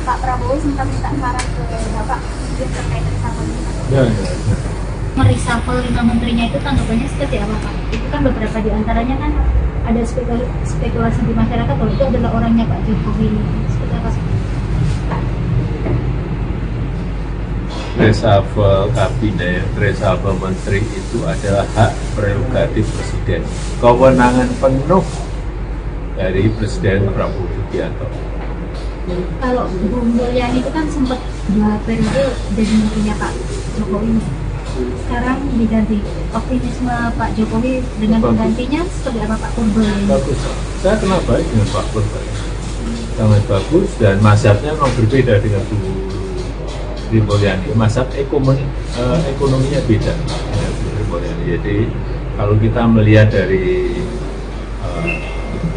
Pak Prabowo sempat minta saran ke Bapak terkait reshuffle ini. Ya. Mereshuffle 5 menterinya itu tanggapannya seperti apa Pak? Itu kan beberapa di antaranya kan ada spekulasi di masyarakat bahwa itu adalah orangnya Pak Jokowi. Seperti apa? Reshuffle kabinet, reshuffle menteri itu adalah hak prerogatif presiden. Kewenangan penuh dari Presiden Prabowo Subianto. Kalau Bu Mulyani itu kan sempat 2 periode jadi menterinya Pak Jokowi. Sekarang diganti. Optimisme Pak Jokowi dengan penggantinya seperti apa Pak Mulyani? Bagus. Saya kenal baik dengan Pak Mulyani. Sangat bagus dan mazhabnya memang berbeda dengan Bu Mulyani. Mazhab ekonominya beda dengan Bu Mulyani. Jadi kalau kita melihat dari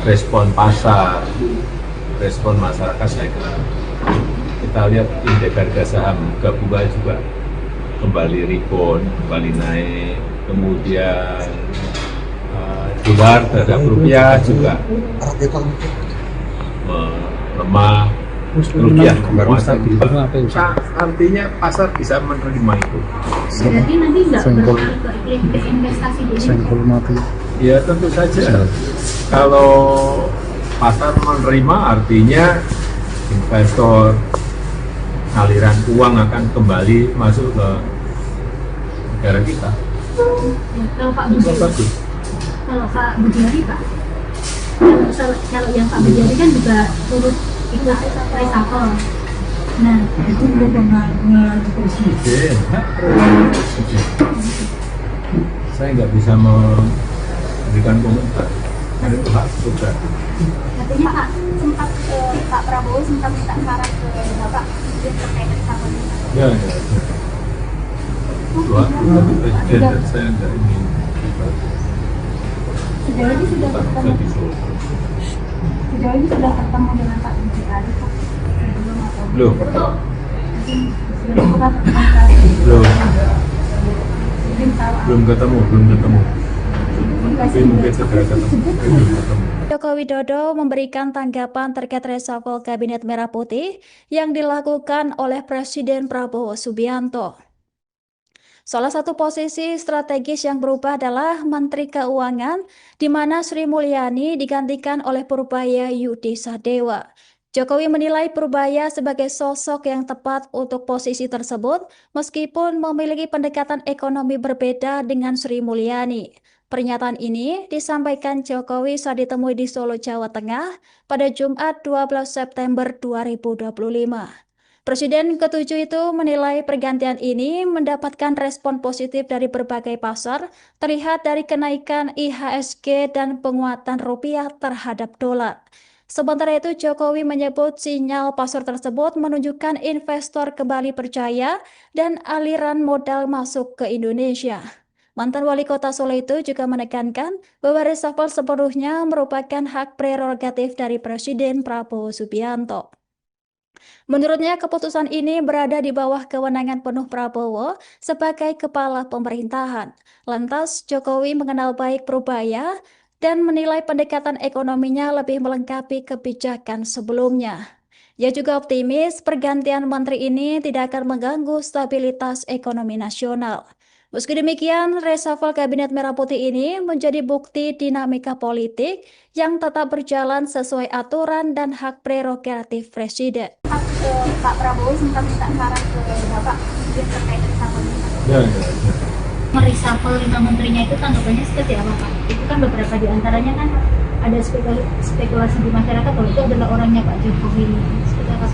respon pasar, respon masyarakat, saya kira kita lihat indeks harga saham gabungan juga kembali rebound, kembali naik, kemudian dolar terhadap rupiah juga melemah, rupiah menguat. Artinya pasar bisa menerima itu. Berarti nanti nggak berpengaruh ke investasi di Indonesia? Ya tentu saja. Kalau pasar menerima artinya investor, aliran uang akan kembali masuk ke negara kita. Ya, kalau Pak Budi, kalau Pak Budiari Pak, kalau yang Pak Budiari kan juga turut ikut reshuffle. Nah, Itu kewenangan presiden, hak prerogatif presiden. Saya nggak bisa memberikan komentar. Itu hak prerogatif. artinya Pak sempat Pak Prabowo sempat minta saran ke Bapak terkait reshuffle ini. Ya. Tapi presiden dan saya nggak ingin Sejauh ini sudah ketemu dengan Pak Budiari Pak sebelum atau belum. Belum ketemu. Tapi mungkin segera ketemu. Belum ketemu. Joko Widodo memberikan tanggapan terkait reshuffle Kabinet Merah Putih yang dilakukan oleh Presiden Prabowo Subianto. Salah satu posisi strategis yang berubah adalah Menteri Keuangan, di mana Sri Mulyani digantikan oleh Purbaya Yudi Sadewa. Jokowi menilai Purbaya sebagai sosok yang tepat untuk posisi tersebut, meskipun memiliki pendekatan ekonomi berbeda dengan Sri Mulyani. Pernyataan ini disampaikan Jokowi saat ditemui di Solo, Jawa Tengah pada Jumat 12 September 2025. Presiden ke-7 itu menilai pergantian ini mendapatkan respon positif dari berbagai pasar, terlihat dari kenaikan IHSG dan penguatan rupiah terhadap dolar. Sementara itu, Jokowi menyebut sinyal pasar tersebut menunjukkan investor kembali percaya dan aliran modal masuk ke Indonesia. Mantan Wali Kota Solo itu juga menekankan bahwa reshuffle sepenuhnya merupakan hak prerogatif dari Presiden Prabowo Subianto. Menurutnya, keputusan ini berada di bawah kewenangan penuh Prabowo sebagai kepala pemerintahan. Lantas, Jokowi mengenal baik Purbaya dan menilai pendekatan ekonominya lebih melengkapi kebijakan sebelumnya. Ia juga optimis pergantian menteri ini tidak akan mengganggu stabilitas ekonomi nasional. Meski demikian, reshuffle Kabinet Merah Putih ini menjadi bukti dinamika politik yang tetap berjalan sesuai aturan dan hak prerogatif Presiden. Pak Prabowo sempat minta saran ke Bapak terkait reshuffle ini. Ya. Mereshuffle 5 menterinya itu tanggapannya seperti apa Pak? Itu kan beberapa di antaranya kan ada spekulasi di masyarakat bahwa itu adalah orangnya Pak Jokowi. Seperti apa?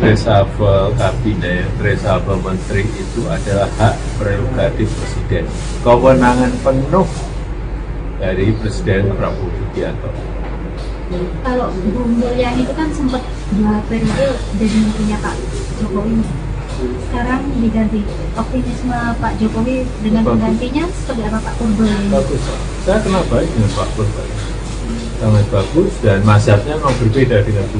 Reshuffle kabinet, reshuffle menteri itu adalah hak prerogatif presiden. Kewenangan penuh dari Presiden Prabowo Subianto. Kalau Bu Mulyani itu kan sempat 2 periode jadi menterinya Pak Jokowi. Sekarang diganti. Optimisme Pak Jokowi dengan penggantinya seperti apa Pak Mulyani? Bagus. Saya kenal baik dengan Pak Mulyani. Sangat bagus dan mazhabnya memang berbeda dengan Bu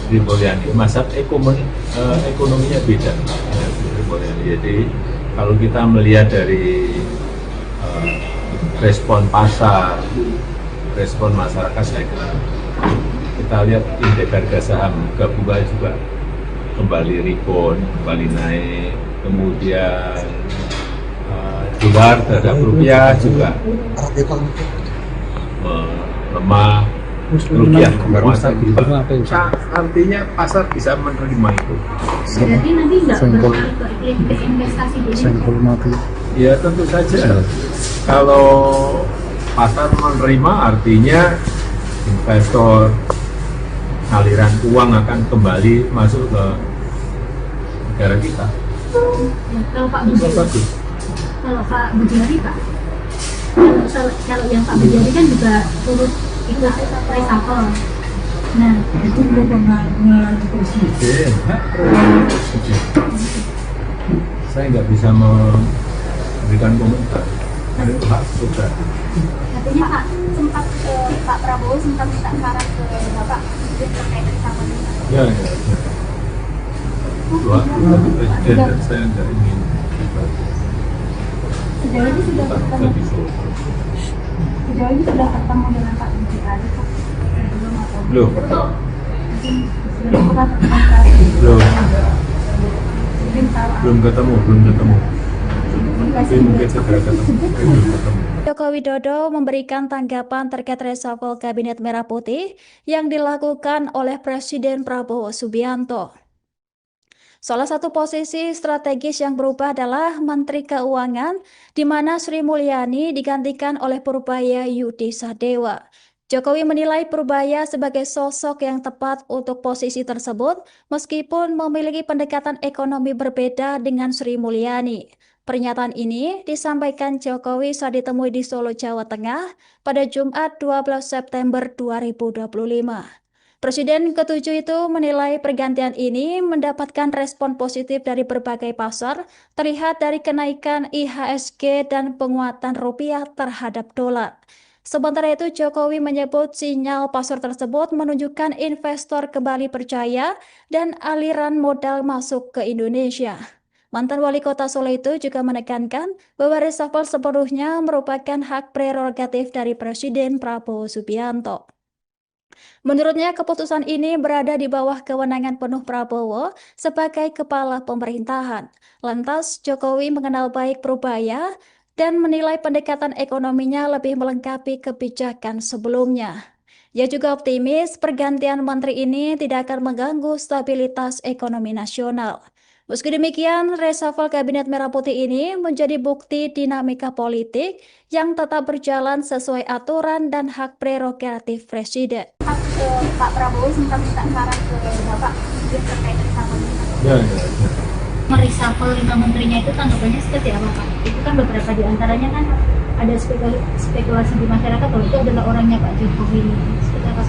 Mulyani. Mazhab ekonominya beda dengan Bu Mulyani. Jadi kalau kita melihat dari respon pasar, respon masyarakat, saya kira kita lihat indeks harga saham gabungan juga kembali rebound, kembali naik, kemudian dolar terhadap rupiah juga melemah, rupiah menguat. Artinya pasar bisa menerima itu. Berarti nanti nggak berpengaruh ke investasi di Indonesia? Ya tentu saja. Kalau pasar menerima artinya investor, aliran uang akan kembali masuk ke negara kita. Ya, kalau Pak Budi, kalau Pak Budiari Pak, kalau yang Pak Budiari kan juga turut ikut reshuffle. Nah, itu mengalami presiden. Saya nggak bisa memberikan komentar. Ada hak pribadi. katanya Pak sempat Pak Prabowo sempat minta saran ke Bapak terkait reshuffle ini. Ya. Dua, presiden dan saya nggak ingin Sejauh ini sudah ketemu, sejauh ini sudah ketemu dengan Pak Budiari Pak. Sebelum atau belum. belum pernah komunikasi. Mungkin tahu Belum ketemu. Tapi mungkin segera ketemu. Belum ketemu. Joko Widodo memberikan tanggapan terkait reshuffle Kabinet Merah Putih yang dilakukan oleh Presiden Prabowo Subianto. Salah satu posisi strategis yang berubah adalah Menteri Keuangan, di mana Sri Mulyani digantikan oleh Purbaya Yudi Sadewa. Jokowi menilai Purbaya sebagai sosok yang tepat untuk posisi tersebut, meskipun memiliki pendekatan ekonomi berbeda dengan Sri Mulyani. Pernyataan ini disampaikan Jokowi saat ditemui di Solo, Jawa Tengah pada Jumat 12 September 2025. Presiden ke-7 itu menilai pergantian ini mendapatkan respon positif dari berbagai pasar, terlihat dari kenaikan IHSG dan penguatan rupiah terhadap dolar. Sementara itu, Jokowi menyebut sinyal pasar tersebut menunjukkan investor kembali percaya dan aliran modal masuk ke Indonesia. Mantan wali kota Solo itu juga menekankan bahwa reshuffle sepenuhnya merupakan hak prerogatif dari Presiden Prabowo Subianto. Menurutnya, keputusan ini berada di bawah kewenangan penuh Prabowo sebagai kepala pemerintahan. Lantas, Jokowi mengenal baik Purbaya dan menilai pendekatan ekonominya lebih melengkapi kebijakan sebelumnya. Ia juga optimis pergantian menteri ini tidak akan mengganggu stabilitas ekonomi nasional. Meski demikian, reshuffle Kabinet Merah Putih ini menjadi bukti dinamika politik yang tetap berjalan sesuai aturan dan hak prerogatif Presiden. Pak Prabowo sempat minta saran ke Bapak terkait reshuffle ini. Ya. Mereshuffle 5 menterinya itu tanggapannya seperti apa Pak? Itu kan beberapa di antaranya kan ada spekulasi di masyarakat bahwa itu adalah orangnya Pak Jokowi. Seperti apa?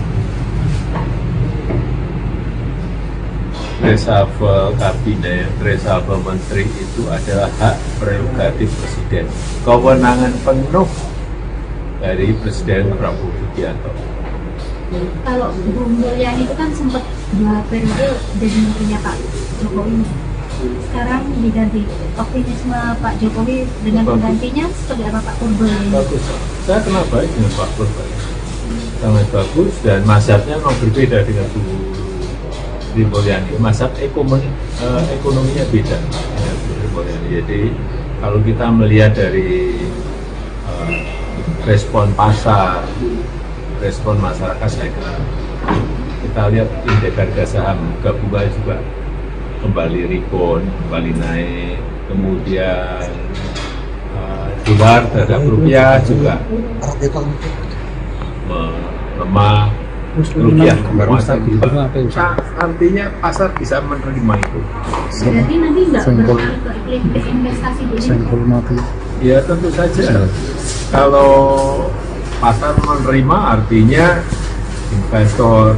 Reshuffle kabinet, reshuffle menteri itu adalah hak prerogatif presiden. Kewenangan penuh dari Presiden Prabowo Subianto. Kalau Bu Mulyani itu kan sempat 2 periode jadi menterinya Pak Jokowi. Sekarang diganti. Optimisme Pak Jokowi dengan penggantinya seperti apa Pak Purbaya? Bagus. Saya kenal baik dengan Pak Purbaya. Sangat bagus dan mazhabnya memang berbeda dengan Bu Sri Mulyani. Mazhab ekonominya beda dengan Bu Sri Mulyani. Jadi kalau kita melihat dari respon pasar, respon masyarakat, saya kira kita lihat indeks harga saham gabungan juga kembali rebound, kembali naik, kemudian dolar terhadap rupiah juga melemah, rupiah menguat. Artinya pasar bisa menerima itu. Berarti nanti nggak berpengaruh ke investasi di Indonesia? Ya tentu saja. Kalau pasar menerima artinya investor,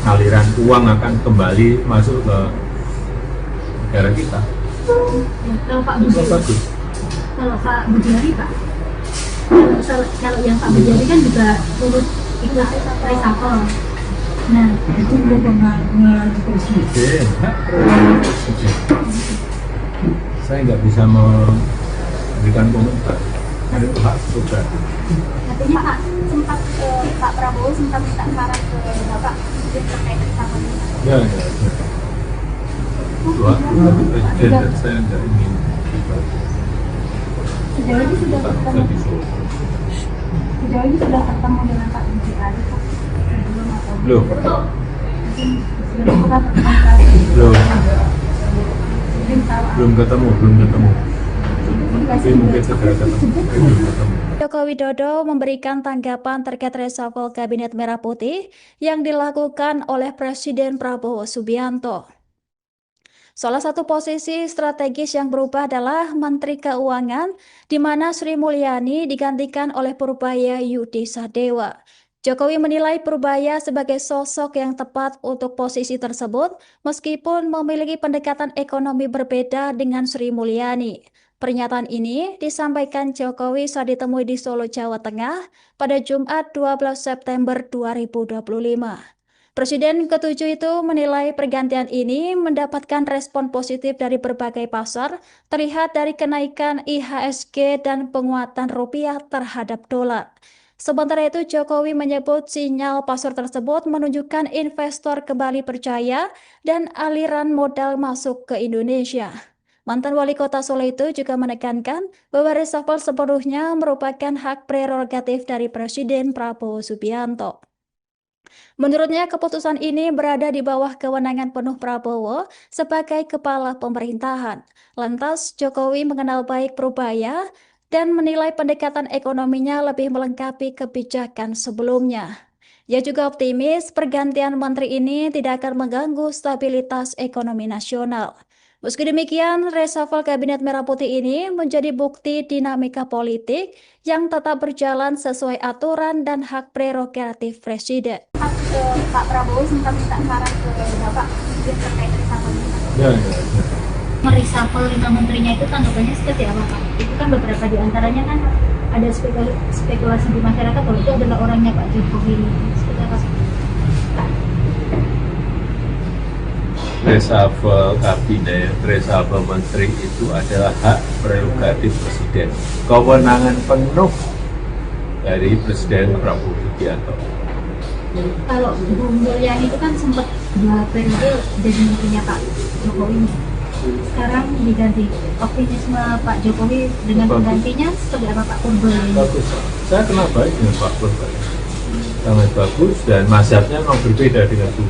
aliran uang akan kembali masuk ke negara kita. Ya, kalau Pak Budi, kalau Pak Budiari Pak, kalau yang Pak Budiari kan juga turut ikut reshuffle. Nah, Itu mengalami presiden. Saya nggak bisa memberikan komentar. Ada itu hak prerogatif. Katanya Pak Prabowo sempat minta saran ke Bapak terkait sama ini. Ya. Itu hak prerogatif presiden dan saya nggak ingin pribadi. Sejauh ini sudah Tak ketemu, bisa disolusi. sejauh ini sudah ketemu dengan Pak Budi Ari Pak. Sebelum atau Belum. mungkin sebelum pernah berkomunikasi. Belum. Mungkin tahu Belum ketemu. Tapi mungkin segera ketemu. Belum ketemu. Joko Widodo memberikan tanggapan terkait reshuffle Kabinet Merah Putih yang dilakukan oleh Presiden Prabowo Subianto. Salah satu posisi strategis yang berubah adalah Menteri Keuangan, di mana Sri Mulyani digantikan oleh Purbaya Yudi Sadewa. Jokowi menilai Purbaya sebagai sosok yang tepat untuk posisi tersebut, meskipun memiliki pendekatan ekonomi berbeda dengan Sri Mulyani. Pernyataan ini disampaikan Jokowi saat ditemui di Solo, Jawa Tengah pada Jumat 12 September 2025. Presiden ke-7 itu menilai pergantian ini mendapatkan respon positif dari berbagai pasar, terlihat dari kenaikan IHSG dan penguatan rupiah terhadap dolar. Sementara itu, Jokowi menyebut sinyal pasar tersebut menunjukkan investor kembali percaya dan aliran modal masuk ke Indonesia. Mantan wali kota Solo itu juga menekankan bahwa reshuffle sepenuhnya merupakan hak prerogatif dari Presiden Prabowo Subianto. Menurutnya, keputusan ini berada di bawah kewenangan penuh Prabowo sebagai kepala pemerintahan. Lantas, Jokowi mengenal baik Purbaya dan menilai pendekatan ekonominya lebih melengkapi kebijakan sebelumnya. Ia juga optimis pergantian menteri ini tidak akan mengganggu stabilitas ekonomi nasional. Meski demikian, reshuffle Kabinet Merah Putih ini menjadi bukti dinamika politik yang tetap berjalan sesuai aturan dan hak prerogatif Presiden. Pak Prabowo sempat minta saran ke Bapak terkait reshuffle ini. Ya. Mereshuffle 5 menterinya itu tanggapannya seperti apa Pak? Itu kan beberapa di antaranya kan ada spekulasi di masyarakat bahwa itu adalah orangnya Pak Jokowi. Seperti apa sih? Reshuffle kabinet, reshuffle menteri itu adalah hak prerogatif presiden. Kewenangan penuh dari Presiden Prabowo Subianto. Kalau Bu Mulyani itu kan sempat 2 periode jadi menterinya Pak Jokowi. Sekarang diganti. Optimisme Pak Jokowi dengan penggantinya seperti apa Pak Purbaya? Bagus. Saya kenal baik dengan Pak Purbaya. Sangat bagus dan mazhabnya memang berbeda dengan Bu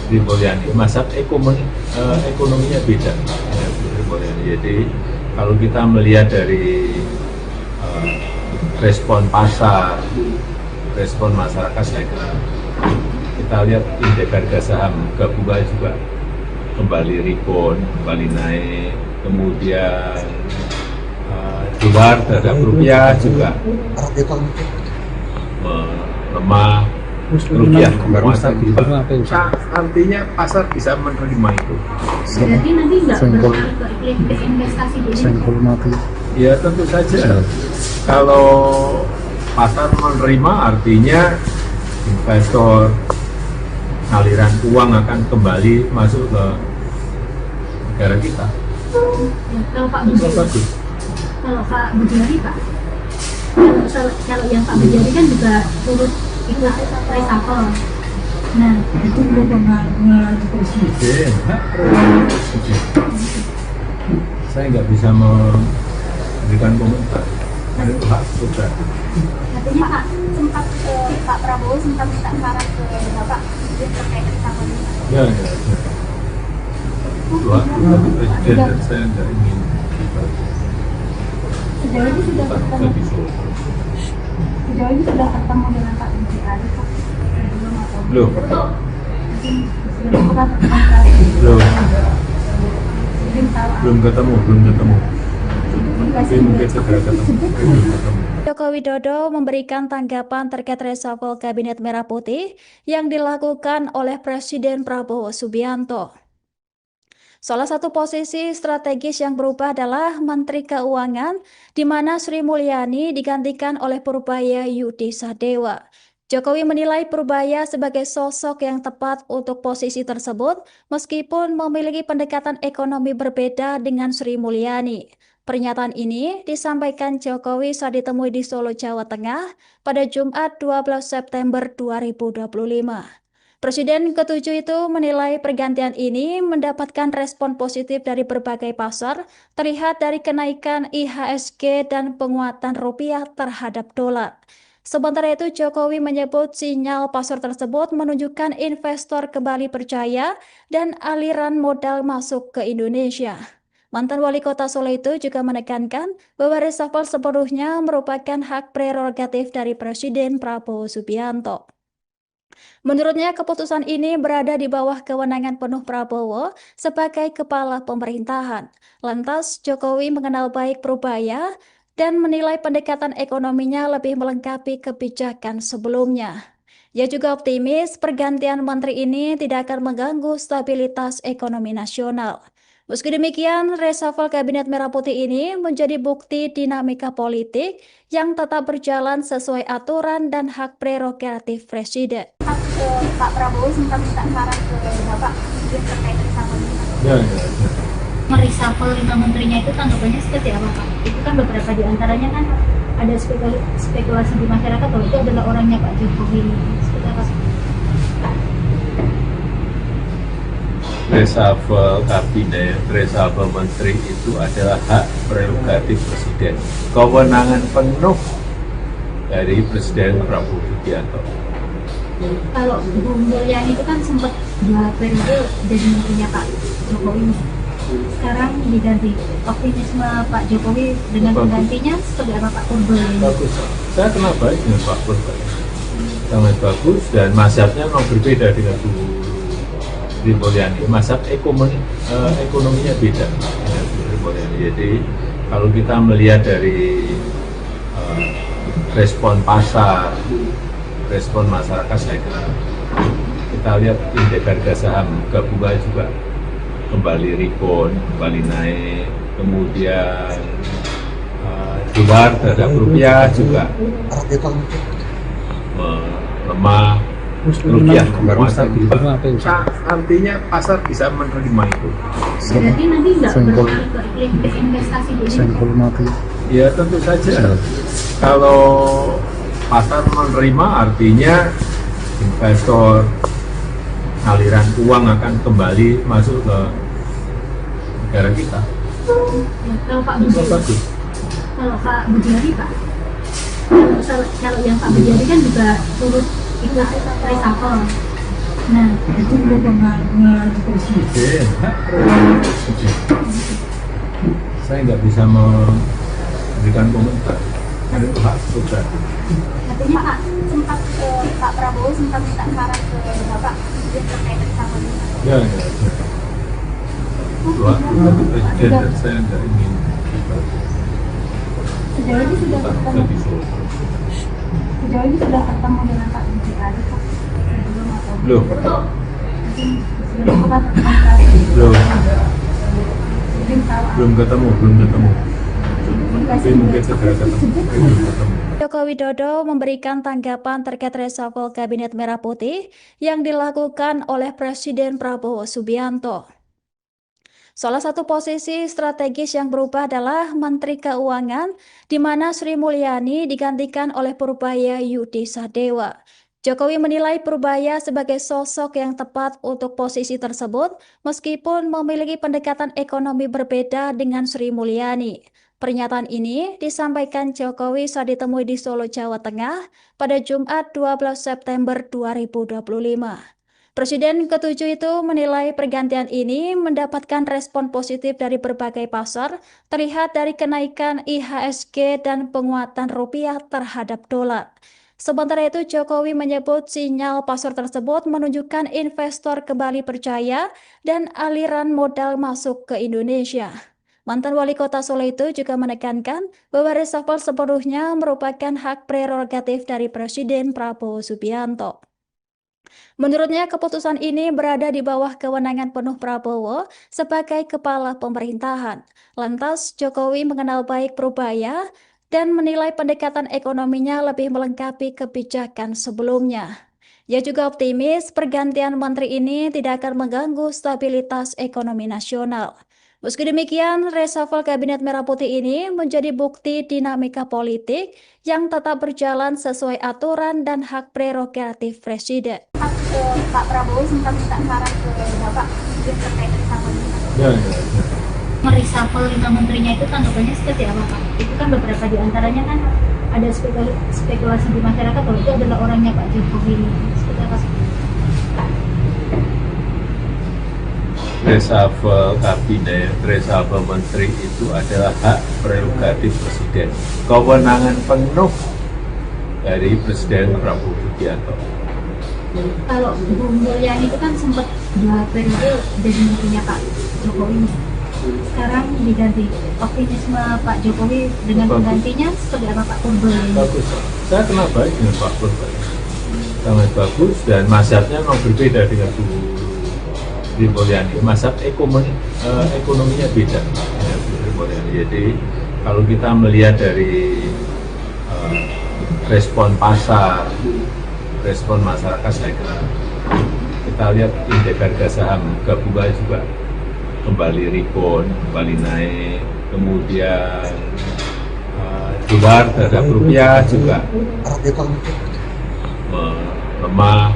Sri Mulyani. Mazhab ekonominya beda dengan Bu Sri Mulyani. Jadi kalau kita melihat dari respon pasar, respon masyarakat, saya kira kita lihat indeks harga saham gabungan juga kembali rebound, kembali naik, kemudian dolar terhadap rupiah juga melemah, rupiah menguat. Artinya pasar bisa menerima itu. Berarti nanti nggak berpengaruh ke iklim investasi di Indonesia? Ya tentu saja. Kalau pasar menerima artinya investor, aliran uang akan kembali masuk ke negara kita. Ya, kalau Pak Budi, kalau Pak Budi Pak, kalau yang Pak Budi kan juga turut ikut reshuffle. Nah, Itu kewenangan presiden. Saya nggak bisa memberikan komentar. Ada itu hak prerogatif. katanya Pak Prabowo sempat minta saran ke Bapak terkait reshuffle ini. Ya. Itu hak prerogatif presiden dan saya nggak ingin pribadi. Sejauh ini sudah Tak bisa ketemu, disolusi. sejauh ini sudah ketemu dengan Pak Budi Ari Pak. Sebelum atau Belum. mungkin sebelum pernah berkomunikasi. Belum. Mungkin tahu Belum ketemu. Tapi mungkin segera ketemu. Belum ketemu. Joko Widodo memberikan tanggapan terkait reshuffle Kabinet Merah Putih yang dilakukan oleh Presiden Prabowo Subianto. Salah satu posisi strategis yang berubah adalah Menteri Keuangan, di mana Sri Mulyani digantikan oleh Purbaya Yudi Sadewa. Jokowi menilai Purbaya sebagai sosok yang tepat untuk posisi tersebut, meskipun memiliki pendekatan ekonomi berbeda dengan Sri Mulyani. Pernyataan ini disampaikan Jokowi saat ditemui di Solo, Jawa Tengah pada Jumat 12 September 2025. Presiden ke-7 itu menilai pergantian ini mendapatkan respon positif dari berbagai pasar, terlihat dari kenaikan IHSG dan penguatan rupiah terhadap dolar. Sementara itu, Jokowi menyebut sinyal pasar tersebut menunjukkan investor kembali percaya dan aliran modal masuk ke Indonesia. Mantan wali kota Solo itu juga menekankan bahwa reshuffle sepenuhnya merupakan hak prerogatif dari Presiden Prabowo Subianto. Menurutnya, keputusan ini berada di bawah kewenangan penuh Prabowo sebagai kepala pemerintahan. Lantas, Jokowi mengenal baik Purbaya dan menilai pendekatan ekonominya lebih melengkapi kebijakan sebelumnya. Ia juga optimis pergantian menteri ini tidak akan mengganggu stabilitas ekonomi nasional. Meski demikian, reshuffle Kabinet Merah Putih ini menjadi bukti dinamika politik yang tetap berjalan sesuai aturan dan hak prerogatif Presiden. Pak Prabowo sempat minta saran ke Bapak yang terkait reshuffle ini. Ya. Mereshuffle 5 menterinya itu tanggapannya seperti apa Pak? Itu kan beberapa di antaranya kan ada spekulasi di masyarakat bahwa itu adalah orangnya Pak Jokowi. Seperti apa? Reshuffle kabinet, reshuffle menteri itu adalah hak prerogatif Presiden. Kewenangan penuh dari Presiden Prabowo Subianto. Kalau Bu Mulyani itu kan sempat 2 periode jadi menterinya Pak Jokowi. Sekarang diganti. Optimisme Pak Jokowi dengan penggantinya seperti apa Pak Purbaya? Bagus. Saya kenal baik dengan Pak Purbaya. Sangat bagus dan mazhabnya memang berbeda dengan Bu Sri Mulyani. Mazhab ekonominya beda dengan Bu Sri Mulyani. Jadi kalau kita melihat dari respon pasar, respon masyarakat, saya kira kita lihat indeks harga saham gabungan juga kembali rebound, kembali naik, kemudian dolar terhadap rupiah juga melemah, rupiah menguat. Artinya pasar bisa menerima itu. Berarti nanti nggak berpengaruh ke investasi di Indonesia? Ya tentu saja. Kalau pasar menerima artinya investor, aliran uang akan kembali masuk ke negara kita. Ya, kalau Pak Itu Budi, bagus. kalau Pak Budiari Pak, kalau yang Pak Budiari kan juga turut ikut reshuffle. Nah, Itu pengaruh presiden. Saya nggak bisa memberikan komentar. Ada itu hak prerogatif. artinya Pak Prabowo sempat minta saran ke Bapak yang terkait reshuffle ini. Ya. Dua, tapi presiden dan saya nggak ingin Sejauh ini sudah ketemu, dengan Pak Budiari Pak. Belum. Belum pernah komunikasi. Belum ketemu. Mungkin segera ketemu. Joko Widodo memberikan tanggapan terkait reshuffle Kabinet Merah Putih yang dilakukan oleh Presiden Prabowo Subianto. Salah satu posisi strategis yang berubah adalah Menteri Keuangan, di mana Sri Mulyani digantikan oleh Purbaya Yudi Sadewa. Jokowi menilai Purbaya sebagai sosok yang tepat untuk posisi tersebut, meskipun memiliki pendekatan ekonomi berbeda dengan Sri Mulyani. Pernyataan ini disampaikan Jokowi saat ditemui di Solo, Jawa Tengah pada Jumat 12 September 2025. Presiden ke-7 itu menilai pergantian ini mendapatkan respon positif dari berbagai pasar, terlihat dari kenaikan IHSG dan penguatan rupiah terhadap dolar. Sementara itu, Jokowi menyebut sinyal pasar tersebut menunjukkan investor kembali percaya dan aliran modal masuk ke Indonesia. Mantan wali kota Solo itu juga menekankan bahwa reshuffle sepenuhnya merupakan hak prerogatif dari Presiden Prabowo Subianto. Menurutnya, keputusan ini berada di bawah kewenangan penuh Prabowo sebagai kepala pemerintahan. Lantas, Jokowi mengenal baik Purbaya dan menilai pendekatan ekonominya lebih melengkapi kebijakan sebelumnya. Ia juga optimis pergantian menteri ini tidak akan mengganggu stabilitas ekonomi nasional. Meski demikian, reshuffle Kabinet Merah Putih ini menjadi bukti dinamika politik yang tetap berjalan sesuai aturan dan hak prerogatif Presiden. Pak Prabowo sempat minta saran ke Bapak terkait reshuffle ini. Ya. Mereshuffle 5 menterinya itu tanggapannya seperti apa Pak? Itu kan beberapa di antaranya kan ada spekulasi di masyarakat bahwa itu adalah orangnya Pak Jokowi. Seperti apa? Reshuffle kabinet, reshuffle menteri itu adalah hak prerogatif Presiden. Kewenangan penuh dari Presiden Prabowo Subianto. Kalau Bu Mulyani itu kan sempat 2 periode jadi menterinya Pak Jokowi. Sekarang diganti. Optimisme Pak Jokowi dengan penggantinya seperti apa Pak Purba? Bagus. Saya kenal baik dengan Pak Purba. Sangat bagus dan mazhabnya memang berbeda dengan Bu Sri Mulyani. Mazhab ekonominya beda dengan Bu Sri Mulyani. Jadi kalau kita melihat dari respon pasar, respon masyarakat, saya kira kita lihat indeks harga saham gabungan juga kembali rebound, kembali naik, kemudian dolar terhadap rupiah juga melemah,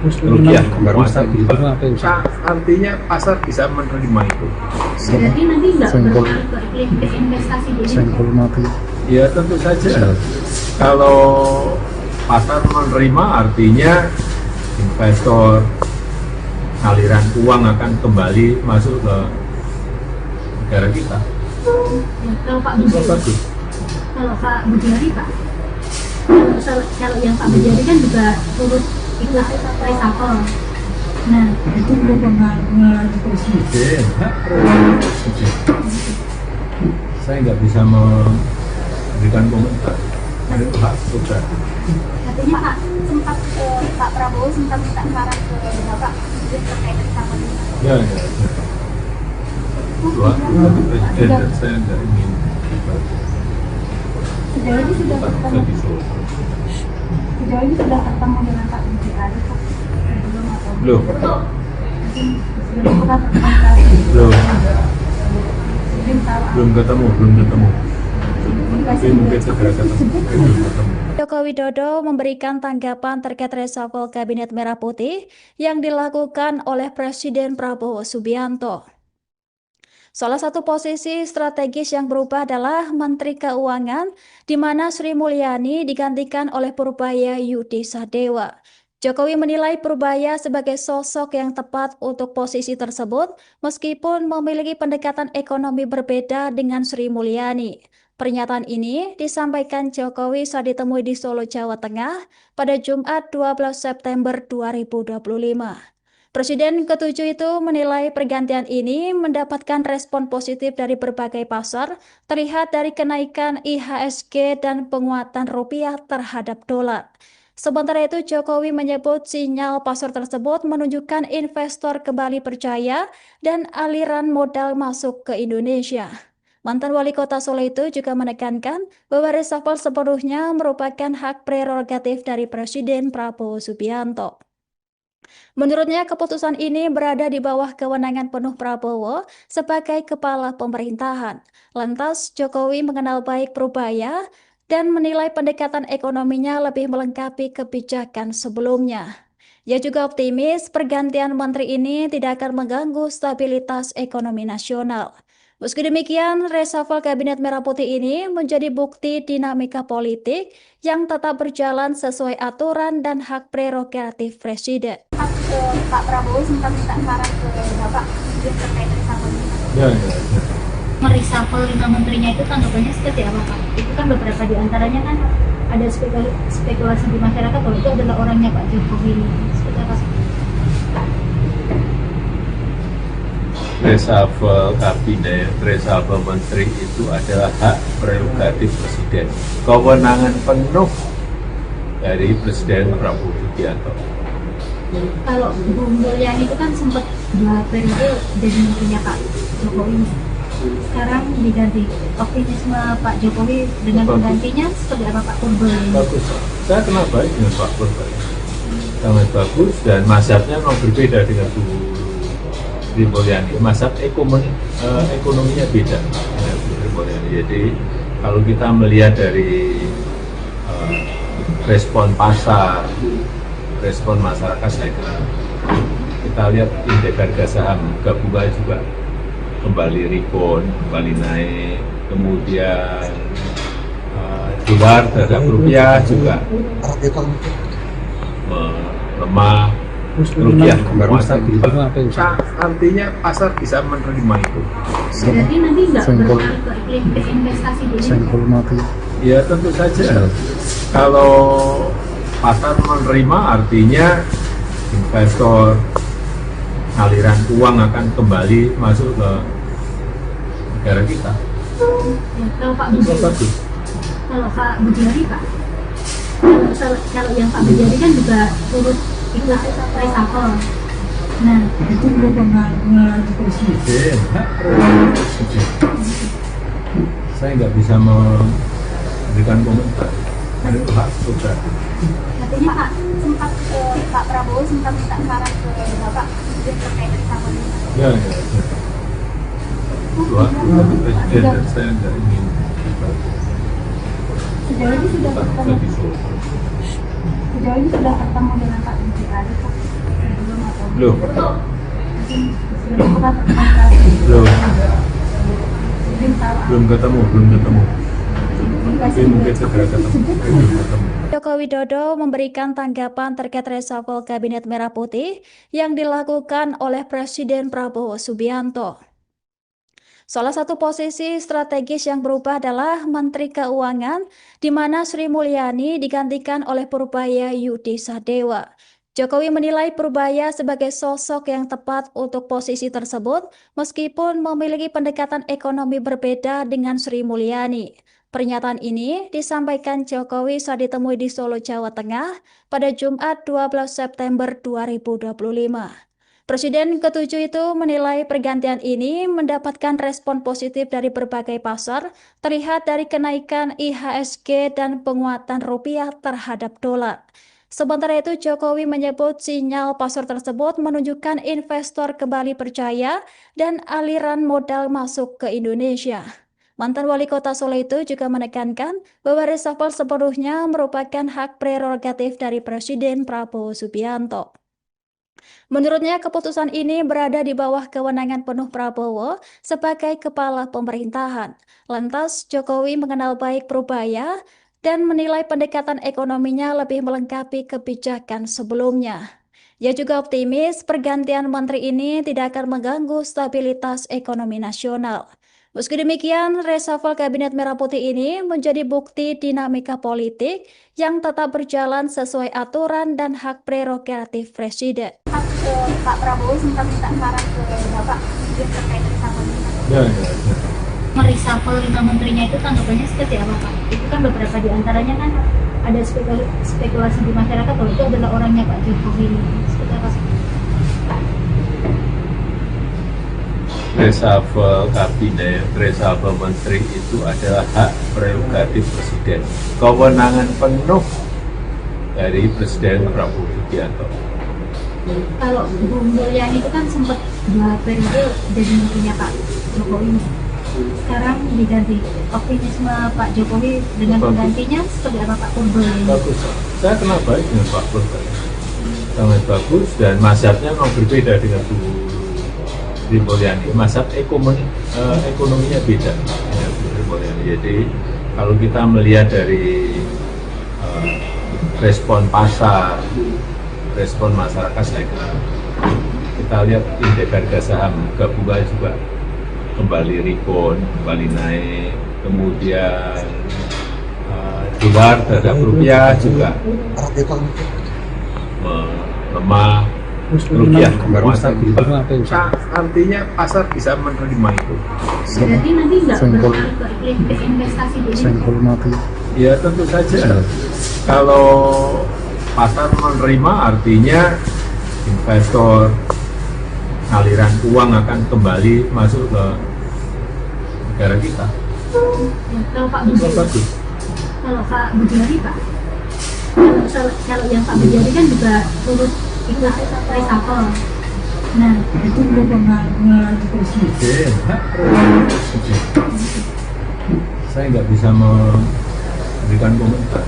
rupiah menguat. Artinya pasar bisa menerima itu. Berarti nanti nggak berpengaruh ke investasi di Indonesia? Ya tentu saja. Kalau pasar menerima artinya investor, aliran uang akan kembali masuk ke negara kita. Ya, kalau Pak Bujari, kalau Pak Bujari Pak, kalau yang Pak Bujari kan juga turut ikut reshuffle. Nah, Itu pengaruh presiden. Hak prerogatif Presiden. Saya nggak bisa memberikan komentar. Itu hak prerogatif. artinya Pak sempat Pak Prabowo sempat minta saran ke Bapak terkait reshuffle ini. Ya. Waktu Presiden dan saya nggak ingin Sejauh ini sudah ketemu dengan Pak Bujari Pak? Belum. Sebelum kita berkomunikasi. Belum ketemu. Tapi mungkin segera ketemu. Belum ketemu. Joko Widodo memberikan tanggapan terkait reshuffle Kabinet Merah Putih yang dilakukan oleh Presiden Prabowo Subianto. Salah satu posisi strategis yang berubah adalah Menteri Keuangan, di mana Sri Mulyani digantikan oleh Purbaya Yudi Sadewa. Jokowi menilai Purbaya sebagai sosok yang tepat untuk posisi tersebut, meskipun memiliki pendekatan ekonomi berbeda dengan Sri Mulyani. Pernyataan ini disampaikan Jokowi saat ditemui di Solo, Jawa Tengah pada Jumat 12 September 2025. Presiden ke-7 itu menilai pergantian ini mendapatkan respon positif dari berbagai pasar, terlihat dari kenaikan IHSG dan penguatan rupiah terhadap dolar. Sementara itu, Jokowi menyebut sinyal pasar tersebut menunjukkan investor kembali percaya dan aliran modal masuk ke Indonesia. Mantan Wali Kota Solo itu juga menekankan bahwa reshuffle sepenuhnya merupakan hak prerogatif dari Presiden Prabowo Subianto. Menurutnya, keputusan ini berada di bawah kewenangan penuh Prabowo sebagai kepala pemerintahan. Lantas, Jokowi mengenal baik Purbaya dan menilai pendekatan ekonominya lebih melengkapi kebijakan sebelumnya. Ia juga optimis pergantian menteri ini tidak akan mengganggu stabilitas ekonomi nasional. Meski demikian, reshuffle Kabinet Merah Putih ini menjadi bukti dinamika politik yang tetap berjalan sesuai aturan dan hak prerogatif Presiden. Pak Prabowo sempat minta saran ke Bapak terkait reshuffle ini. Ya. Mereshuffle 5 menterinya itu tanggapannya seperti apa Pak? Itu kan beberapa di antaranya kan ada spekulasi di masyarakat bahwa itu adalah orangnya Pak Jokowi. Seperti apa? Reshuffle kabinet, reshuffle menteri itu adalah hak prerogatif Presiden. Kewenangan penuh dari Presiden Prabowo Subianto. Kalau Bu Mulyani itu kan sempat 2 periode jadi menterinya Pak Jokowi. Sekarang diganti. Optimisme Pak Jokowi dengan penggantinya seperti apa Pak Purba? Bagus. Saya kenal baik dengan Pak Purba. Sangat bagus dan mazhabnya memang berbeda dengan Bu Sri Mulyani, mazhab ekonominya beda dengan Sri Mulyani. Jadi kalau kita melihat dari respon pasar, respon masyarakat, saya kira kita lihat indeks harga saham gabungan juga kembali rebound, kembali naik, kemudian dolar terhadap rupiah juga melemah, rupiah menguat. Artinya pasar bisa menerima itu. Berarti nanti nggak berpengaruh ke investasi di ini? Ya tentu saja. Kalau pasar menerima artinya investor, aliran uang akan kembali masuk ke negara kita. Ya, kalau Pak Budi, kalau Pak Budiari Pak, kalau yang Pak Budiari kan juga turut ikut reshuffle. Nah, Itu belum pengaruh presiden. Saya nggak bisa memberikan komentar. Ada hak prerogatif. katanya Pak sempat Pak Prabowo sempat minta saran ke Bapak terkait reshuffle ini. Ya. Dua, presiden dan saya nggak ingin Sejauh ini sudah ketemu, sejauh ini sudah ketemu dengan Pak Budiari Pak sebelum atau Belum. belum pernah Belum ketemu. Tapi mungkin segera ketemu. Belum ketemu. Joko Widodo memberikan tanggapan terkait reshuffle Kabinet Merah Putih yang dilakukan oleh Presiden Prabowo Subianto. Salah satu posisi strategis yang berubah adalah Menteri Keuangan, di mana Sri Mulyani digantikan oleh Purbaya Yudi Sadewa. Jokowi menilai Purbaya sebagai sosok yang tepat untuk posisi tersebut, meskipun memiliki pendekatan ekonomi berbeda dengan Sri Mulyani. Pernyataan ini disampaikan Jokowi saat ditemui di Solo, Jawa Tengah pada Jumat 12 September 2025. Presiden ke-7 itu menilai pergantian ini mendapatkan respon positif dari berbagai pasar, terlihat dari kenaikan IHSG dan penguatan rupiah terhadap dolar. Sementara itu, Jokowi menyebut sinyal pasar tersebut menunjukkan investor kembali percaya dan aliran modal masuk ke Indonesia. Mantan wali kota Solo itu juga menekankan bahwa reshuffle sepenuhnya merupakan hak prerogatif dari Presiden Prabowo Subianto. Menurutnya, keputusan ini berada di bawah kewenangan penuh Prabowo sebagai kepala pemerintahan. Lantas, Jokowi mengenal baik Purbaya dan menilai pendekatan ekonominya lebih melengkapi kebijakan sebelumnya. Ia juga optimis pergantian menteri ini tidak akan mengganggu stabilitas ekonomi nasional. Meski demikian, reshuffle Kabinet Merah Putih ini menjadi bukti dinamika politik yang tetap berjalan sesuai aturan dan hak prerogatif Presiden. Pak Prabowo sempat minta saran ke Bapak terkait reshuffle ini. Ya. Mereshuffle 5 menterinya itu tanggapannya seperti apa Pak? Itu kan beberapa di antaranya kan ada spekulasi di masyarakat bahwa itu adalah orangnya Pak Jokowi. Seperti apa? Reshuffle kabinet, reshuffle menteri itu adalah hak prerogatif presiden. Kewenangan penuh dari Presiden Prabowo Subianto. Kalau Bu Mulyani itu kan sempat 2 periode jadi menterinya Pak Jokowi. Sekarang diganti. Optimisme Pak Jokowi dengan penggantinya seperti apa Pak Purbaya? Bagus. Saya kenal baik dengan Pak Purbaya. Sangat bagus dan mazhabnya memang berbeda dengan Bu Sri Mulyani. Mazhab ekonominya beda dengan Bu Sri Mulyani. Jadi kalau kita melihat dari respon pasar, respon masyarakat, saya kira kita lihat indeks harga saham gabungan juga kembali rebound, kembali naik, kemudian dolar terhadap rupiah juga melemah, rupiah menguat. Artinya pasar bisa menerima itu. Berarti nanti nggak berpengaruh ke investasi di ini? Ya tentu saja. Kalau pasar menerima artinya investor, aliran uang akan kembali masuk ke negara kita. Ya, kalau Pak Budiari, kalau Pak Budiari Pak, kalau yang Pak Budiari kan juga turut ikut reshuffle. Nah, Itu kewenangan presiden, hak prerogatif presiden. Saya nggak bisa memberikan komentar.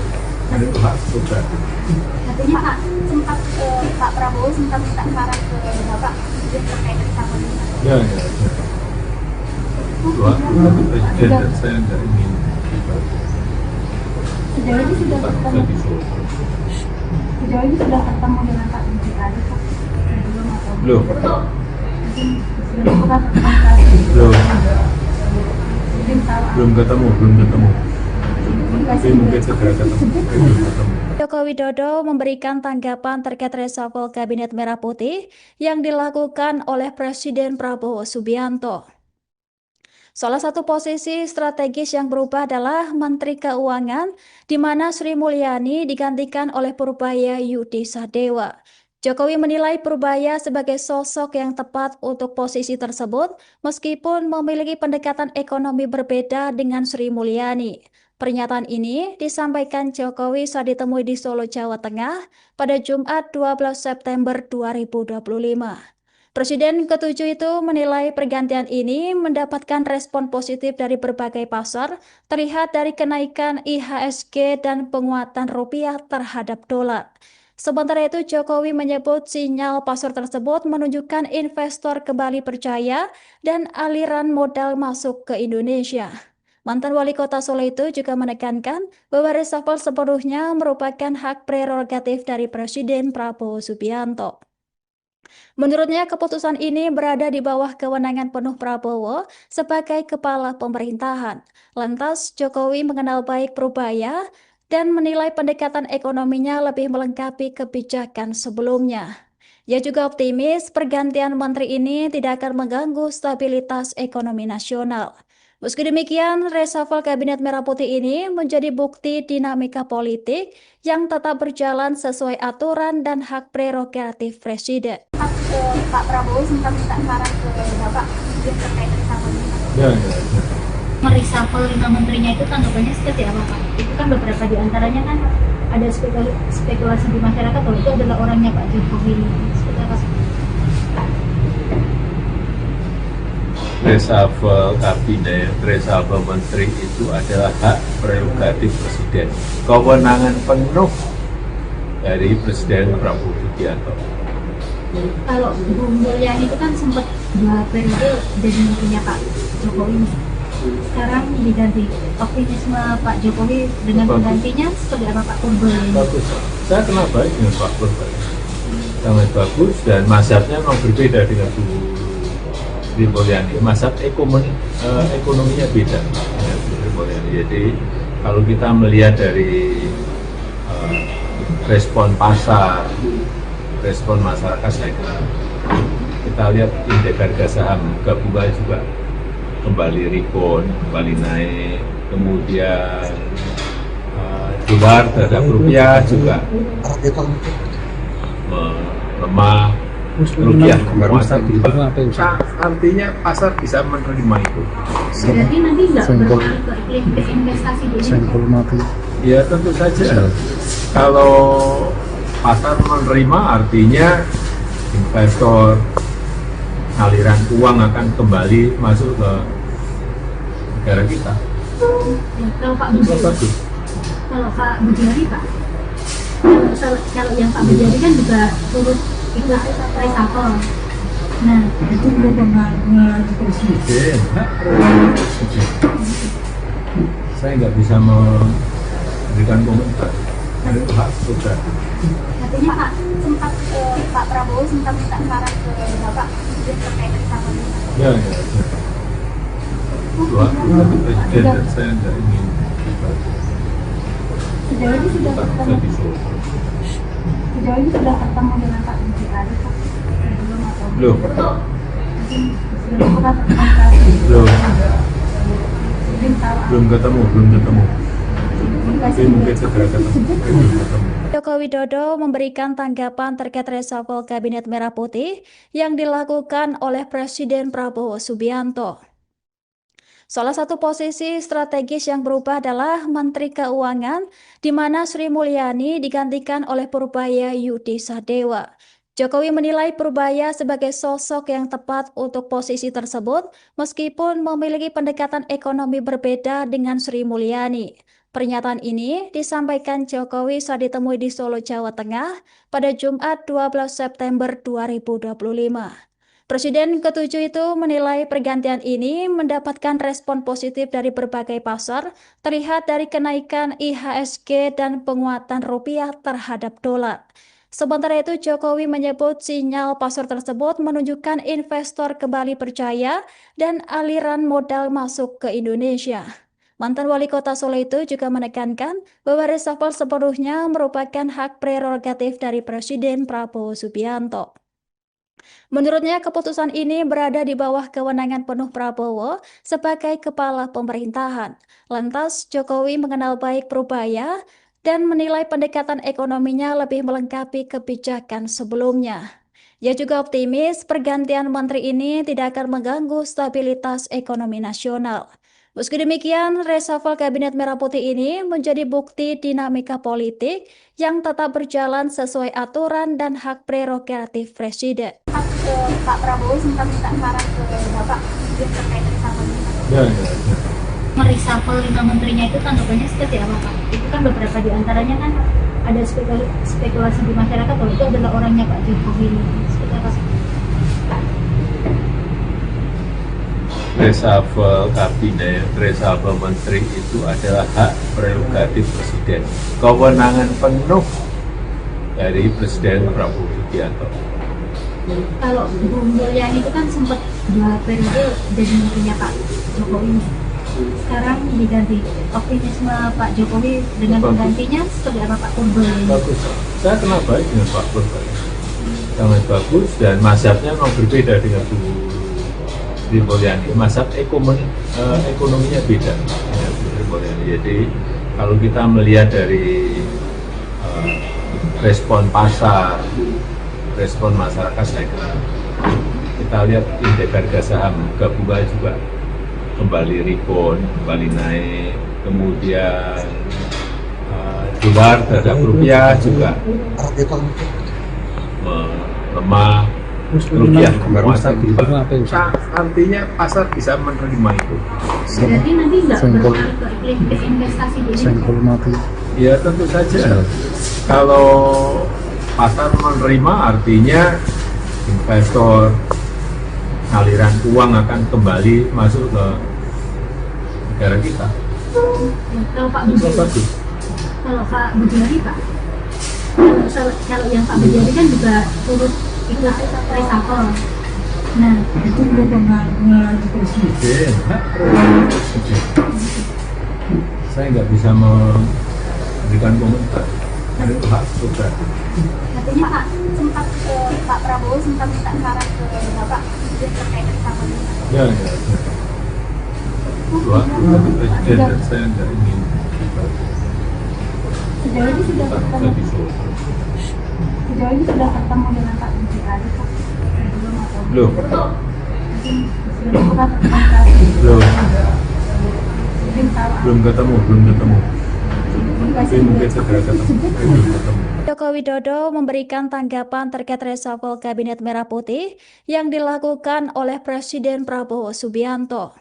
Itu hak prerogatif. katanya Pak Prabowo sempat minta saran ke Bapak terkait reshuffle ini. Ya. Itu hak prerogatif presiden dan saya nggak ingin Sejauh ini sudah bisa ketemu, disuruh. sejauh ini sudah ketemu dengan Pak Menteri Ari, Pak? Belum atau Belum. mungkin sudah pernah komunikasi? Belum. Mungkin tahu Belum ketemu. Tapi mungkin segera ketemu. Belum ketemu. Joko Widodo memberikan tanggapan terkait reshuffle Kabinet Merah Putih yang dilakukan oleh Presiden Prabowo Subianto. Salah satu posisi strategis yang berubah adalah Menteri Keuangan, di mana Sri Mulyani digantikan oleh Purbaya Yudi Sadewa. Jokowi menilai Purbaya sebagai sosok yang tepat untuk posisi tersebut, meskipun memiliki pendekatan ekonomi berbeda dengan Sri Mulyani. Pernyataan ini disampaikan Jokowi saat ditemui di Solo, Jawa Tengah pada Jumat 12 September 2025. Presiden ke-7 itu menilai pergantian ini mendapatkan respon positif dari berbagai pasar, terlihat dari kenaikan IHSG dan penguatan rupiah terhadap dolar. Sementara itu, Jokowi menyebut sinyal pasar tersebut menunjukkan investor kembali percaya dan aliran modal masuk ke Indonesia. Mantan wali kota Solo itu juga menekankan bahwa reshuffle sepenuhnya merupakan hak prerogatif dari Presiden Prabowo Subianto. Menurutnya, keputusan ini berada di bawah kewenangan penuh Prabowo sebagai kepala pemerintahan. Lantas, Jokowi mengenal baik Purbaya dan menilai pendekatan ekonominya lebih melengkapi kebijakan sebelumnya. Ia juga optimis pergantian menteri ini tidak akan mengganggu stabilitas ekonomi nasional. Meski demikian, reshuffle Kabinet Merah Putih ini menjadi bukti dinamika politik yang tetap berjalan sesuai aturan dan hak prerogatif Presiden. Pak Prabowo sempat minta saran ke Bapak terkait reshuffle ini. Ya. Mereshuffle 5 menterinya itu tanggapannya seperti apa, Pak? Itu kan beberapa di antaranya kan ada spekulasi di masyarakat bahwa itu adalah orangnya Pak Jokowi. Seperti apa? Reshuffle kabinet, reshuffle menteri itu adalah hak prerogatif presiden. Kewenangan penuh dari Presiden Prabowo Subianto. Kalau Bu Mulyani itu kan sempat 2 periode jadi menterinya Pak Jokowi. Sekarang diganti. Optimisme Pak Jokowi dengan penggantinya seperti apa, Pak Purbaya? Bagus. Saya kenal baik dengan Pak Purbaya. Sangat bagus dan mazhabnya memang berbeda dengan Bu Sri Mulyani. Mazhab ekonominya beda dengan Bu Sri Mulyani. Jadi kalau kita melihat dari respon pasar, respon masyarakat, saya kira kita lihat indeks harga saham gabungan juga kembali rebound, kembali naik, kemudian dolar terhadap rupiah juga melemah, rupiah menguat. Artinya pasar bisa menerima itu. Berarti nanti nggak berpengaruh ke investasi di Indonesia? Ya tentu saja. Kalau pasar menerima artinya investor, aliran uang akan kembali masuk ke negara kita. Ya, kalau Pak Budi, kalau Pak Budiari, Pak, kalau yang Pak Budiari kan juga turut ikut reshuffle. Nah, Itu kewenangan presiden, hak prerogatif presiden. Saya nggak bisa memberikan komentar. Itu hak prerogatif. katanya Pak Prabowo sempat minta saran ke Bapak terkait reshuffle ini. Ya. Itu hak prerogatif presiden dan saya nggak ingin Sejauh ini sudah bisa ketemu, disuruh. sejauh ini sudah ketemu dengan Pak Menteri Ari, Pak? Belum atau Belum. mungkin sudah pernah komunikasi? Mungkin tahu Belum ketemu. Tapi mungkin segera ketemu. Belum ketemu. Joko Widodo memberikan tanggapan terkait reshuffle Kabinet Merah Putih yang dilakukan oleh Presiden Prabowo Subianto. Salah satu posisi strategis yang berubah adalah Menteri Keuangan, di mana Sri Mulyani digantikan oleh Purbaya Yudi Sadewa. Jokowi menilai Purbaya sebagai sosok yang tepat untuk posisi tersebut meskipun memiliki pendekatan ekonomi berbeda dengan Sri Mulyani. Pernyataan ini disampaikan Jokowi saat ditemui di Solo, Jawa Tengah pada Jumat 12 September 2025. Presiden ke-7 itu menilai pergantian ini mendapatkan respon positif dari berbagai pasar, terlihat dari kenaikan IHSG dan penguatan rupiah terhadap dolar. Sementara itu, Jokowi menyebut sinyal pasar tersebut menunjukkan investor kembali percaya dan aliran modal masuk ke Indonesia. Mantan wali kota Solo itu juga menekankan bahwa reshuffle sepenuhnya merupakan hak prerogatif dari Presiden Prabowo Subianto. Menurutnya, keputusan ini berada di bawah kewenangan penuh Prabowo sebagai kepala pemerintahan. Lantas, Jokowi mengenal baik Purbaya dan menilai pendekatan ekonominya lebih melengkapi kebijakan sebelumnya. Ia juga optimis pergantian menteri ini tidak akan mengganggu stabilitas ekonomi nasional. Meski demikian, reshuffle Kabinet Merah Putih ini menjadi bukti dinamika politik yang tetap berjalan sesuai aturan dan hak prerogatif Presiden. Pak Prabowo sempat minta saran ke Bapak terkait reshuffle ini. Ya. Mereshuffle 5 menterinya itu tanggapannya seperti apa, Pak? Itu kan beberapa di antaranya kan ada spekulasi di masyarakat bahwa itu adalah orangnya Pak Jokowi. Seperti apa? Reshuffle kabinet, reshuffle menteri itu adalah hak prerogatif Presiden. Kewenangan penuh dari Presiden Prabowo Subianto. Kalau Bu Mulyani itu kan sempat 2 periode jadi menterinya Pak Jokowi. Sekarang diganti. Optimisme Pak Jokowi dengan penggantinya seperti apa Pak Purbaya? Bagus. Saya kenal baik dengan Pak Purbaya. Sangat bagus dan mazhabnya memang berbeda dengan Bu Sri Mulyani. Mazhab ekonominya beda dengan Bu Sri Mulyani. Jadi kalau kita melihat dari respon pasar, respon masyarakat, saya kira kita lihat indeks harga saham gabungan juga kembali rebound, kembali naik, kemudian dolar terhadap rupiah juga melemah, rupiah menguat. Artinya pasar bisa menerima itu. Berarti nanti nggak berpengaruh ke investasi di Indonesia? Ya tentu saja. Kalau pasar menerima artinya investor, aliran uang akan kembali masuk ke negara kita. Kalau Pak Budi, kalau Pak Budi Pak, kalau yang Pak Budi kan juga turut ikut reshuffle. Nah, Itu kewenangan Presiden, hak prerogatif Presiden. Saya nggak bisa memberikan komentar. Karena itu hak prerogatif. katanya Pak Prabowo sempat minta saran ke Bapak terkait reshuffle ini. Ya. Dua, tapi Presiden dan saya nggak ingin Sejauh ini sudah ketemu dengan Pak Budi Ari, Pak? Belum atau belum ketemu. Tapi mungkin segera ketemu. Belum ketemu. Joko Widodo memberikan tanggapan terkait reshuffle Kabinet Merah Putih yang dilakukan oleh Presiden Prabowo Subianto.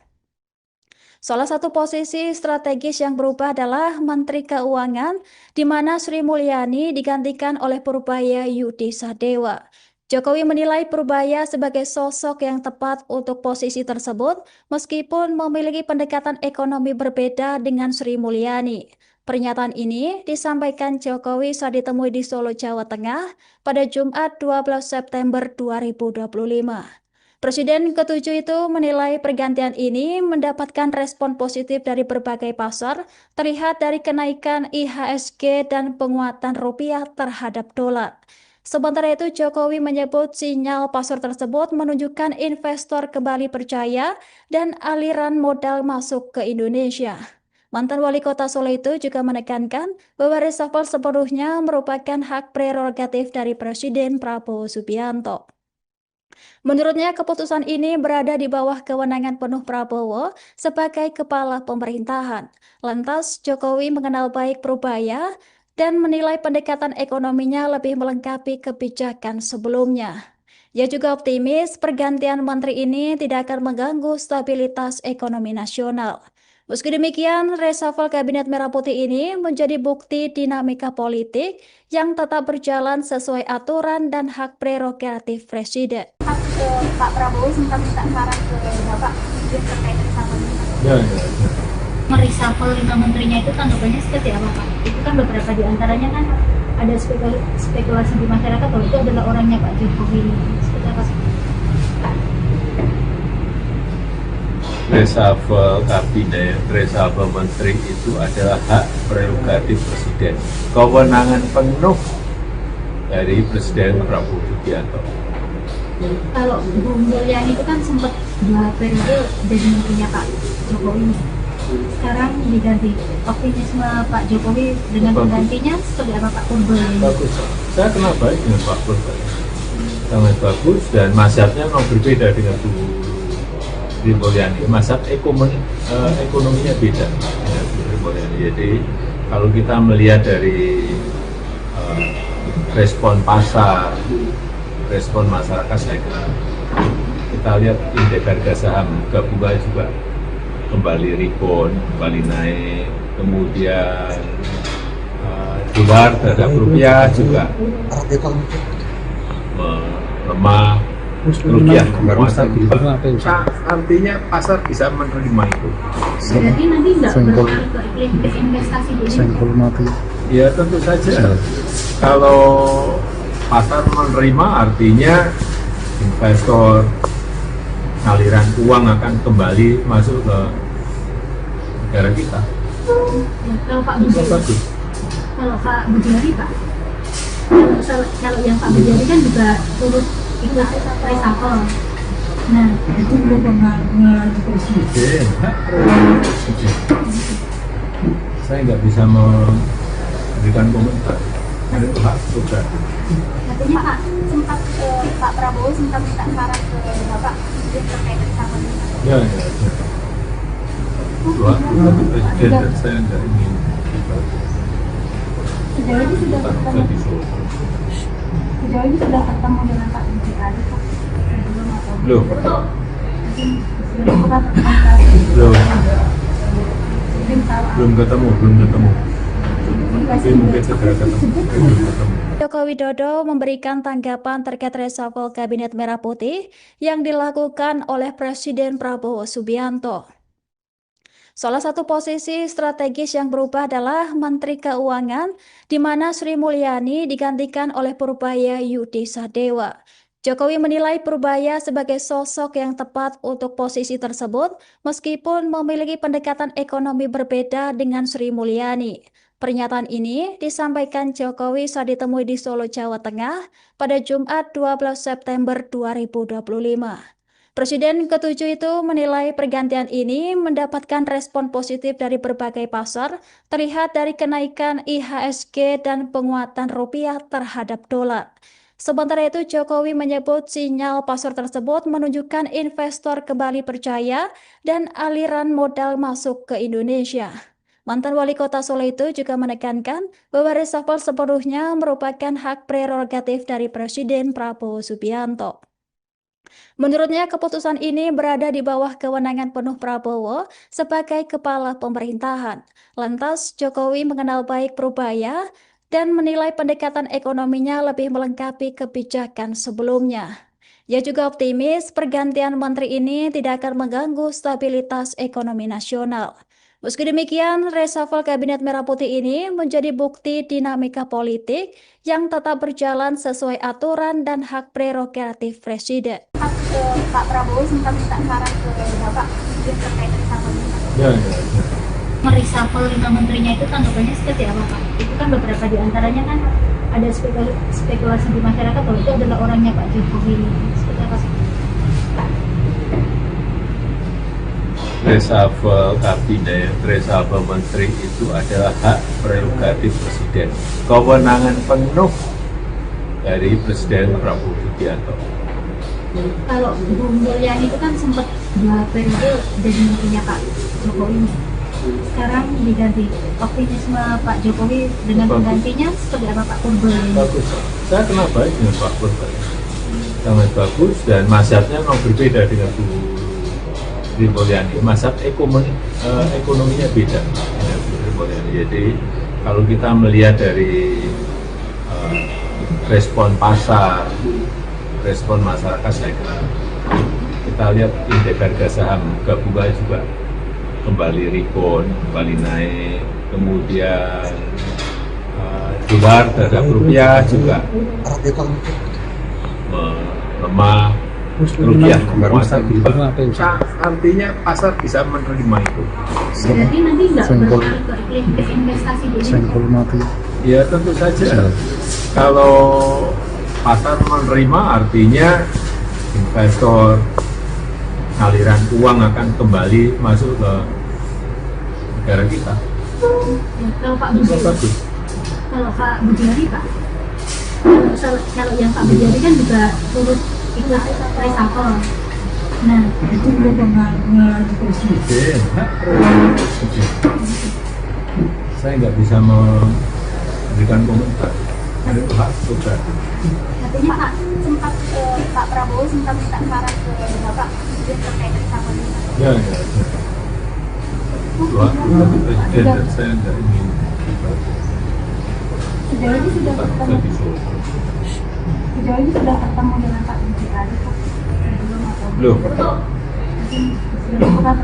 Salah satu posisi strategis yang berubah adalah Menteri Keuangan, di mana Sri Mulyani digantikan oleh Purbaya Yudi Sadewa. Jokowi menilai Purbaya sebagai sosok yang tepat untuk posisi tersebut, meskipun memiliki pendekatan ekonomi berbeda dengan Sri Mulyani. Pernyataan ini disampaikan Jokowi saat ditemui di Solo, Jawa Tengah pada Jumat 12 September 2025. Presiden ke-7 itu menilai pergantian ini mendapatkan respon positif dari berbagai pasar, terlihat dari kenaikan IHSG dan penguatan rupiah terhadap dolar. Sementara itu, Jokowi menyebut sinyal pasar tersebut menunjukkan investor kembali percaya dan aliran modal masuk ke Indonesia. Mantan wali kota Solo itu juga menekankan bahwa reshuffle sepenuhnya merupakan hak prerogatif dari Presiden Prabowo Subianto. Menurutnya, keputusan ini berada di bawah kewenangan penuh Prabowo sebagai kepala pemerintahan. Lantas, Jokowi mengenal baik Purbaya dan menilai pendekatan ekonominya lebih melengkapi kebijakan sebelumnya. Ia juga optimis pergantian menteri ini tidak akan mengganggu stabilitas ekonomi nasional. Meski demikian, reshuffle Kabinet Merah Putih ini menjadi bukti dinamika politik yang tetap berjalan sesuai aturan dan hak prerogatif Presiden. Pak Prabowo sempat minta saran ke Bapak terkait reshuffle ini. Ya. Mereshuffle 5 menterinya itu tanggapannya seperti apa Pak? Itu kan beberapa di antaranya kan ada spekulasi di masyarakat bahwa itu adalah orangnya Pak Jokowi. Seperti apa? Reshuffle kabinet, reshuffle menteri itu adalah hak prerogatif Presiden. Kewenangan penuh dari Presiden Prabowo Subianto. Kalau Bu Mulyani itu kan sempat 2 periode jadi menterinya Pak Jokowi. Sekarang diganti. Optimisme Pak Jokowi dengan penggantinya seperti apa Pak Purba? Bagus. Saya kenal baik dengan Pak Purba. Sangat bagus dan mazhabnya memang berbeda dengan Bu Sri Mulyani. Mazhab ekonominya beda dengan Bu Sri Mulyani. Jadi kalau kita melihat dari respon pasar, respon masyarakat, saya kira kita lihat indeks harga saham gabungan juga kembali rebound, kembali naik, kemudian dolar terhadap rupiah juga melemah, rupiah menguat. Artinya pasar bisa menerima itu. Berarti nanti nggak berpengaruh ke iklim investasi di Indonesia? Ya tentu saja. Kalau pasar menerima artinya investor, aliran uang akan kembali masuk ke negara kita. Ya, kalau Pak Bujari, kalau Pak Bujari Pak, kalau yang Pak Bujari kan juga turut ikut reshuffle. Nah, Itu kewenangan Presiden. Hak prerogatif Presiden. Saya nggak bisa memberikan komentar. Itu hak prerogatif. katanya Pak sempat Pak Prabowo sempat minta saran ke Bapak terkait reshuffle ini. Ya. Dua, tapi Presiden dan saya nggak ingin Sejauh ini sudah ketemu, sejauh ini sudah ketemu dengan Pak Bujari Pak sebelum atau Belum. sebelum pernah berkomunikasi? Belum ketemu. Tapi mungkin segera ketemu. Belum ketemu. Joko Widodo memberikan tanggapan terkait reshuffle Kabinet Merah Putih yang dilakukan oleh Presiden Prabowo Subianto. Salah satu posisi strategis yang berubah adalah Menteri Keuangan, di mana Sri Mulyani digantikan oleh Purbaya Yudi Sadewa. Jokowi menilai Purbaya sebagai sosok yang tepat untuk posisi tersebut, meskipun memiliki pendekatan ekonomi berbeda dengan Sri Mulyani. Pernyataan ini disampaikan Jokowi saat ditemui di Solo, Jawa Tengah pada Jumat 12 September 2025. Presiden ke-7 itu menilai pergantian ini mendapatkan respon positif dari berbagai pasar, terlihat dari kenaikan IHSG dan penguatan rupiah terhadap dolar. Sementara itu, Jokowi menyebut sinyal pasar tersebut menunjukkan investor kembali percaya dan aliran modal masuk ke Indonesia. Mantan Wali Kota Solo itu juga menekankan bahwa reshuffle sepenuhnya merupakan hak prerogatif dari Presiden Prabowo Subianto. Menurutnya, keputusan ini berada di bawah kewenangan penuh Prabowo sebagai kepala pemerintahan. Lantas, Jokowi mengenal baik Purbaya dan menilai pendekatan ekonominya lebih melengkapi kebijakan sebelumnya. Ia juga optimis pergantian menteri ini tidak akan mengganggu stabilitas ekonomi nasional. Meski demikian, reshuffle Kabinet Merah Putih ini menjadi bukti dinamika politik yang tetap berjalan sesuai aturan dan hak prerogatif Presiden. Pak Prabowo sempat minta saran ke Bapak terkait reshuffle ini. Ya. Mereshuffle 5 menterinya itu tanggapannya seperti apa Pak? Itu kan beberapa di antaranya kan ada spekulasi di masyarakat bahwa itu adalah orangnya Pak Jokowi. Seperti apa sih? Reshuffle kabinet, reshuffle menteri itu adalah hak prerogatif Presiden. Kewenangan penuh dari Presiden Prabowo Subianto. Kalau Bu Mulyani itu kan sempat 2 periode jadi menterinya Pak Jokowi. sekarang diganti. Optimisme Pak Jokowi dengan penggantinya seperti apa Pak Purba? Bagus. Saya kenal baik dengan Pak Purba. Sangat bagus dan mazhabnya memang berbeda dengan Bu Sri Mulyani. Mazhab ekonominya beda dengan Bu Sri Mulyani. Jadi kalau kita melihat dari respon pasar, respon masyarakat, saya kira kita lihat indeks harga saham gabungan juga kembali rebound, kembali naik, kemudian dolar terhadap rupiah juga melemah, rupiah menguasai. Artinya pasar bisa menerima itu. Berarti nanti nggak berpengaruh ke investasi di Indonesia? Ya tentu saja. Kalau pasar menerima artinya investor, aliran uang akan kembali masuk ke negara kita. Ya, kalau Pak Budi, kalau Pak Budiari Pak, kalau yang Pak Budiari kan juga turut ikut reshuffle. Nah, Itu mempengaruhi presiden, hak prerogatif. Saya nggak bisa memberikan komentar. Ada hak prerogatif. katanya Pak sempat Pak Prabowo sempat minta saran ke Bapak Presiden terkait reshuffle ini. Ya. Wah, tapi presiden dan saya nggak ingin Sejauh ini sudah ketemu, lebih sulit. sejauh ini sudah ketemu dengan Pak Budiari Pak. Sebelum atau Belum. sebelum bukan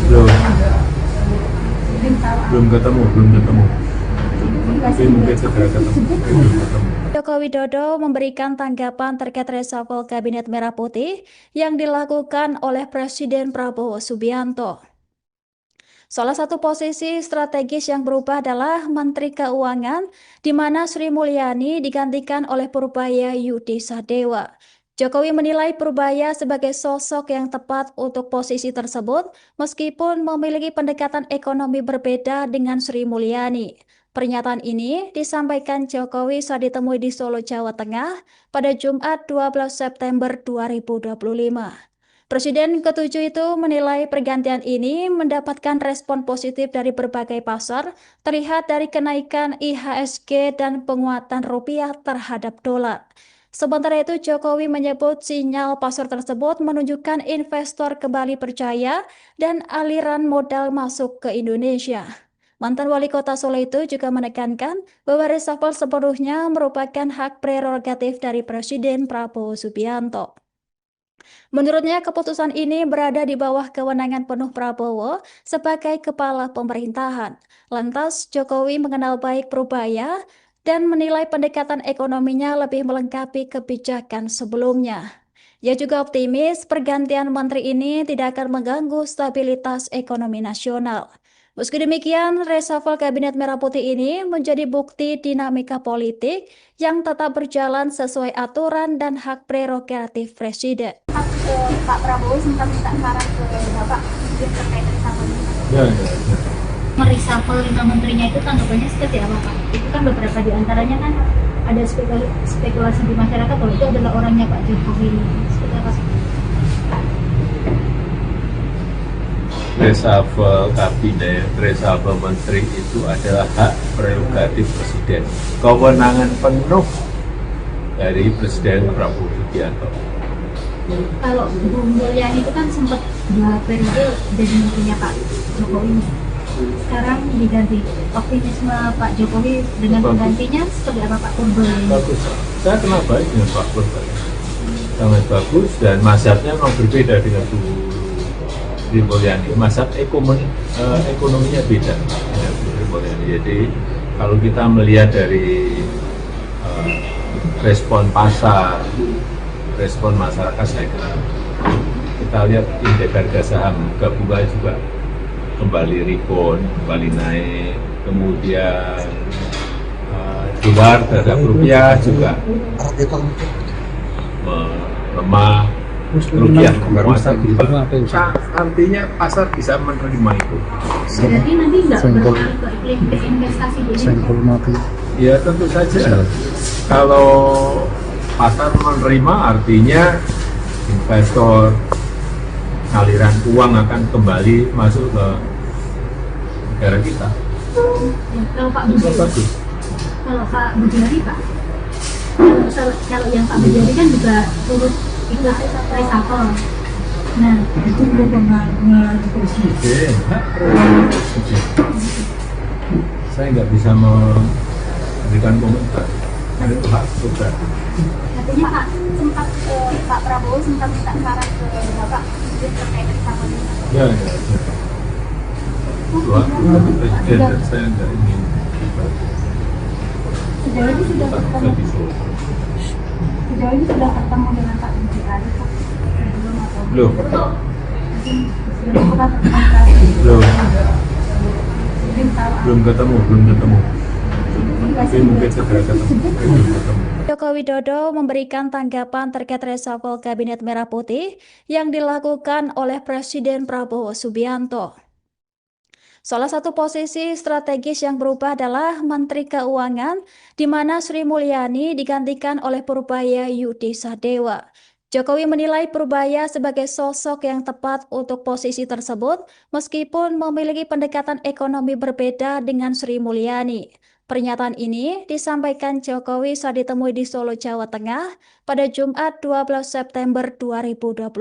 Belum belum tahu. belum ketemu. Tapi mungkin segera ketemu. Belum ketemu. Joko Widodo memberikan tanggapan terkait reshuffle Kabinet Merah Putih yang dilakukan oleh Presiden Prabowo Subianto. Salah satu posisi strategis yang berubah adalah Menteri Keuangan, di mana Sri Mulyani digantikan oleh Purbaya Yudi Sadewa. Jokowi menilai Purbaya sebagai sosok yang tepat untuk posisi tersebut, meskipun memiliki pendekatan ekonomi berbeda dengan Sri Mulyani. Pernyataan ini disampaikan Jokowi saat ditemui di Solo, Jawa Tengah pada Jumat 12 September 2025. Presiden ke-7 itu menilai pergantian ini mendapatkan respon positif dari berbagai pasar, terlihat dari kenaikan IHSG dan penguatan rupiah terhadap dolar. Sementara itu, Jokowi menyebut sinyal pasar tersebut menunjukkan investor kembali percaya dan aliran modal masuk ke Indonesia. Mantan wali kota Solo itu juga menekankan bahwa reshuffle sepenuhnya merupakan hak prerogatif dari Presiden Prabowo Subianto. Menurutnya, keputusan ini berada di bawah kewenangan penuh Prabowo sebagai kepala pemerintahan. Lantas, Jokowi mengenal baik Purbaya dan menilai pendekatan ekonominya lebih melengkapi kebijakan sebelumnya. Ia juga optimis pergantian menteri ini tidak akan mengganggu stabilitas ekonomi nasional. Meski demikian, reshuffle Kabinet Merah Putih ini menjadi bukti dinamika politik yang tetap berjalan sesuai aturan dan hak prerogatif Presiden. Pak Prabowo sempat minta saran ke Bapak Presiden terkait reshuffle ini. Ya. Mereshuffle 5 menterinya itu tanggapannya seperti apa Pak? Itu kan beberapa di antaranya kan ada spekulasi di masyarakat bahwa itu adalah orangnya Pak Jokowi. Seperti apa Pak? Reshuffle kabinet, reshuffle menteri itu adalah hak prerogatif presiden. Kewenangan penuh dari Presiden Prabowo Subianto. Kalau Bu Mulyani itu kan sempat 2 periode jadi menterinya Pak Jokowi. Sekarang diganti. Optimisme Pak Jokowi dengan penggantinya seperti apa Pak Purba? Bagus. Saya kenal baik dengan Pak Purba. Sangat bagus dan mazhabnya memang berbeda dengan Bu Sri Mulyani. Mazhab ekonominya beda dengan Bu Sri Mulyani. Jadi kalau kita melihat dari respon pasar, respon masyarakat, saya kira kita lihat indeks harga saham gabungan juga kembali rebound, kembali naik, kemudian dolar terhadap rupiah juga melemah, rupiah menguasai. Artinya pasar bisa menerima itu. Berarti nanti nggak berpengaruh ke investasi di Indonesia? Ya tentu saja. Kalau pasar menerima artinya investor, aliran uang akan kembali masuk ke negara kita. Ya, kalau Pak Budi, Bagus. kalau Pak Budiari Pak, kalau yang Pak Budiari kan juga turut ikut reshuffle. Nah, Itu kewenangan presiden, hak prerogatif presiden. Saya nggak bisa memberikan komentar. Ada itu hak prerogatif. katanya Pak Prabowo sempat minta saran ke Bapak terkait reshuffle ini. Ya. Dua, tapi presiden dan saya nggak ingin Sejauh ini sudah tak ketemu, bisa. sejauh ini sudah ketemu dengan Pak Budiari Pak. Sebelum atau Belum. mungkin sebelum kita komunikasi. Belum. Mungkin tahu Belum ketemu. komunikasi Mungkin segera ketemu. Belum ketemu. Joko Widodo memberikan tanggapan terkait reshuffle Kabinet Merah Putih yang dilakukan oleh Presiden Prabowo Subianto. Salah satu posisi strategis yang berubah adalah Menteri Keuangan, di mana Sri Mulyani digantikan oleh Purbaya Yudi Sadewa. Jokowi menilai Purbaya sebagai sosok yang tepat untuk posisi tersebut, meskipun memiliki pendekatan ekonomi berbeda dengan Sri Mulyani. Pernyataan ini disampaikan Jokowi saat ditemui di Solo, Jawa Tengah pada Jumat 12 September 2025.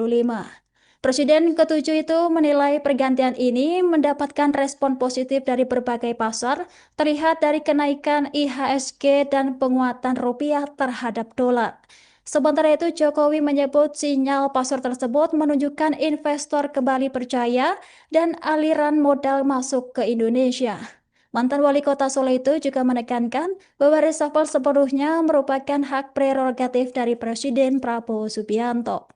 Presiden ke-7 itu menilai pergantian ini mendapatkan respon positif dari berbagai pasar, terlihat dari kenaikan IHSG dan penguatan rupiah terhadap dolar. Sementara itu, Jokowi menyebut sinyal pasar tersebut menunjukkan investor kembali percaya dan aliran modal masuk ke Indonesia. Mantan wali kota Solo itu juga menekankan bahwa reshuffle sepenuhnya merupakan hak prerogatif dari Presiden Prabowo Subianto.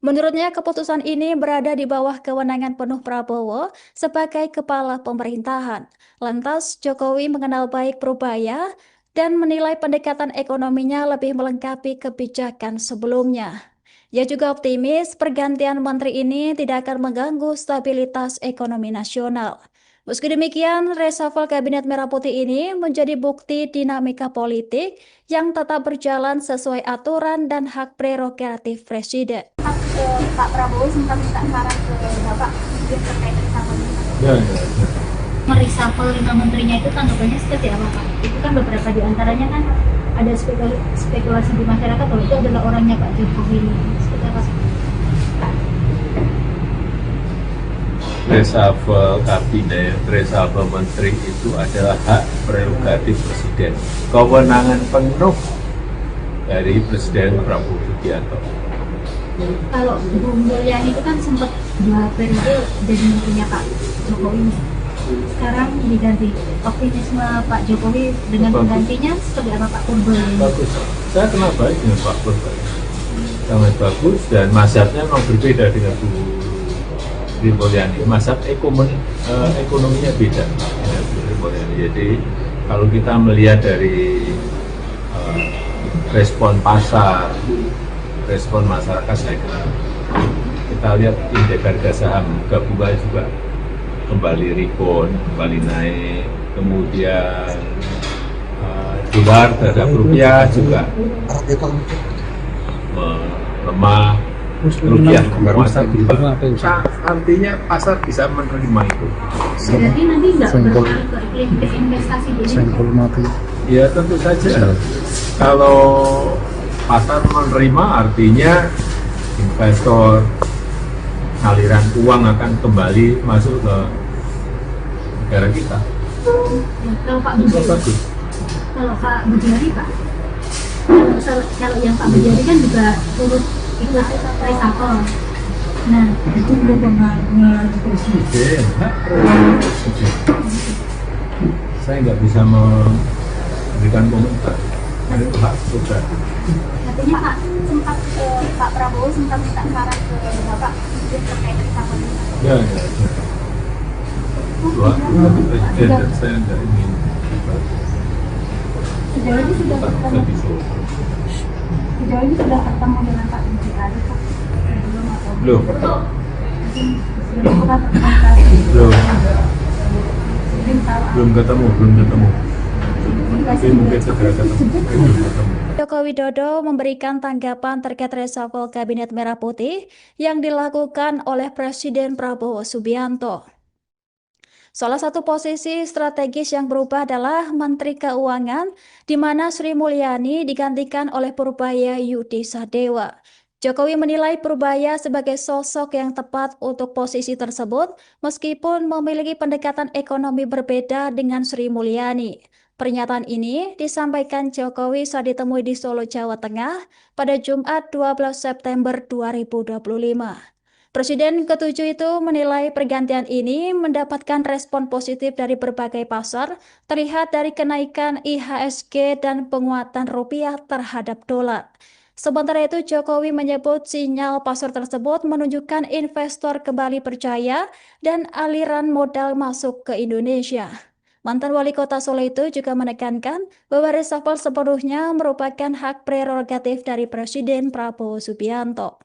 Menurutnya, keputusan ini berada di bawah kewenangan penuh Prabowo sebagai kepala pemerintahan. Lantas, Jokowi mengenal baik Purbaya dan menilai pendekatan ekonominya lebih melengkapi kebijakan sebelumnya. Ia juga optimis pergantian menteri ini tidak akan mengganggu stabilitas ekonomi nasional. Meski demikian, reshuffle Kabinet Merah Putih ini menjadi bukti dinamika politik yang tetap berjalan sesuai aturan dan hak prerogatif Presiden. Pak Prabowo sempat minta saran ke Bapak terkait reshuffle ini. Ya. Mereshuffle 5 menterinya itu tanggapannya seperti apa Pak? Itu kan beberapa di antaranya kan ada spekulasi di masyarakat bahwa itu adalah orangnya Pak Jokowi. Seperti apa sih? Reshuffle kabinet, reshuffle menteri itu adalah hak prerogatif presiden. Kewenangan penuh dari Presiden Prabowo Subianto. Kalau Bu Mulyani itu kan sempat 2 periode jadi menterinya Pak Jokowi. Sekarang diganti. Optimisme Pak Jokowi dengan penggantinya seperti apa Pak Purbaya? Bagus. Saya kenal baik dengan Pak Purbaya. Sangat bagus dan mazhabnya memang berbeda dengan Bu Sri Mulyani. Mazhab ekonominya beda dengan Bu Sri Mulyani. Jadi kalau kita melihat dari respon pasar, respon masyarakat, saya kira kita lihat indeks harga saham gabungan juga kembali rebound, kembali naik, kemudian dolar terhadap rupiah juga melemah, rupiah menguat. Artinya pasar bisa menerima itu. Berarti nanti nggak berpengaruh ke investasi di Indonesia? Ya tentu saja. Kalau pasar menerima artinya investor, aliran uang akan kembali masuk ke negara kita. Ya, kalau Pak Budiari, Bagus. kalau Pak Budiari Pak, kalau yang Pak Budiari kan juga turut ikut reshuffle. Nah, Itu kewenangan presiden, hak prerogatif presiden. Saya nggak bisa memberikan komentar. Ada itu hak prerogatif. katanya Pak Prabowo sempat minta saran ke Bapak terkait reshuffle ini. Ya. Dua, tapi presiden dan saya nggak ingin Sejauh ini sudah tak ketemu, bisa. sejauh ini sudah ketemu dengan Pak Budiari Pak. Sebelum atau Belum. mungkin sebelum kita komunikasi. Mungkin tahu Belum ketemu. komunikasi Mungkin segera ketemu. Belum ketemu. Joko Widodo memberikan tanggapan terkait reshuffle Kabinet Merah Putih yang dilakukan oleh Presiden Prabowo Subianto. Salah satu posisi strategis yang berubah adalah Menteri Keuangan, di mana Sri Mulyani digantikan oleh Purbaya Yudi Sadewa. Jokowi menilai Purbaya sebagai sosok yang tepat untuk posisi tersebut, meskipun memiliki pendekatan ekonomi berbeda dengan Sri Mulyani. Pernyataan ini disampaikan Jokowi saat ditemui di Solo, Jawa Tengah pada Jumat 12 September 2025. Presiden ke-7 itu menilai pergantian ini mendapatkan respon positif dari berbagai pasar, terlihat dari kenaikan IHSG dan penguatan rupiah terhadap dolar. Sementara itu, Jokowi menyebut sinyal pasar tersebut menunjukkan investor kembali percaya dan aliran modal masuk ke Indonesia. Mantan wali kota Solo itu juga menekankan bahwa reshuffle sepenuhnya merupakan hak prerogatif dari Presiden Prabowo Subianto.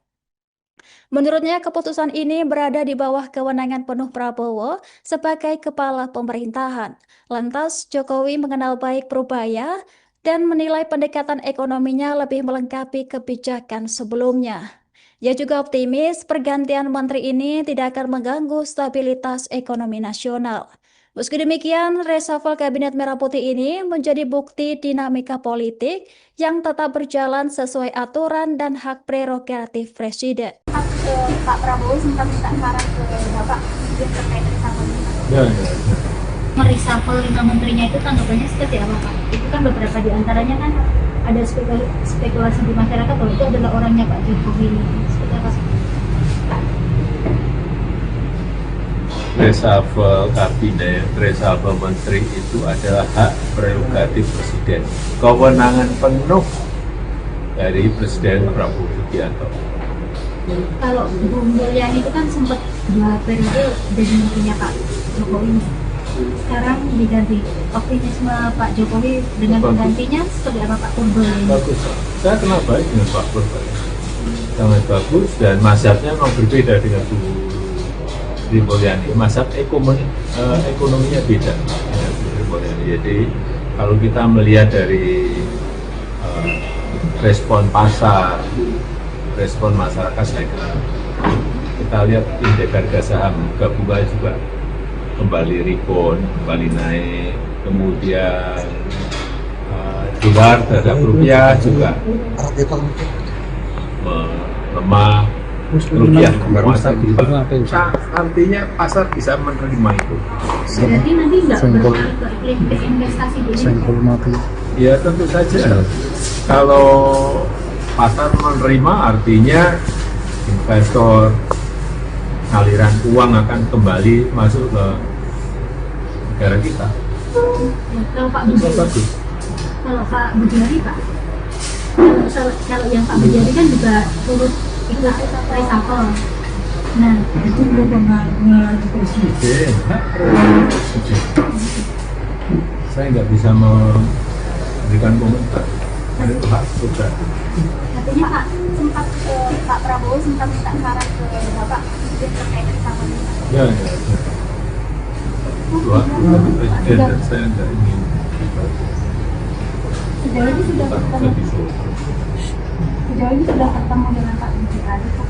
Menurutnya, keputusan ini berada di bawah kewenangan penuh Prabowo sebagai kepala pemerintahan. Lantas, Jokowi mengenal baik Purbaya dan menilai pendekatan ekonominya lebih melengkapi kebijakan sebelumnya. Ia juga optimis pergantian menteri ini tidak akan mengganggu stabilitas ekonomi nasional. Meski demikian, reshuffle Kabinet Merah Putih ini menjadi bukti dinamika politik yang tetap berjalan sesuai aturan dan hak prerogatif Presiden. Pak Prabowo sempat minta saran ke Bapak yang terkait reshuffle ini. Ya. Mereshuffle 5 menterinya itu tanggapannya seperti apa Pak? Itu kan beberapa di antaranya kan ada spekulasi di masyarakat bahwa itu adalah orangnya Pak Jokowi. Seperti apa? Reshuffle kabinet, reshuffle menteri itu adalah hak prerogatif Presiden. Kewenangan penuh dari Presiden Prabowo Subianto. Kalau Bu Mulyani itu kan sempat 2 periode jadi menterinya Pak Jokowi. Sekarang diganti. Optimisme Pak Jokowi dengan penggantinya seperti apa Pak Purbaya? Bagus. Saya kenal baik dengan Pak Purbaya. Sangat bagus dan mazhabnya memang berbeda dengan Bu Sri Mulyani. Mazhab ekonominya beda dengan Bu Sri Mulyani. Jadi kalau kita melihat dari respon pasar, respon masyarakat, saya kira kita lihat indeks harga saham gabungan juga kembali rebound, kembali naik, kemudian dolar terhadap rupiah juga melemah, rupiah menguasai. Artinya pasar bisa menerima itu. Berarti nanti nggak berpengaruh ke investasi di Indonesia? Ya tentu saja. Kalau pasar menerima artinya investor, aliran uang akan kembali masuk ke negara kita. Ya, kalau Pak Bujari, kalau Pak Bujari Pak, kalau yang Pak Bujari kan juga turut ikut reshuffle. Nah, Itu pengaruh presiden, hak prerogatif presiden. Saya nggak bisa memberikan komentar. Ada itu hak prerogatif. artinya Pak Prabowo sempat minta saran ke Bapak yang terkait reshuffle ini. Ya. Itu hak prerogatif presiden dan saya nggak ingin Sejauh ini sudah ketemu dengan Pak Bujari Pak?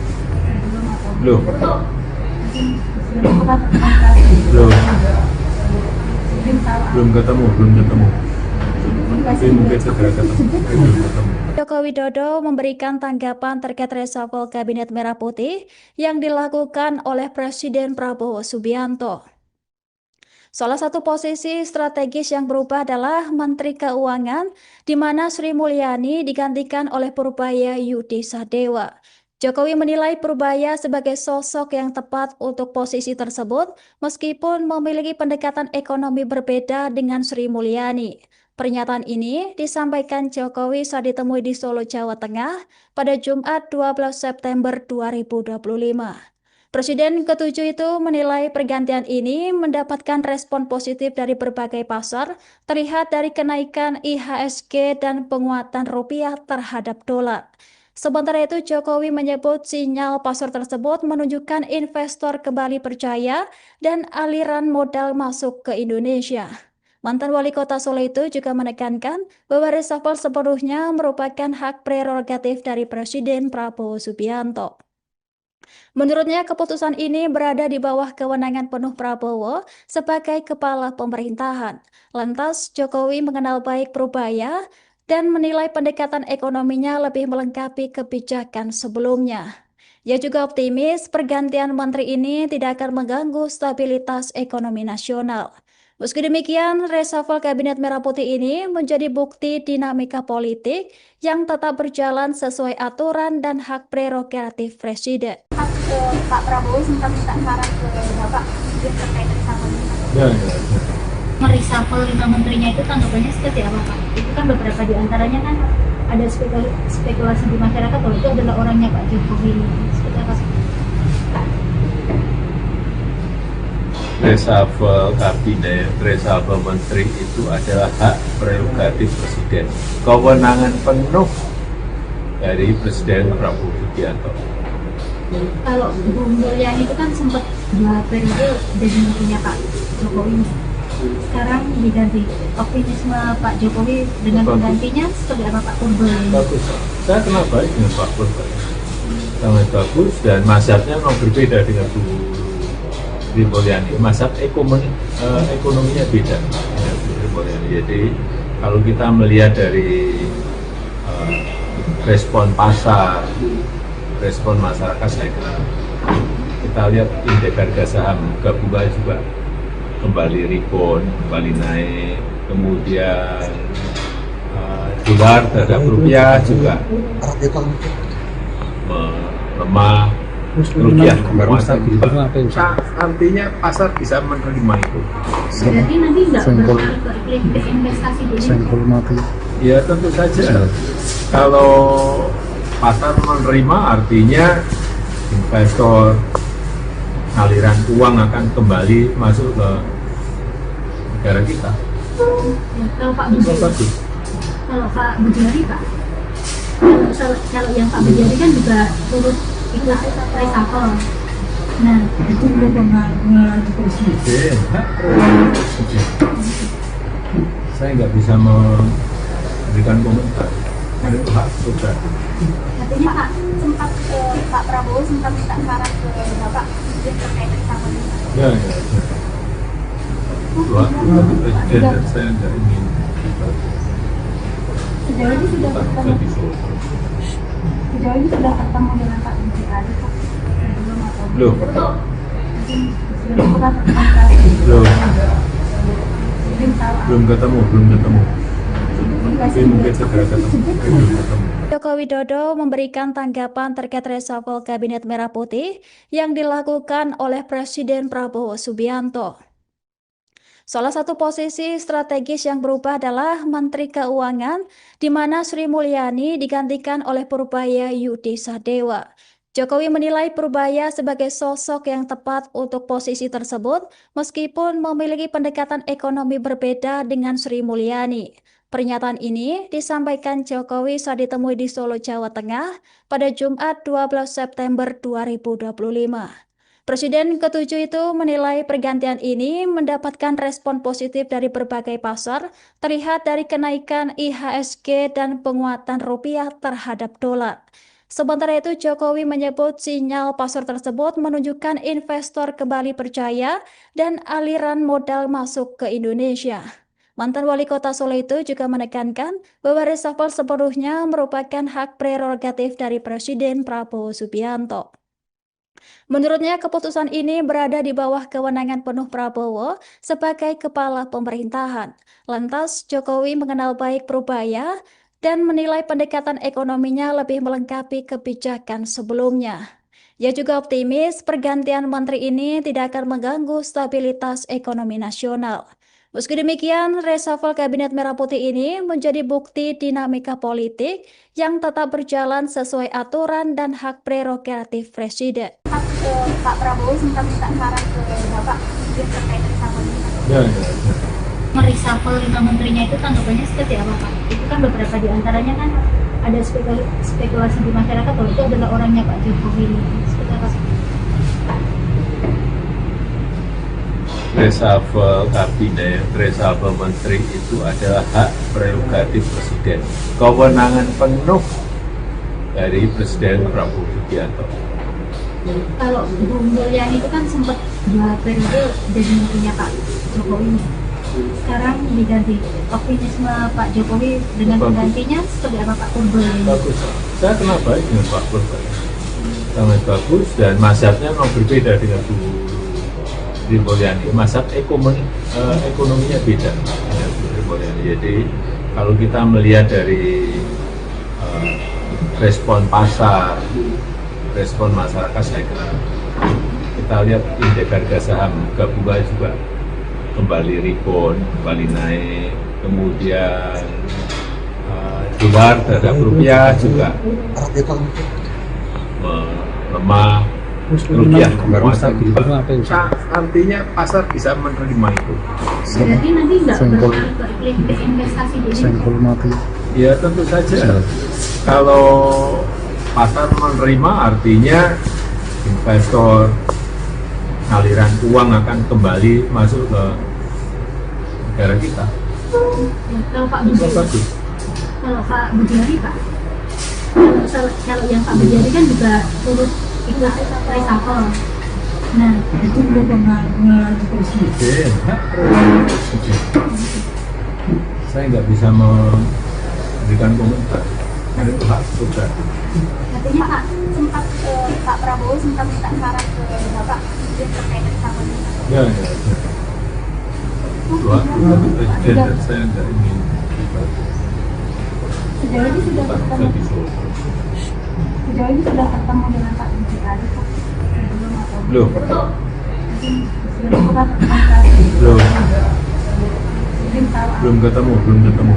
Belum atau belum ketemu. Mungkin segera ketemu. Belum ketemu. Joko Widodo memberikan tanggapan terkait reshuffle Kabinet Merah Putih yang dilakukan oleh Presiden Prabowo Subianto. Salah satu posisi strategis yang berubah adalah Menteri Keuangan, di mana Sri Mulyani digantikan oleh Purbaya Yudi Sadewa. Jokowi menilai Purbaya sebagai sosok yang tepat untuk posisi tersebut, meskipun memiliki pendekatan ekonomi berbeda dengan Sri Mulyani. Pernyataan ini disampaikan Jokowi saat ditemui di Solo, Jawa Tengah pada Jumat 12 September 2025. Presiden ke-7 itu menilai pergantian ini mendapatkan respon positif dari berbagai pasar, terlihat dari kenaikan IHSG dan penguatan rupiah terhadap dolar. Sementara itu, Jokowi menyebut sinyal pasar tersebut menunjukkan investor kembali percaya dan aliran modal masuk ke Indonesia. Mantan wali kota Solo itu juga menekankan bahwa reshuffle sepenuhnya merupakan hak prerogatif dari Presiden Prabowo Subianto. Menurutnya, keputusan ini berada di bawah kewenangan penuh Prabowo sebagai kepala pemerintahan. Lantas, Jokowi mengenal baik Purbaya dan menilai pendekatan ekonominya lebih melengkapi kebijakan sebelumnya. Ia juga optimis pergantian menteri ini tidak akan mengganggu stabilitas ekonomi nasional. Meski demikian, reshuffle Kabinet Merah Putih ini menjadi bukti dinamika politik yang tetap berjalan sesuai aturan dan hak prerogatif Presiden. Pak Prabowo sempat minta saran ke Bapak terkait reshuffle ini. Ya. Mereshuffle 5 menterinya itu tanggapannya seperti apa Pak? Itu kan beberapa di antaranya kan ada spekulasi di masyarakat bahwa itu adalah orangnya Pak Jokowi. Seperti apa? Reshuffle kabinet, reshuffle menteri itu adalah hak prerogatif Presiden. Kewenangan penuh dari Presiden Prabowo Subianto. Kalau Bu Mulyani itu kan sempat 2 periode jadi menterinya Pak Jokowi. Sekarang diganti. Optimisme Pak Jokowi dengan penggantinya seperti apa Pak Purbaya? Bagus. Saya kenal baik dengan Pak Purbaya. Sangat bagus dan mazhabnya memang berbeda dengan Bu Sri Mulyani. Mazhab ekonominya beda dengan Bu Sri Mulyani. Jadi kalau kita melihat dari respon pasar, respon masyarakat, saya kira kita lihat indeks harga saham gabungan juga kembali rebound, kembali naik, kemudian dolar terhadap rupiah juga melemah, rupiah menguat. Artinya pasar bisa menerima itu. Berarti nanti nggak berpengaruh ke iklim investasi di Indonesia? Ya tentu saja. Kalau pasar menerima artinya investor, aliran uang akan kembali masuk ke negara kita. Ya, kalau Pak Bujari, Pak, kalau yang Pak Bujari kan juga turut ikut reshuffle. Nah, Itu kewenangan presiden, hak prerogatif presiden. Saya nggak bisa memberikan komentar. Itu hak prerogatif. artinya Pak Prabowo sempat minta saran ke Bapak terkait reshuffle ini. Ya. Waktu presiden dan saya nggak ingin Sejauh ini sudah ketemu dengan Pak Bujari Pak sebelum atau Belum. belum pernah berkomunikasi. Belum ketemu. Tapi mungkin segera ketemu. Belum ketemu. Joko Widodo memberikan tanggapan terkait reshuffle Kabinet Merah Putih yang dilakukan oleh Presiden Prabowo Subianto. Salah satu posisi strategis yang berubah adalah Menteri Keuangan, di mana Sri Mulyani digantikan oleh Purbaya Yudi Sadewa. Jokowi menilai Purbaya sebagai sosok yang tepat untuk posisi tersebut, meskipun memiliki pendekatan ekonomi berbeda dengan Sri Mulyani. Pernyataan ini disampaikan Jokowi saat ditemui di Solo, Jawa Tengah pada Jumat 12 September 2025. Presiden ke-7 itu menilai pergantian ini mendapatkan respon positif dari berbagai pasar, terlihat dari kenaikan IHSG dan penguatan rupiah terhadap dolar. Sementara itu, Jokowi menyebut sinyal pasar tersebut menunjukkan investor kembali percaya dan aliran modal masuk ke Indonesia. Mantan Wali Kota Solo itu juga menekankan bahwa reshuffle sepenuhnya merupakan hak prerogatif dari Presiden Prabowo Subianto. Menurutnya, keputusan ini berada di bawah kewenangan penuh Prabowo sebagai kepala pemerintahan. Lantas, Jokowi mengenal baik Purbaya dan menilai pendekatan ekonominya lebih melengkapi kebijakan sebelumnya. Ia juga optimis pergantian menteri ini tidak akan mengganggu stabilitas ekonomi nasional. Meski demikian, reshuffle Kabinet Merah Putih ini menjadi bukti dinamika politik yang tetap berjalan sesuai aturan dan hak prerogatif Presiden. Pak Prabowo sempat minta saran ke Bapak terkait reshuffle ini. Ya. Mereshuffle 5 menterinya itu tanggapannya seperti apa Pak? Itu kan beberapa di antaranya kan ada spekulasi di masyarakat bahwa itu adalah orangnya Pak Jokowi. Seperti apa? Reshuffle kabinet, reshuffle menteri itu adalah hak prerogatif Presiden. Kewenangan penuh dari Presiden Prabowo Subianto. Kalau Bu Mulyani itu kan sempat 2 periode jadi menterinya Pak Jokowi. Sekarang diganti. Optimisme Pak Jokowi dengan Bagus. penggantinya seperti apa Pak Purbo ini? Bagus. Saya kenal baik dengan Pak Purbo. Sangat bagus dan mazhabnya memang berbeda dengan Bu Sri Mulyani. Mazhab ekonominya beda dengan Bu Sri Mulyani. Jadi kalau kita melihat dari respon pasar, respon masyarakat, saya kira kita lihat indeks harga saham gabungan juga kembali rebound, kembali naik, kemudian dolar terhadap rupiah juga melemah, rupiah menguat. Artinya pasar bisa menerima itu. Berarti nanti nggak berpengaruh ke investasi di Indonesia? Ya tentu saja. Kalau pasar menerima artinya investor, aliran uang akan kembali masuk ke negara kita. Ya, kalau Pak Itu Budi, bagus. kalau Pak Budiari Pak, kalau yang Pak Budiari kan juga turut ikut reshuffle. Nah, Itu belum pengaruh presiden, hak prerogatif presiden. Saya nggak bisa memberikan komentar. Ada itu hak prerogatif. katanya Pak sempat Pak Prabowo sempat minta saran ke Bapak terkait reshuffle ini. Ya. Dua, presiden dan saya nggak ingin Sejauh ini sudah ketemu, sejauh ini sudah ketemu dengan Pak Budiari Pak sebelum atau Belum. sebelum bukan belum ketemu.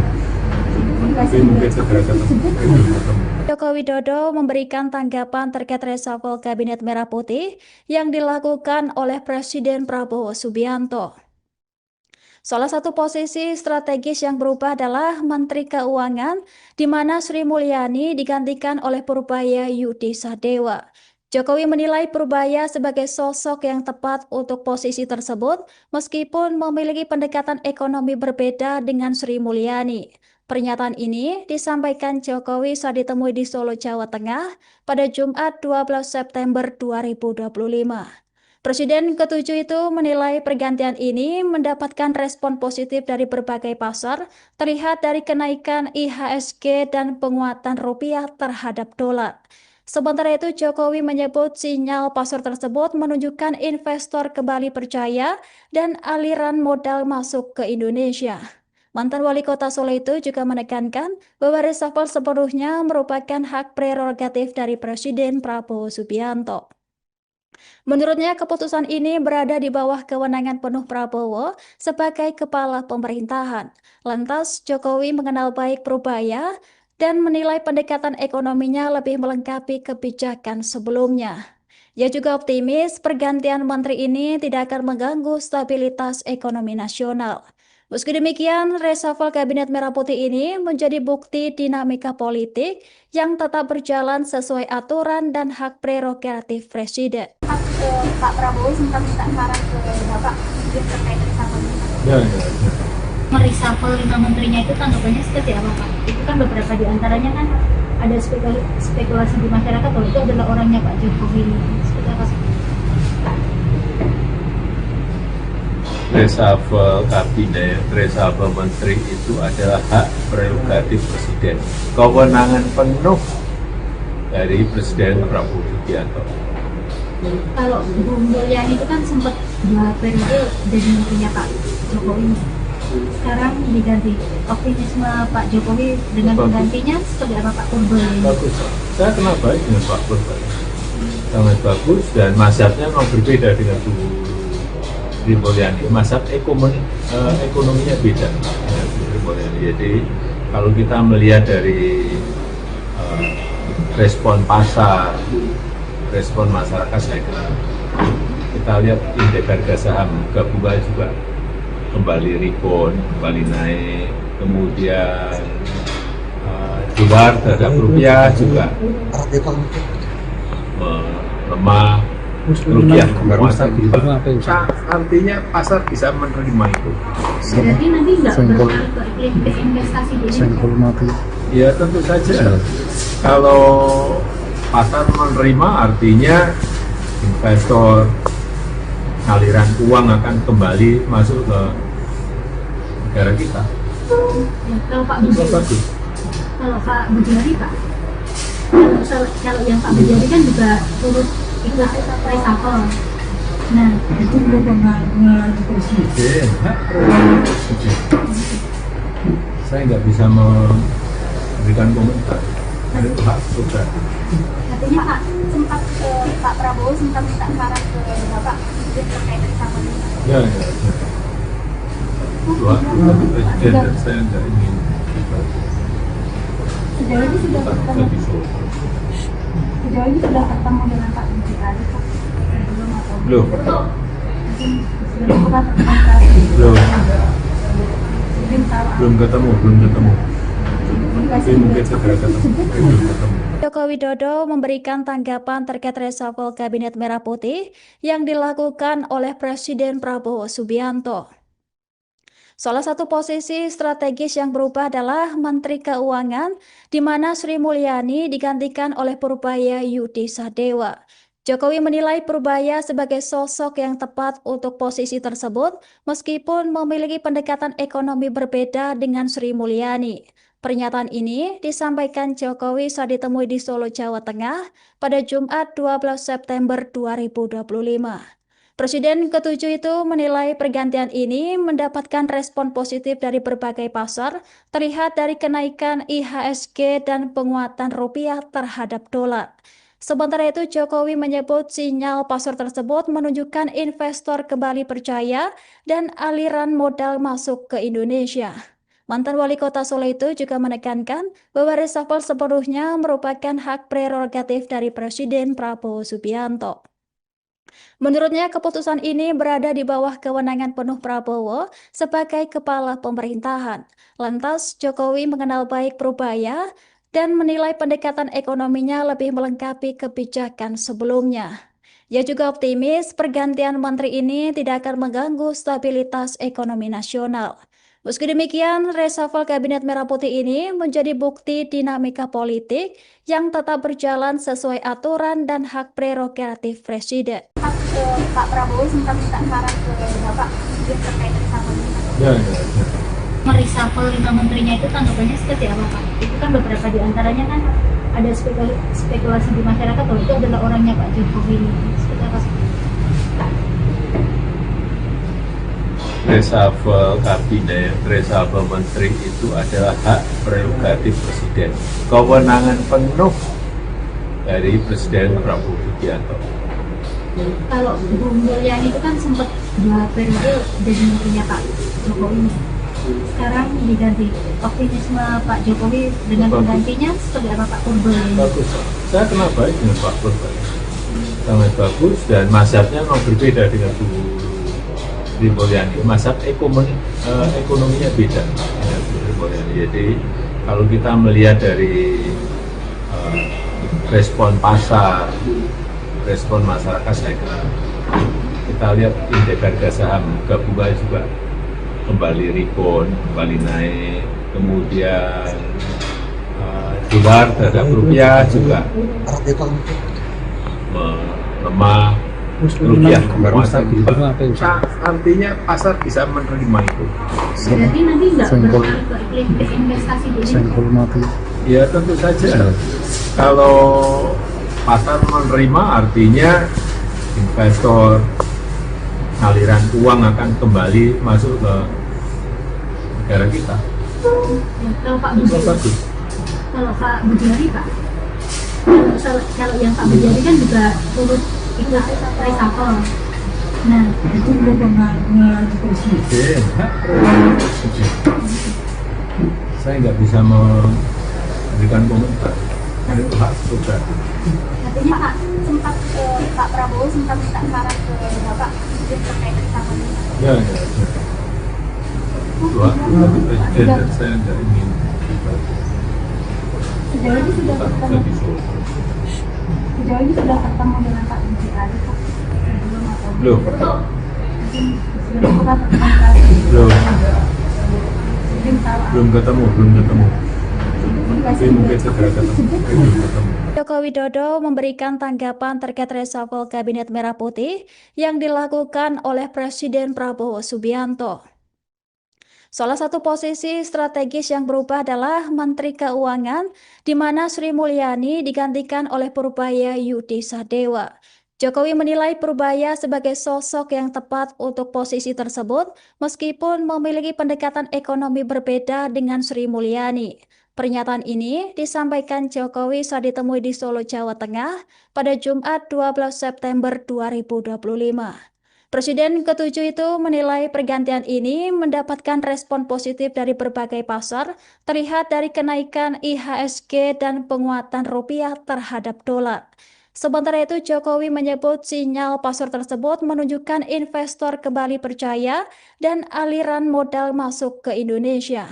Tapi mungkin segera ketemu. Belum ketemu. Joko Widodo memberikan tanggapan terkait reshuffle Kabinet Merah Putih yang dilakukan oleh Presiden Prabowo Subianto. Salah satu posisi strategis yang berubah adalah Menteri Keuangan, di mana Sri Mulyani digantikan oleh Purbaya Yudi Sadewa. Jokowi menilai Purbaya sebagai sosok yang tepat untuk posisi tersebut, meskipun memiliki pendekatan ekonomi berbeda dengan Sri Mulyani. Pernyataan ini disampaikan Jokowi saat ditemui di Solo, Jawa Tengah pada Jumat 12 September 2025. Presiden ke-7 itu menilai pergantian ini mendapatkan respon positif dari berbagai pasar, terlihat dari kenaikan IHSG dan penguatan rupiah terhadap dolar. Sementara itu, Jokowi menyebut sinyal pasar tersebut menunjukkan investor kembali percaya dan aliran modal masuk ke Indonesia. Mantan wali kota Solo itu juga menekankan bahwa reshuffle sepenuhnya merupakan hak prerogatif dari Presiden Prabowo Subianto. Menurutnya, keputusan ini berada di bawah kewenangan penuh Prabowo sebagai kepala pemerintahan. Lantas, Jokowi mengenal baik Purbaya dan menilai pendekatan ekonominya lebih melengkapi kebijakan sebelumnya. Ia juga optimis pergantian menteri ini tidak akan mengganggu stabilitas ekonomi nasional. Meski demikian, reshuffle Kabinet Merah Putih ini menjadi bukti dinamika politik yang tetap berjalan sesuai aturan dan hak prerogatif Presiden. Pak Prabowo sempat minta saran ke Bapak terkait reshuffle ini. Ya. Mereshuffle 5 menterinya itu tanggapannya seperti apa Pak? Itu kan beberapa di antaranya kan ada spekulasi di masyarakat bahwa itu adalah orangnya Pak Jokowi. Seperti apa Pak? Reshuffle kabinet, reshuffle menteri itu adalah hak prerogatif presiden. Kewenangan penuh dari Presiden Prabowo Subianto. Kalau Bu Mulyani itu kan sempat 2 periode jadi menterinya Pak Jokowi. Sekarang diganti. Optimisme Pak Jokowi dengan Bagus. penggantinya seperti apa Pak Purbo ini? Bagus. Saya kenal baik dengan Pak Purbo. Sangat bagus dan mazhabnya memang berbeda dengan Bu Sri Mulyani. Mazhab ekonominya beda dengan Bu Sri Mulyani. Jadi kalau kita melihat dari respon pasar, respon masyarakat, saya kira kita lihat indeks harga saham gabungan juga kembali rebound, kembali naik, kemudian dolar terhadap rupiah juga melemah, rupiah menguat. Artinya pasar bisa menerima itu. Berarti nanti nggak berpengaruh ke investasi di Indonesia? Ya tentu saja. Kalau pasar menerima artinya investor, aliran uang akan kembali masuk ke negara kita. Ya, kalau Pak Itu Budi, bagus. kalau Pak Budiari Pak, kalau yang Pak Budiari kan juga turut ikut reshuffle. Nah, Itu kewenangan presiden, hak prerogatif presiden. Saya nggak bisa memberikan komentar. Itu hak prerogatif. artinya Pak Prabowo sempat minta saran ke Bapak terkait reshuffle ini. Ya. Itu hak prerogatif presiden dan saya nggak ingin Sejauh ini sudah kita bisa. ketemu dengan Pak Budiari Pak. Belum atau Belum. mungkin belum pernah berkomunikasi. Belum. Mungkin tahu Belum ketemu. komunikasi Mungkin segera ketemu. Belum ketemu. Joko Widodo memberikan tanggapan terkait reshuffle Kabinet Merah Putih yang dilakukan oleh Presiden Prabowo Subianto. Salah satu posisi strategis yang berubah adalah Menteri Keuangan, di mana Sri Mulyani digantikan oleh Purbaya Yudi Sadewa. Jokowi menilai Purbaya sebagai sosok yang tepat untuk posisi tersebut, meskipun memiliki pendekatan ekonomi berbeda dengan Sri Mulyani. Pernyataan ini disampaikan Jokowi saat ditemui di Solo, Jawa Tengah pada Jumat 12 September 2025. Presiden ke-7 itu menilai pergantian ini mendapatkan respon positif dari berbagai pasar, terlihat dari kenaikan IHSG dan penguatan rupiah terhadap dolar. Sementara itu, Jokowi menyebut sinyal pasar tersebut menunjukkan investor kembali percaya dan aliran modal masuk ke Indonesia. Mantan wali kota Solo itu juga menekankan bahwa reshuffle sepenuhnya merupakan hak prerogatif dari Presiden Prabowo Subianto. Menurutnya, keputusan ini berada di bawah kewenangan penuh Prabowo sebagai kepala pemerintahan. Lantas, Jokowi mengenal baik Purbaya dan menilai pendekatan ekonominya lebih melengkapi kebijakan sebelumnya. Ia juga optimis pergantian menteri ini tidak akan mengganggu stabilitas ekonomi nasional. Meski demikian, reshuffle Kabinet Merah Putih ini menjadi bukti dinamika politik yang tetap berjalan sesuai aturan dan hak prerogatif Presiden. Pak Prabowo sempat minta saran ke Bapak terkait reshuffle ini. Ya. Mereshuffle 5 menterinya itu tanggapannya seperti apa Pak? Itu kan beberapa di antaranya kan ada spekulasi di masyarakat bahwa itu adalah orangnya Pak Jokowi. Seperti apa? Reshuffle kabinet, reshuffle menteri itu adalah hak prerogatif presiden. Kewenangan penuh dari Presiden Prabowo Subianto. Kalau Bu Mulyani itu kan sempat 2 periode jadi menterinya Pak Jokowi. Sekarang diganti. Optimisme Pak Jokowi dengan penggantinya seperti apa Pak Purbaya? Bagus. Saya kenal baik dengan Pak Purbaya. Sangat bagus dan mazhabnya memang berbeda dengan Bu Sri Mulyani. Mazhab ekonominya beda dengan Bu Sri Mulyani. Jadi kalau kita melihat dari respon pasar, respon masyarakat, saya kira kita lihat indeks harga saham gabungan juga kembali rebound, kembali naik, kemudian dolar terhadap rupiah juga melemah, rupiah menguat. Artinya pasar bisa menerima itu. Berarti nanti nggak berpengaruh ke iklim investasi di Indonesia? Ya tentu saja. Kalau pasar menerima artinya investor, aliran uang akan kembali masuk ke negara kita. Ya, kalau Pak Itu Budiari, bagus. kalau Pak Budiari Pak, kalau yang Pak Budiari kan juga turut ikut reshuffle. Nah, Itu kewenangan presiden, hak prerogatif presiden. Saya nggak bisa memberikan komentar. Itu hak prerogatif. artinya Pak Prabowo sempat minta saran ke Bapak terkait reshuffle ini. Ya. Itu hak prerogatif presiden dan saya nggak ingin Sejauh ini sudah ketemu dengan Pak Budiari Pak? Belum atau Belum. mungkin belum pernah berkomunikasi. Belum. Mungkin tahu Belum ketemu. Tapi mungkin segera ketemu. Joko Widodo memberikan tanggapan terkait reshuffle Kabinet Merah Putih yang dilakukan oleh Presiden Prabowo Subianto. Salah satu posisi strategis yang berubah adalah Menteri Keuangan, di mana Sri Mulyani digantikan oleh Purbaya Yudi Sadewa. Jokowi menilai Purbaya sebagai sosok yang tepat untuk posisi tersebut, meskipun memiliki pendekatan ekonomi berbeda dengan Sri Mulyani. Pernyataan ini disampaikan Jokowi saat ditemui di Solo, Jawa Tengah pada Jumat 12 September 2025. Presiden ke-7 itu menilai pergantian ini mendapatkan respon positif dari berbagai pasar, terlihat dari kenaikan IHSG dan penguatan rupiah terhadap dolar. Sementara itu, Jokowi menyebut sinyal pasar tersebut menunjukkan investor kembali percaya dan aliran modal masuk ke Indonesia.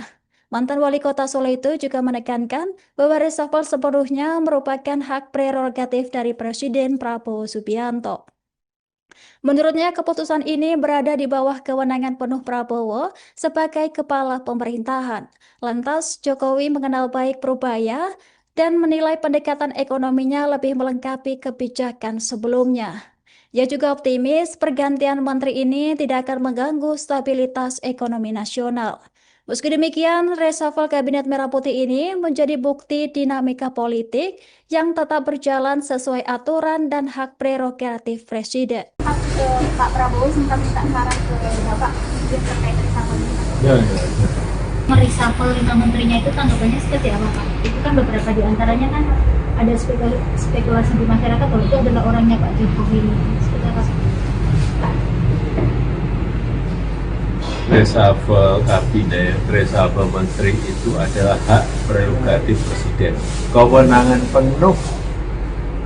Mantan wali kota Solo itu juga menekankan bahwa reshuffle sepenuhnya merupakan hak prerogatif dari Presiden Prabowo Subianto. Menurutnya, keputusan ini berada di bawah kewenangan penuh Prabowo sebagai kepala pemerintahan. Lantas, Jokowi mengenal baik Purbaya dan menilai pendekatan ekonominya lebih melengkapi kebijakan sebelumnya. Ia juga optimis pergantian menteri ini tidak akan mengganggu stabilitas ekonomi nasional. Meski demikian, reshuffle Kabinet Merah Putih ini menjadi bukti dinamika politik yang tetap berjalan sesuai aturan dan hak prerogatif Presiden. Pak Prabowo sempat minta saran ke Bapak terkait reshuffle ini. Ya. Mereshuffle 5 menterinya itu tanggapannya seperti apa, Pak? Itu kan beberapa di antaranya kan ada spekulasi di masyarakat bahwa itu adalah orangnya Pak Jokowi. Seperti apa? Reshuffle kabinet, reshuffle menteri itu adalah hak prerogatif Presiden. Kewenangan penuh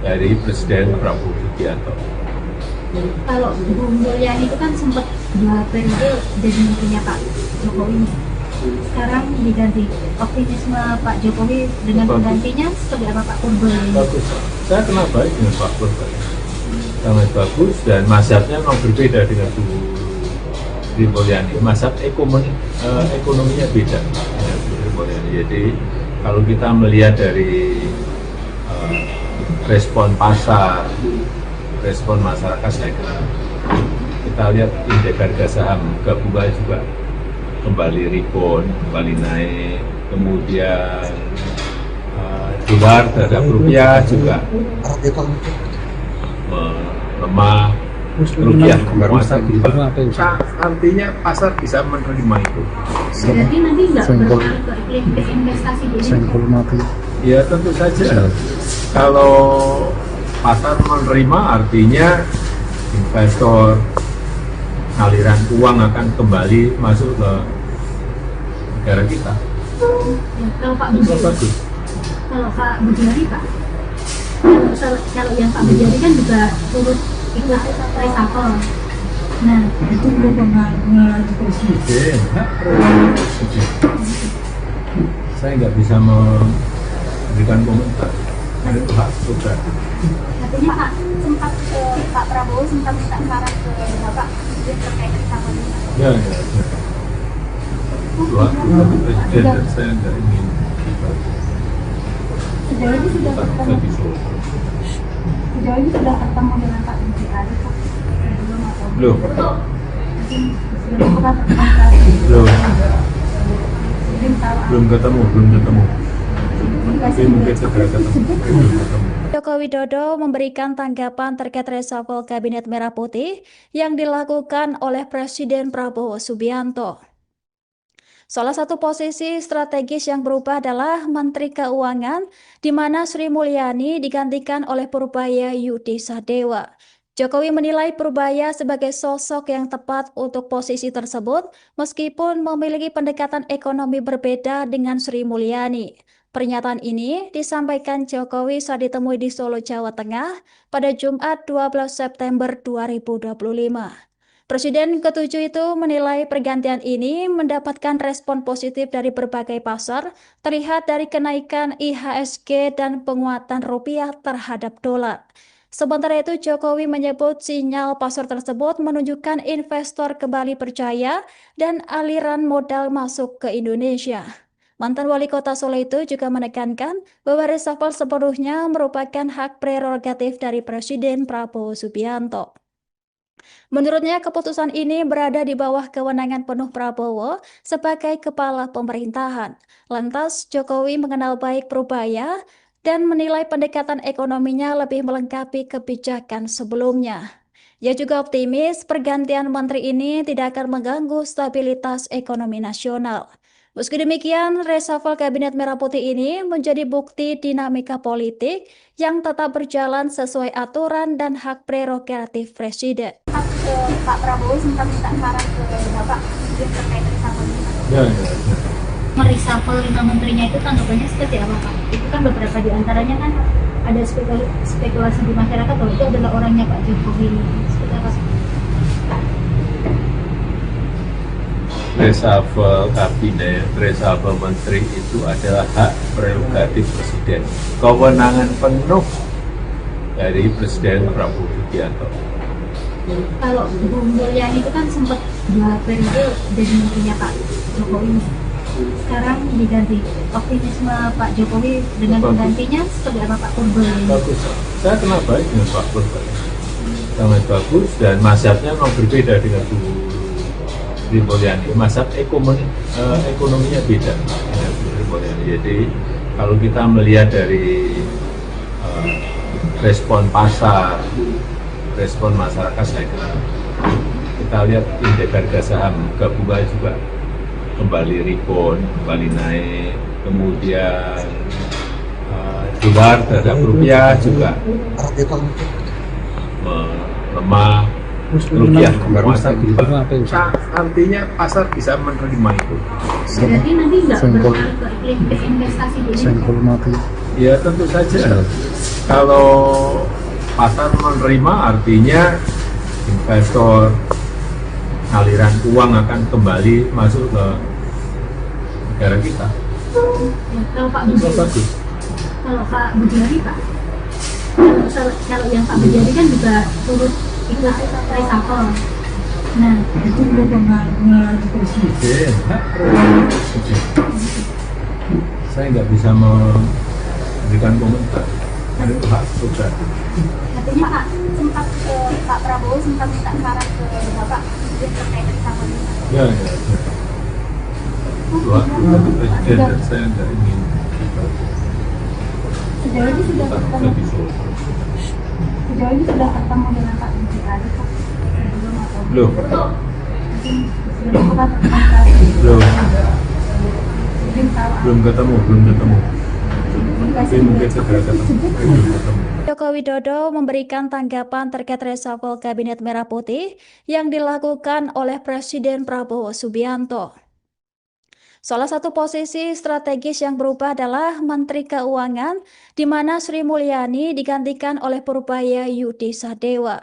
dari Presiden Prabowo Subianto. Kalau Bu Mulyani itu kan sempat 2 periode jadi menterinya Pak Jokowi. Sekarang diganti. Optimisme Pak Jokowi dengan penggantinya seperti apa, Pak Purbaya? Bagus. Saya kenal baik dengan Pak Purbaya. Sangat bagus dan mazhabnya memang berbeda dengan Bu Sri Mulyani. Mazhab ekonominya beda dengan Bu Sri Mulyani. Jadi kalau kita melihat dari respon pasar, respon masyarakat, saya kira kita lihat indeks harga saham gabungan juga kembali rebound, kembali naik, kemudian dolar terhadap rupiah juga melemah, rupiah menguat. Artinya pasar bisa menerima itu. Berarti nanti nggak berpengaruh ke investasi di Indonesia? Ya tentu saja. Kalau pasar menerima artinya investor, aliran uang akan kembali masuk ke negara kita. Ya, kalau Pak Itu Budi, bagus. kalau Pak Budiari Pak, kalau yang Pak Budiari kan juga turut ikut reshuffle. Nah, Itu pengaruh presiden, hak prerogatif presiden. Saya nggak bisa memberikan komentar. Ada itu hak prerogatif. artinya Pak Prabowo sempat minta saran ke Bapak terkait reshuffle ini. Ya. Itu hak prerogatif presiden dan saya nggak ingin Sejauh ini sudah ketemu, sejauh ini sudah ketemu dengan Pak Budiari Pak. Belum. Belum pernah berkomunikasi. Belum ketemu. Tapi mungkin segera ketemu. Joko Widodo memberikan tanggapan terkait reshuffle Kabinet Merah Putih yang dilakukan oleh Presiden Prabowo Subianto. Salah satu posisi strategis yang berubah adalah Menteri Keuangan, di mana Sri Mulyani digantikan oleh Purbaya Yudi Sadewa. Jokowi menilai Purbaya sebagai sosok yang tepat untuk posisi tersebut, meskipun memiliki pendekatan ekonomi berbeda dengan Sri Mulyani. Pernyataan ini disampaikan Jokowi saat ditemui di Solo, Jawa Tengah pada Jumat 12 September 2025. Presiden ke-7 itu menilai pergantian ini mendapatkan respon positif dari berbagai pasar, terlihat dari kenaikan IHSG dan penguatan rupiah terhadap dolar. Sementara itu, Jokowi menyebut sinyal pasar tersebut menunjukkan investor kembali percaya dan aliran modal masuk ke Indonesia. Mantan Wali Kota Solo itu juga menekankan bahwa reshuffle sepenuhnya merupakan hak prerogatif dari Presiden Prabowo Subianto. Menurutnya, keputusan ini berada di bawah kewenangan penuh Prabowo sebagai kepala pemerintahan. Lantas, Jokowi mengenal baik Purbaya dan menilai pendekatan ekonominya lebih melengkapi kebijakan sebelumnya. Ia juga optimis pergantian menteri ini tidak akan mengganggu stabilitas ekonomi nasional. Meski demikian, reshuffle Kabinet Merah Putih ini menjadi bukti dinamika politik yang tetap berjalan sesuai aturan dan hak prerogatif Presiden. Pak Prabowo sempat minta saran ke Bapak terkait reshuffle ini. Ya. Mereshuffle 5 menterinya itu tanggapannya seperti apa Pak? Itu kan beberapa di antaranya kan ada spekulasi di masyarakat bahwa itu adalah orangnya Pak Jokowi. Seperti apa? Reshuffle kabinet, reshuffle menteri itu adalah hak prerogatif Presiden. Kewenangan penuh dari Presiden Prabowo Subianto. Kalau Bu Mulyani itu kan sempat 2 periode jadi menterinya Pak Jokowi. Sekarang diganti. Optimisme Pak Jokowi dengan penggantinya seperti apa Pak Purbaya? Bagus. Saya kenal baik dengan Pak Purbaya. Sangat bagus dan mazhabnya memang berbeda dengan Bu Sri Mulyani. Mazhab ekonominya beda dengan Bu Sri Mulyani. Jadi kalau kita melihat dari respon pasar, respon masyarakat, saya kira kita lihat indeks harga saham gabungan juga kembali rebound, kembali naik, kemudian dolar terhadap rupiah juga melemah, rupiah menguasai. Artinya pasar bisa menerima itu. Berarti nanti nggak berpengaruh ke iklim investasi di Indonesia? Ya tentu saja. Kalau pasar menerima artinya investor, aliran uang akan kembali masuk ke negara kita. Ya, kalau Pak Budi, kalau Pak Budiari Pak, kalau yang Pak Budiari kan juga turut ikut reshuffle. Nah, Itu kewenangan Presiden, hak prerogatif Presiden. Saya nggak bisa memberikan komentar. Itu hak prerogatif. artinya Pak Prabowo sempat minta saran ke Bapak terkait reshuffle ini. Ya. Dua Presiden dan saya nggak ingin Sejauh ini sudah ketemu dengan Pak Budiari Pak? Sebelum atau belum. sebelum Bapak berkomunikasi? Belum ketemu. Tapi mungkin segera ketemu. Belum ketemu. Joko Widodo memberikan tanggapan terkait reshuffle Kabinet Merah Putih yang dilakukan oleh Presiden Prabowo Subianto. Salah satu posisi strategis yang berubah adalah Menteri Keuangan, di mana Sri Mulyani digantikan oleh Purbaya Yudi Sadewa.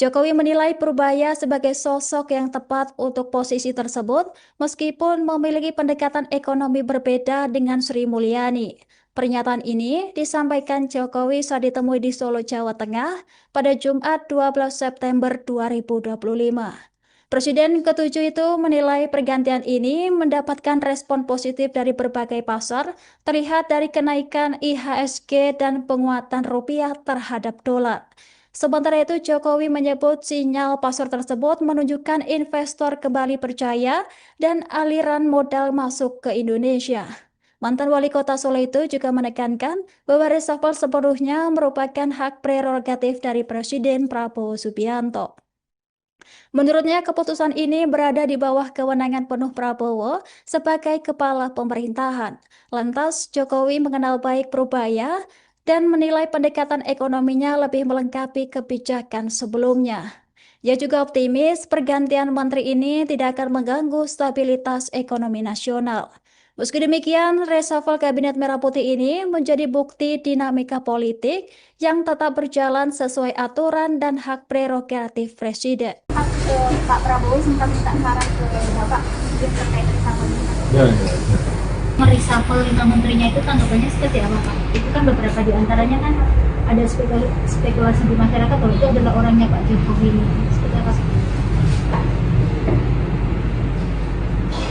Jokowi menilai Purbaya sebagai sosok yang tepat untuk posisi tersebut, meskipun memiliki pendekatan ekonomi berbeda dengan Sri Mulyani. Pernyataan ini disampaikan Jokowi saat ditemui di Solo, Jawa Tengah pada Jumat 12 September 2025. Presiden ke-7 itu menilai pergantian ini mendapatkan respon positif dari berbagai pasar, terlihat dari kenaikan IHSG dan penguatan rupiah terhadap dolar. Sementara itu, Jokowi menyebut sinyal pasar tersebut menunjukkan investor kembali percaya dan aliran modal masuk ke Indonesia. Mantan Wali Kota Solo itu juga menekankan bahwa reshuffle sepenuhnya merupakan hak prerogatif dari Presiden Prabowo Subianto. Menurutnya, keputusan ini berada di bawah kewenangan penuh Prabowo sebagai kepala pemerintahan. Lantas, Jokowi mengenal baik Purbaya dan menilai pendekatan ekonominya lebih melengkapi kebijakan sebelumnya. Ia juga optimis pergantian menteri ini tidak akan mengganggu stabilitas ekonomi nasional. Meski demikian, reshuffle Kabinet Merah Putih ini menjadi bukti dinamika politik yang tetap berjalan sesuai aturan dan hak prerogatif Presiden. Pak Prabowo sempat minta saran ke Bapak terkait reshuffle ini. Ya. Mereshuffle 5 menterinya itu tanggapannya seperti apa Pak? Itu kan beberapa di antaranya kan ada spekulasi di masyarakat bahwa itu adalah orangnya Pak Jokowi. Seperti apa?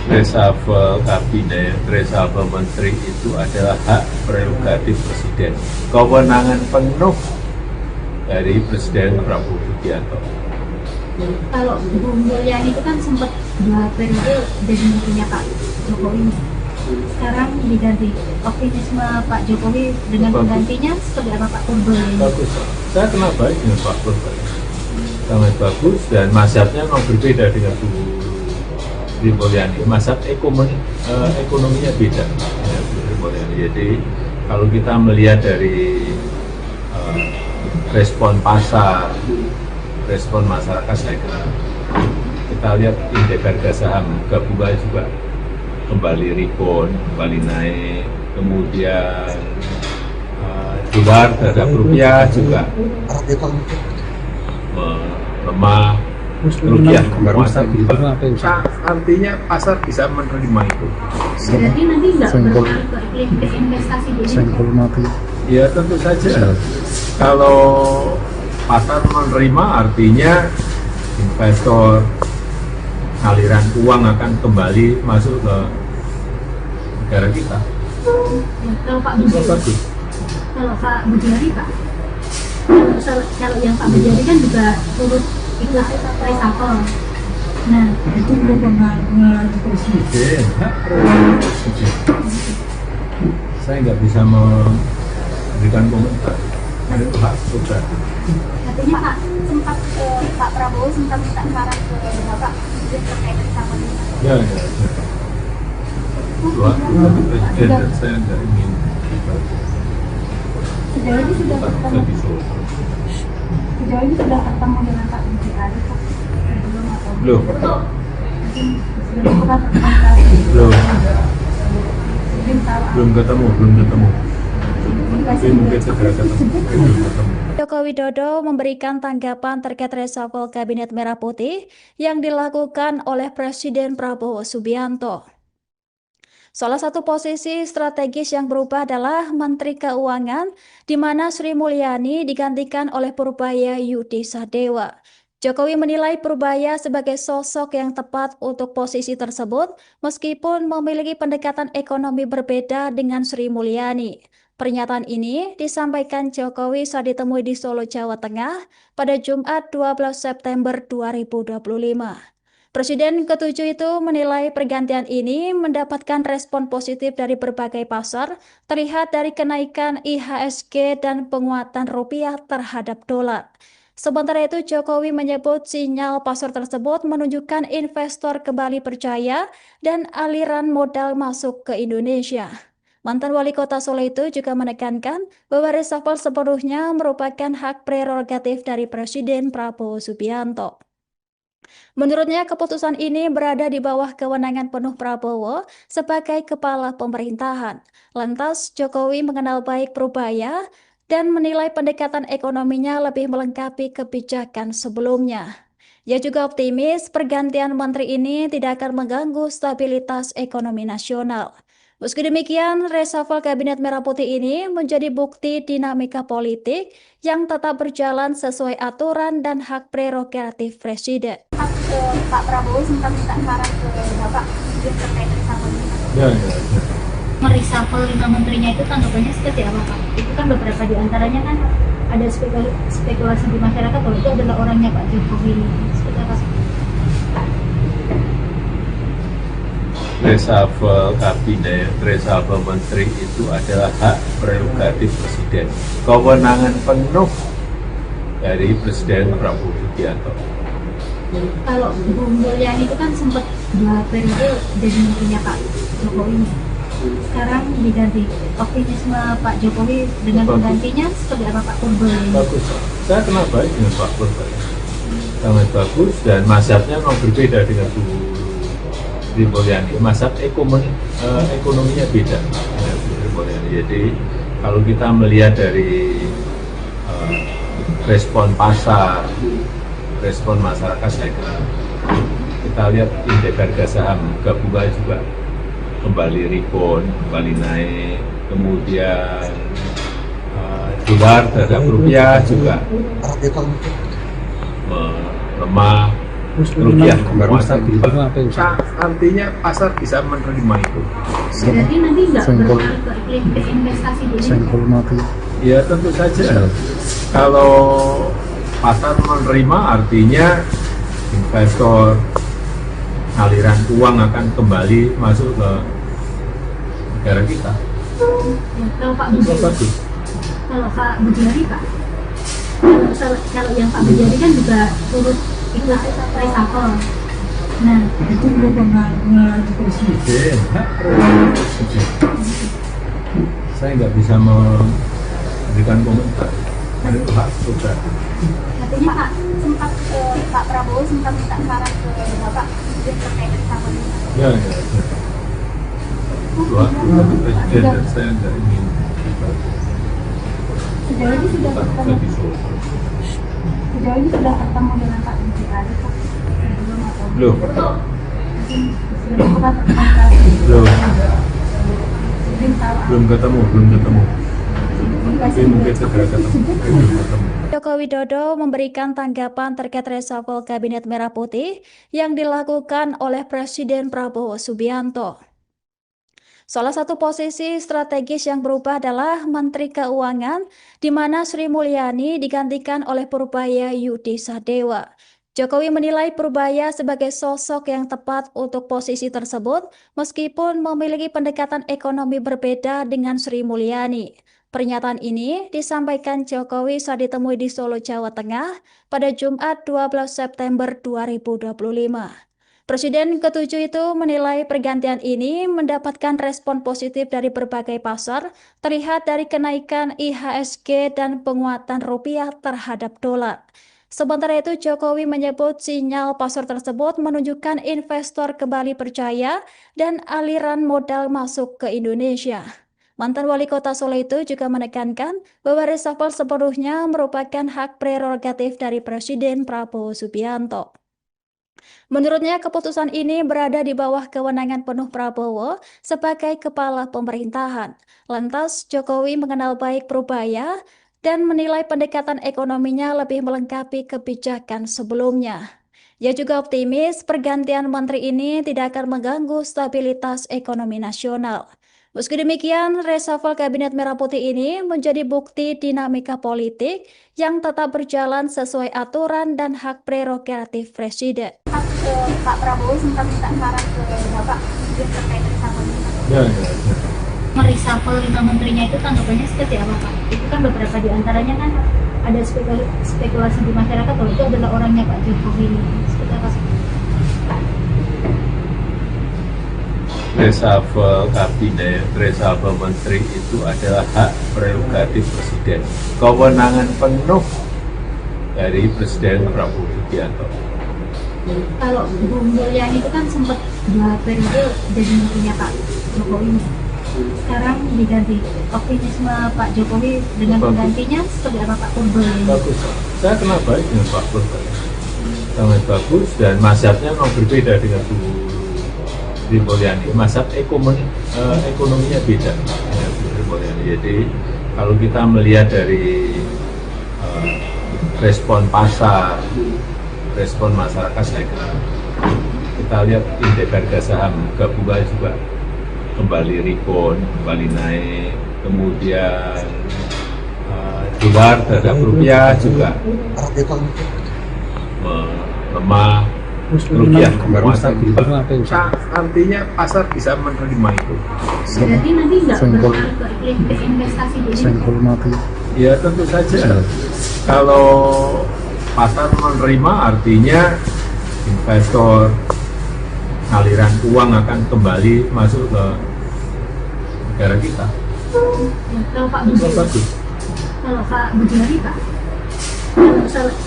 reshuffle kabinet, reshuffle menteri itu adalah hak prerogatif presiden, kewenangan penuh dari Presiden Prabowo Subianto. Kalau Bu Mulyani itu kan sempat 2 periode jadi menterinya Pak Jokowi. Sekarang diganti. Optimisme Pak Jokowi dengan penggantinya seperti apa Pak Purbo? Bagus, saya kenal baik dengan Pak Purbo, sangat bagus, dan mazhabnya memang berbeda dengan Bu Sri Mulyani. Mazhab ekonominya beda dengan Bu Sri Mulyani. Jadi kalau kita melihat dari respon pasar, respon masyarakat, saya kira kita lihat indeks harga saham gabungan juga kembali rebound, kembali naik, kemudian dolar terhadap rupiah juga melemah, rupiah menguat. Artinya pasar bisa menerima itu. Berarti nanti nggak berpengaruh ke investasi di Indonesia? Ya tentu saja. Kalau pasar menerima, artinya investor, aliran uang akan kembali masuk ke negara kita. Ya, kalau Pak Budi, kalau Pak Budiari Pak, kalau yang Pak Budiari kan juga turut ikut reshuffle. Nah, Itu kewenangan presiden, hak prerogatif presiden. Saya nggak bisa memberikan komentar. Itu hak prerogatif. katanya Pak sempat Pak Prabowo sempat minta saran ke Bapak terkait reshuffle ini. Ya. Dua, presiden dan saya nggak ingin Sejauh ini sudah ketemu, jadi solo. sejauh ini sudah ketemu dengan Pak Budiari Pak. Belum atau Belum. belum pernah Belum belum tahu. belum ketemu. Tapi mungkin segera ketemu. Belum ketemu. Joko Widodo memberikan tanggapan terkait reshuffle Kabinet Merah Putih yang dilakukan oleh Presiden Prabowo Subianto. Salah satu posisi strategis yang berubah adalah Menteri Keuangan, di mana Sri Mulyani digantikan oleh Purbaya Yudi Sadewa. Jokowi menilai Purbaya sebagai sosok yang tepat untuk posisi tersebut, meskipun memiliki pendekatan ekonomi berbeda dengan Sri Mulyani. Pernyataan ini disampaikan Jokowi saat ditemui di Solo, Jawa Tengah pada Jumat 12 September 2025. Presiden ke-7 itu menilai pergantian ini mendapatkan respon positif dari berbagai pasar, terlihat dari kenaikan IHSG dan penguatan rupiah terhadap dolar. Sementara itu, Jokowi menyebut sinyal pasar tersebut menunjukkan investor kembali percaya dan aliran modal masuk ke Indonesia. Mantan wali kota Solo itu juga menekankan bahwa reshuffle sepenuhnya merupakan hak prerogatif dari Presiden Prabowo Subianto. Menurutnya, keputusan ini berada di bawah kewenangan penuh Prabowo sebagai kepala pemerintahan. Lantas, Jokowi mengenal baik Purbaya dan menilai pendekatan ekonominya lebih melengkapi kebijakan sebelumnya. Ia juga optimis pergantian menteri ini tidak akan mengganggu stabilitas ekonomi nasional. Meski demikian, reshuffle Kabinet Merah Putih ini menjadi bukti dinamika politik yang tetap berjalan sesuai aturan dan hak prerogatif Presiden. Pak Prabowo sempat minta saran ke Bapak terkait reshuffle ini. Ya. Mereshuffle 5 menterinya itu tanggapannya seperti apa Pak? Itu kan beberapa di antaranya kan ada spekulasi di masyarakat bahwa itu adalah orangnya Pak Jokowi. Seperti apa? Reshuffle kabinet, reshuffle menteri itu adalah hak prerogatif presiden, kewenangan penuh dari Presiden Prabowo Subianto. Kalau Bu Mulyani itu kan sempat 2 periode jadi menterinya Pak Jokowi. Sekarang diganti. Optimisme Pak Jokowi dengan penggantinya seperti apa Pak Purbo? Bagus, saya kenal baik dengan Pak Purbo, sangat bagus, dan mazhabnya memang berbeda dengan Bu Sri Mulyani. Mazhab ekonominya beda dengan Bu Sri Mulyani. Jadi kalau kita melihat dari respon pasar, respon masyarakat, saya kira kita lihat indeks harga saham gabungan juga kembali rebound, kembali naik, kemudian dolar terhadap rupiah juga melemah, rupiah stabil menguasai. apa yang Artinya pasar bisa menerima itu. Berarti nanti nggak berpengaruh ke iklim investasi di senggol Indonesia? mati. Ya tentu saja. Kalau pasar menerima artinya investor, aliran uang akan kembali masuk ke negara kita. Ya, kalau Pak Itu Budi, bagus. kalau Pak Budiari Pak, kalau yang Pak Budiari kan juga turut ikut reshuffle. Nah, Itu kewenangan presiden, hak prerogatif presiden. Saya nggak bisa memberikan komentar. Itu hak prerogatif. artinya Pak sempat Pak Prabowo sempat minta saran ke Bapak terkait reshuffle ini. Ya. Dua, presiden dan saya nggak ingin Sejauh ini sudah ketemu, lebih solo. sejauh ini sudah ketemu dengan Pak Budiari Pak. Belum atau Belum, mungkin sudah pernah komunikasi. belum, Mungkin tahu belum ketemu. komunikasi Mungkin segera ketemu. Belum ketemu. Joko Widodo memberikan tanggapan terkait reshuffle Kabinet Merah Putih yang dilakukan oleh Presiden Prabowo Subianto. Salah satu posisi strategis yang berubah adalah Menteri Keuangan, di mana Sri Mulyani digantikan oleh Purbaya Yudi Sadewa. Jokowi menilai Purbaya sebagai sosok yang tepat untuk posisi tersebut, meskipun memiliki pendekatan ekonomi berbeda dengan Sri Mulyani. Pernyataan ini disampaikan Jokowi saat ditemui di Solo, Jawa Tengah pada Jumat 12 September 2025. Presiden ke-7 itu menilai pergantian ini mendapatkan respon positif dari berbagai pasar, terlihat dari kenaikan IHSG dan penguatan rupiah terhadap dolar. Sementara itu, Jokowi menyebut sinyal pasar tersebut menunjukkan investor kembali percaya dan aliran modal masuk ke Indonesia. Mantan wali kota Solo itu juga menekankan bahwa reshuffle sepenuhnya merupakan hak prerogatif dari Presiden Prabowo Subianto. Menurutnya, keputusan ini berada di bawah kewenangan penuh Prabowo sebagai kepala pemerintahan. Lantas, Jokowi mengenal baik Purbaya dan menilai pendekatan ekonominya lebih melengkapi kebijakan sebelumnya. Ia juga optimis pergantian menteri ini tidak akan mengganggu stabilitas ekonomi nasional. Meski demikian, reshuffle Kabinet Merah Putih ini menjadi bukti dinamika politik yang tetap berjalan sesuai aturan dan hak prerogatif Presiden. Pak Prabowo sempat minta saran ke Bapak terkait reshuffle ini. Ya. Mereshuffle 5 menterinya itu tanggapannya seperti apa Pak? Itu kan beberapa di antaranya kan ada spekulasi di masyarakat bahwa itu adalah orangnya Pak Jokowi. Seperti apa sih? Reshuffle kabinet, reshuffle menteri itu adalah hak prerogatif presiden. Kewenangan penuh dari Presiden Prabowo Subianto. Kalau Bu Mulyani itu kan sempat 2 periode jadi menterinya Pak Jokowi. Sekarang diganti. Optimisme Pak Jokowi dengan penggantinya seperti apa Pak Purbaya? Bagus. Saya kenal baik dengan Pak Purbaya. Sangat bagus dan mazhabnya memang berbeda dengan Bu Sri Mulyani. Mazhab ekonominya beda dengan Bu Sri Mulyani. Jadi kalau kita melihat dari respon pasar, respon masyarakat, saya kira kita lihat indeks harga saham gabungan juga kembali rebound, kembali naik, kemudian dolar terhadap rupiah juga melemah, rupiah menguasai. stabil apa yang Artinya pasar bisa menerima itu. Berarti nanti nggak Senggol. berpengaruh ke iklim investasi di Indonesia? senggol mati. Ya tentu saja. Kalau pasar menerima artinya investor, aliran uang akan kembali masuk ke negara kita. Ya, kalau Pak Itu Budiari, bagus. kalau Pak Budiari Pak,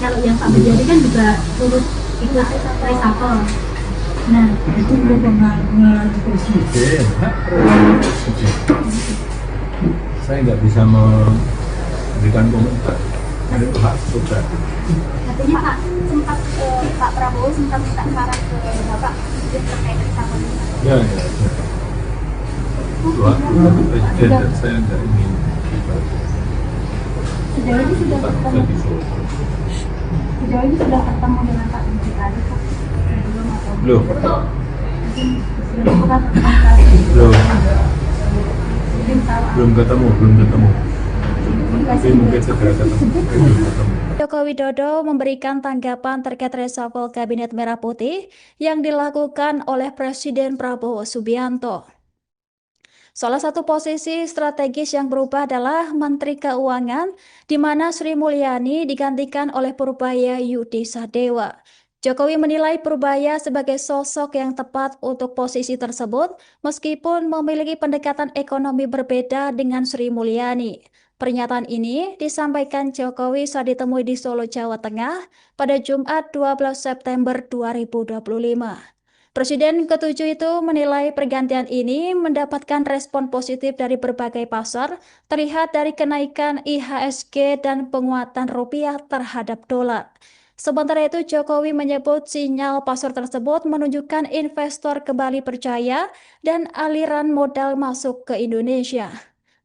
kalau yang Pak Budiari kan juga turut ikut reshuffle. Nah, Itu kewenangan presiden, hak prerogatif presiden. Saya nggak bisa memberikan komentar. Itu hak prerogatif. artinya Pak sempat Pak Prabowo sempat minta saran ke Bapak terkait reshuffle ini. Ya. Dua, presiden dan saya nggak ingin Sejauh ini sudah Pak ketemu, di Solo. sejauh ini sudah ketemu dengan Pak Menteri tadi Pak. Belum atau Belum, mungkin belum bukan angka belum, mungkin tahu belum ketemu. Tapi mungkin segera ketemu. Belum ketemu. Joko Widodo memberikan tanggapan terkait reshuffle Kabinet Merah Putih yang dilakukan oleh Presiden Prabowo Subianto. Salah satu posisi strategis yang berubah adalah Menteri Keuangan, di mana Sri Mulyani digantikan oleh Purbaya Yudi Sadewa. Jokowi menilai Purbaya sebagai sosok yang tepat untuk posisi tersebut, meskipun memiliki pendekatan ekonomi berbeda dengan Sri Mulyani. Pernyataan ini disampaikan Jokowi saat ditemui di Solo, Jawa Tengah pada Jumat 12 September 2025. Presiden ke-7 itu menilai pergantian ini mendapatkan respon positif dari berbagai pasar, terlihat dari kenaikan IHSG dan penguatan rupiah terhadap dolar. Sementara itu, Jokowi menyebut sinyal pasar tersebut menunjukkan investor kembali percaya dan aliran modal masuk ke Indonesia.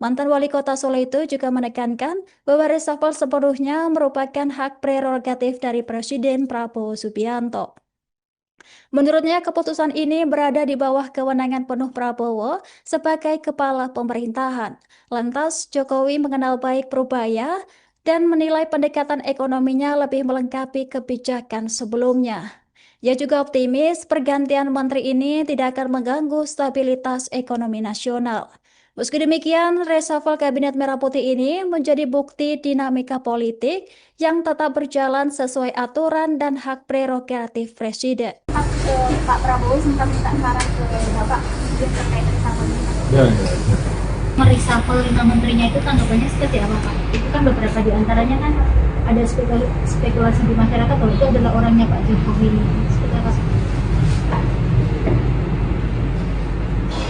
Mantan wali kota Solo itu juga menekankan bahwa reshuffle sepenuhnya merupakan hak prerogatif dari Presiden Prabowo Subianto. Menurutnya, keputusan ini berada di bawah kewenangan penuh Prabowo sebagai kepala pemerintahan. Lantas, Jokowi mengenal baik Purbaya dan menilai pendekatan ekonominya lebih melengkapi kebijakan sebelumnya. Ia juga optimis pergantian menteri ini tidak akan mengganggu stabilitas ekonomi nasional. Meski demikian, reshuffle Kabinet Merah Putih ini menjadi bukti dinamika politik yang tetap berjalan sesuai aturan dan hak prerogatif Presiden. Pak Prabowo sempat minta saran ke Bapak yang terkait reshuffle ini. Ya. Mereshuffle 5 menterinya itu tanggapannya seperti apa Pak? Itu kan beberapa di antaranya kan ada spekulasi di masyarakat bahwa itu adalah orangnya Pak Jokowi. Seperti apa?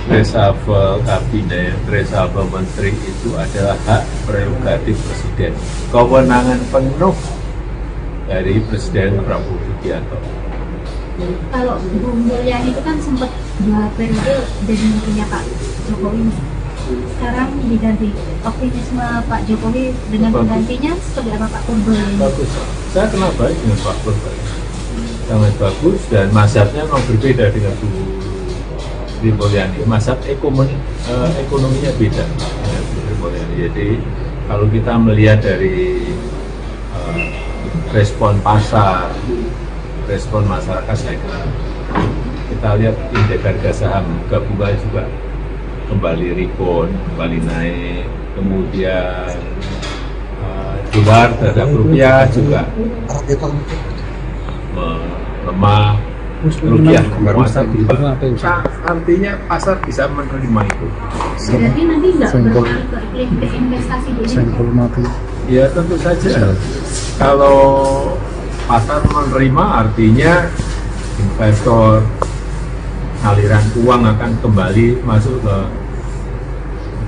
Reshuffle kabinet, reshuffle menteri itu adalah hak prerogatif Presiden. Kewenangan penuh dari Presiden Prabowo Subianto. Kalau Bu Mulyani itu kan sempat 2 periode jadi menterinya Pak Jokowi. Sekarang diganti. Optimisme Pak Jokowi dengan penggantinya seperti apa Pak Purbaya? Bagus. Saya kenal baik dengan Pak Purbaya. Sangat bagus dan mazhabnya memang berbeda dengan Bu Sri Mulyani. Mazhab ekonominya beda dengan Bu Sri Mulyani. Jadi kalau kita melihat dari respon pasar, respon masyarakat, saya kira kita lihat indeks harga saham gabungan juga kembali rebound, kembali naik, kemudian dolar terhadap rupiah juga melemah, rupiah menguat. Artinya pasar bisa menerima itu. Berarti nanti nggak berpengaruh ke investasi di Indonesia? Ya tentu saja. Kalau pasar menerima artinya investor, aliran uang akan kembali masuk ke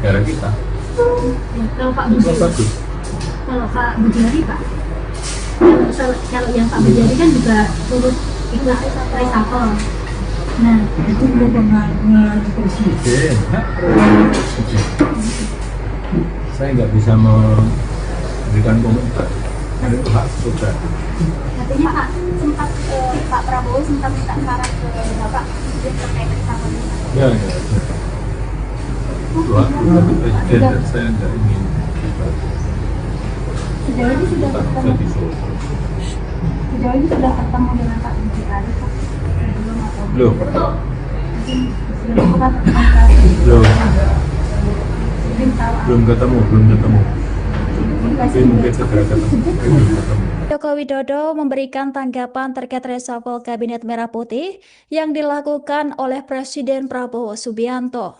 negara kita. Ya, kalau Pak Budi, Bagus. kalau Pak Budiari Pak, kalau yang Pak Budiari kan juga turut ikut reshuffle. Nah, Itu kewenangan presiden, hak prerogatif. Saya nggak bisa memberikan komentar. Karena itu hak prerogatif. katanya Pak Prabowo sempat minta saran ke Bapak yang terkait reshuffle ini. Ya. Itu hak prerogatif presiden dan saya nggak ingin Sejauh ini sudah ketemu, di Solo. sejauh ini sudah ketemu dengan Pak Menteri tadi Pak. Belum atau Belum, mungkin belum bukan angka belum, mungkin tahu belum ketemu. Tapi mungkin segera ketemu. Belum ketemu. Joko Widodo memberikan tanggapan terkait reshuffle Kabinet Merah Putih yang dilakukan oleh Presiden Prabowo Subianto.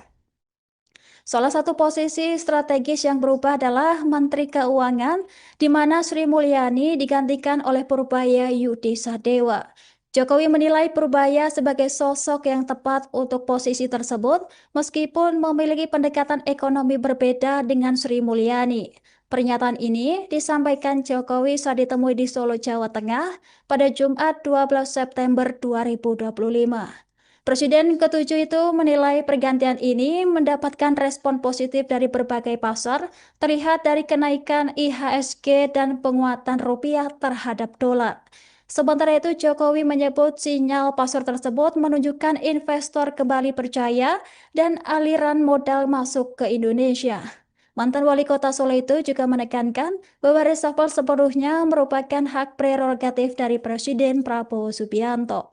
Salah satu posisi strategis yang berubah adalah Menteri Keuangan, di mana Sri Mulyani digantikan oleh Purbaya Yudi Sadewa. Jokowi menilai Purbaya sebagai sosok yang tepat untuk posisi tersebut, meskipun memiliki pendekatan ekonomi berbeda dengan Sri Mulyani. Pernyataan ini disampaikan Jokowi saat ditemui di Solo, Jawa Tengah pada Jumat 12 September 2025. Presiden ketujuh itu menilai pergantian ini mendapatkan respon positif dari berbagai pasar, terlihat dari kenaikan IHSG dan penguatan rupiah terhadap dolar. Sementara itu, Jokowi menyebut sinyal pasar tersebut menunjukkan investor kembali percaya dan aliran modal masuk ke Indonesia. Mantan Wali Kota Solo itu juga menekankan bahwa reshuffle sepenuhnya merupakan hak prerogatif dari Presiden Prabowo Subianto.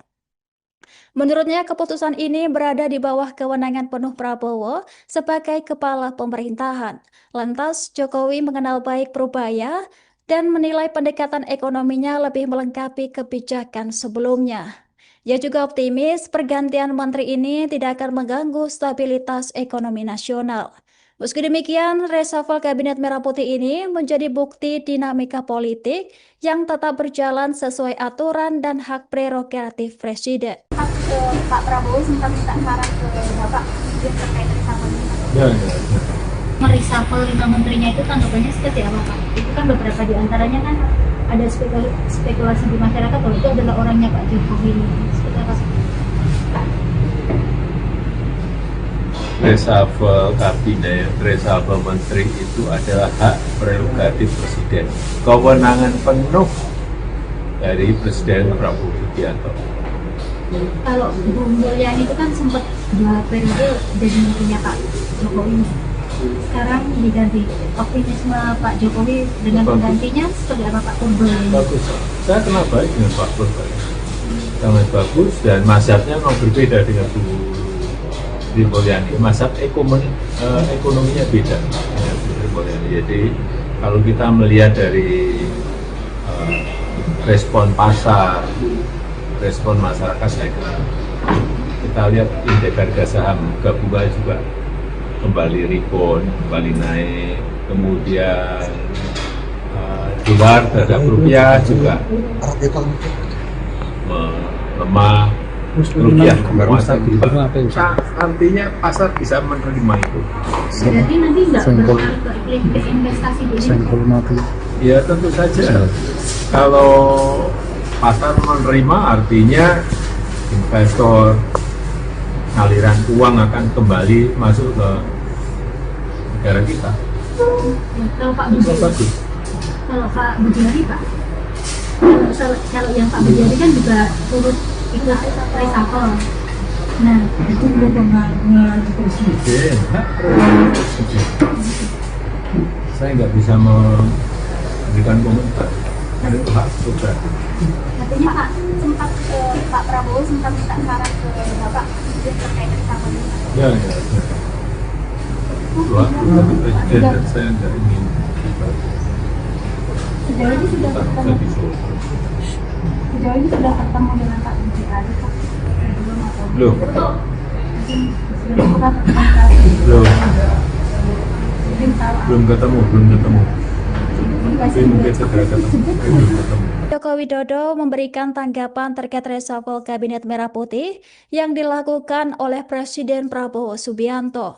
Menurutnya, keputusan ini berada di bawah kewenangan penuh Prabowo sebagai kepala pemerintahan. Lantas, Jokowi mengenal baik Purbaya dan menilai pendekatan ekonominya lebih melengkapi kebijakan sebelumnya. Ia juga optimis pergantian menteri ini tidak akan mengganggu stabilitas ekonomi nasional. Meski demikian, reshuffle Kabinet Merah Putih ini menjadi bukti dinamika politik yang tetap berjalan sesuai aturan dan hak prerogatif Presiden. Pak Prabowo sempat minta saran ke Bapak terkait reshuffle ini. Ya. Mereshuffle 5 menterinya itu tanggapannya seperti apa Pak? Itu kan beberapa di antaranya kan ada spekulasi di masyarakat bahwa itu adalah orangnya Pak Jokowi. Seperti apa? Reshuffle kabinet, reshuffle menteri itu adalah hak prerogatif Presiden. Kewenangan penuh dari Presiden Prabowo Subianto. Kalau Bu Mulyani itu kan sempat 2 periode jadi menterinya Pak Jokowi. Sekarang diganti. Optimisme Pak Jokowi dengan penggantinya seperti apa Pak Purbaya? Bagus. Saya kenal baik dengan Pak Purbaya. Sangat bagus dan mazhabnya memang berbeda dengan Bu Sri Mulyani. Mazhab ekonominya beda dengan Bu Sri Mulyani. Jadi kalau kita melihat dari respon pasar, respon masyarakat, saya kira kita lihat indeks harga saham gabungan juga kembali rebound, kembali naik, kemudian dolar terhadap rupiah juga melemah, rupiah menguat. Artinya pasar bisa menerima itu. Berarti nanti nggak berpengaruh ke iklim investasi di Indonesia? Ya tentu saja. Kalau pasar menerima artinya investor, aliran uang akan kembali masuk ke negara kita. Kalau Pak Budi, kalau Pak Budiari Pak, kalau yang Pak Budiari kan juga turut ikut reshuffle. Nah, Itu kewenangan Presiden, hak prerogatif Presiden. Saya nggak bisa memberikan komentar. Itu hak prerogatif. katanya Pak sempat Pak Prabowo sempat minta saran ke Bapak terkait reshuffle ini. Ya. Tapi Presiden dan saya nggak ingin Sejauh ini sudah ketemu dengan Pak Budiari Pak. Belum. Sudah komunikasi. Belum ketemu. Tapi mungkin segera ketemu. Belum ketemu. Joko Widodo memberikan tanggapan terkait reshuffle Kabinet Merah Putih yang dilakukan oleh Presiden Prabowo Subianto.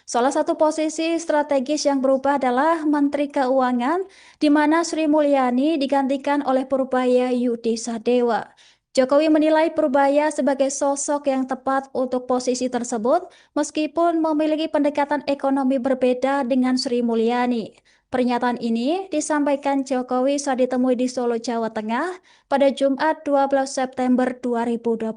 Salah satu posisi strategis yang berubah adalah Menteri Keuangan, di mana Sri Mulyani digantikan oleh Purbaya Yudi Sadewa. Jokowi menilai Purbaya sebagai sosok yang tepat untuk posisi tersebut, meskipun memiliki pendekatan ekonomi berbeda dengan Sri Mulyani. Pernyataan ini disampaikan Jokowi saat ditemui di Solo, Jawa Tengah pada Jumat 12 September 2025.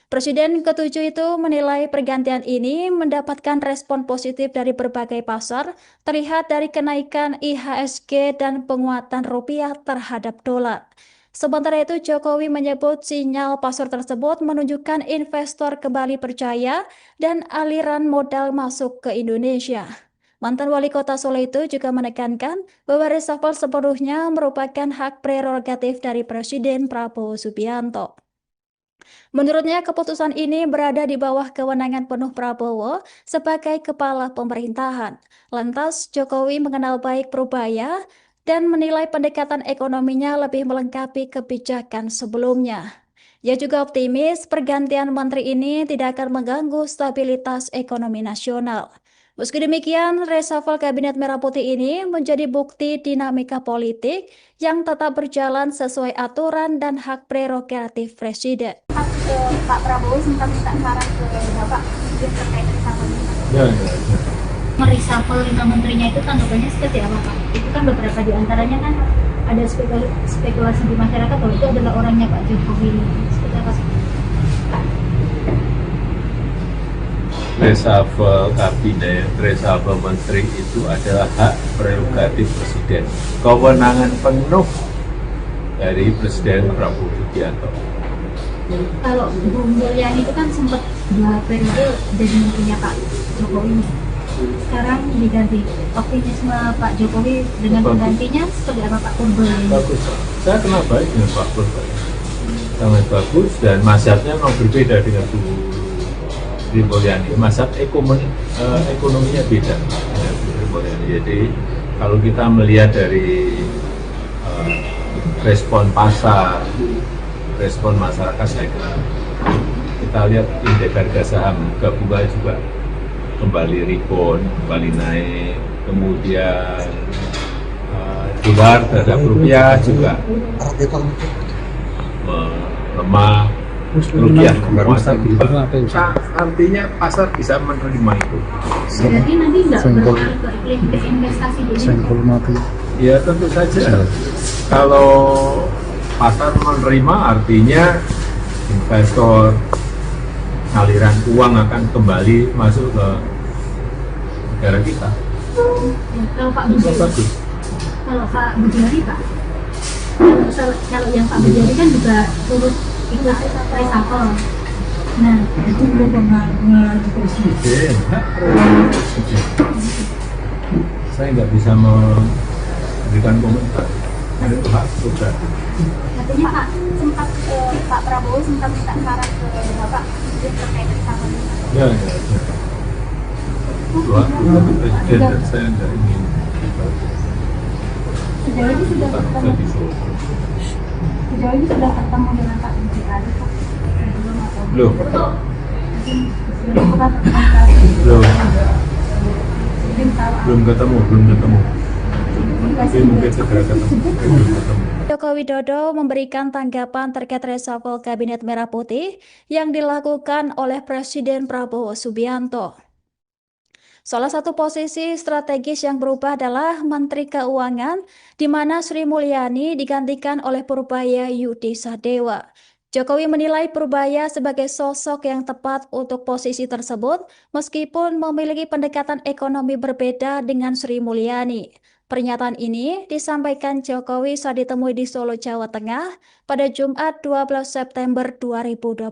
Presiden ketujuh itu menilai pergantian ini mendapatkan respon positif dari berbagai pasar, terlihat dari kenaikan IHSG dan penguatan rupiah terhadap dolar. Sementara itu, Jokowi menyebut sinyal pasar tersebut menunjukkan investor kembali percaya dan aliran modal masuk ke Indonesia. Mantan Wali Kota Solo itu juga menekankan bahwa reshuffle sepenuhnya merupakan hak prerogatif dari Presiden Prabowo Subianto. Menurutnya, keputusan ini berada di bawah kewenangan penuh Prabowo sebagai kepala pemerintahan. Lantas, Jokowi mengenal baik Purbaya dan menilai pendekatan ekonominya lebih melengkapi kebijakan sebelumnya. Ia juga optimis pergantian menteri ini tidak akan mengganggu stabilitas ekonomi nasional. Meski demikian, reshuffle Kabinet Merah Putih ini menjadi bukti dinamika politik yang tetap berjalan sesuai aturan dan hak prerogatif Presiden. Pak Prabowo sempat minta saran ke Bapak terkait reshuffle ini. Ya. Mereshuffle 5 menterinya itu tanggapannya seperti apa Pak? Itu kan beberapa di antaranya kan ada spekulasi di masyarakat bahwa itu adalah orangnya Pak Jokowi. Seperti apa sih? Reshuffle kabinet, reshuffle menteri itu adalah hak prerogatif presiden. Kewenangan penuh dari Presiden Prabowo Subianto. Kalau Bu Mulyani itu kan sempat 2 periode jadi menterinya Pak Jokowi. Sekarang diganti, optimisme Pak Jokowi dengan penggantinya seperti apa Pak Purba? Bagus. Saya kenal baik dengan Pak Purba. Sangat bagus dan mazhabnya memang berbeda dengan Bu Sri Mulyani. Mazhab ekonominya beda dengan Bu Sri Mulyani. Jadi kalau kita melihat dari respon pasar, respon masyarakat, saya kira kita lihat indeks harga saham gabungan juga kembali rebound, kembali naik, kemudian dolar terhadap rupiah juga melemah, rupiah menguat. Artinya pasar bisa menerima itu. Berarti nanti nggak berpengaruh ke investasi di ini? Ya tentu saja. Kalau pasar menerima artinya investor, aliran uang akan kembali masuk ke negara kita. Ya, kalau Pak Bujari, kalau Pak Bujari Pak, kalau yang Pak Bujari kan juga turut ikut reshuffle. Nah, Itu mempengaruhi presiden, hak prerogatif presiden. Saya nggak bisa memberikan komentar. Itu hak prerogatif. katanya Pak sempat Pak Prabowo sempat minta saran ke Bapak terkait reshuffle ini. Ya. Dua, presiden dan saya nggak ingin Sejauh ini sudah ketemu, sejauh ini sudah ketemu dengan Pak Bujari Pak. Sebelum atau Belum. belum pernah Belum ketemu. Tapi mungkin segera ketemu. Belum ketemu. Joko Widodo memberikan tanggapan terkait reshuffle Kabinet Merah Putih yang dilakukan oleh Presiden Prabowo Subianto. Salah satu posisi strategis yang berubah adalah Menteri Keuangan, di mana Sri Mulyani digantikan oleh Purbaya Yudi Sadewa. Jokowi menilai Purbaya sebagai sosok yang tepat untuk posisi tersebut, meskipun memiliki pendekatan ekonomi berbeda dengan Sri Mulyani. Pernyataan ini disampaikan Jokowi saat ditemui di Solo, Jawa Tengah pada Jumat 12 September 2025.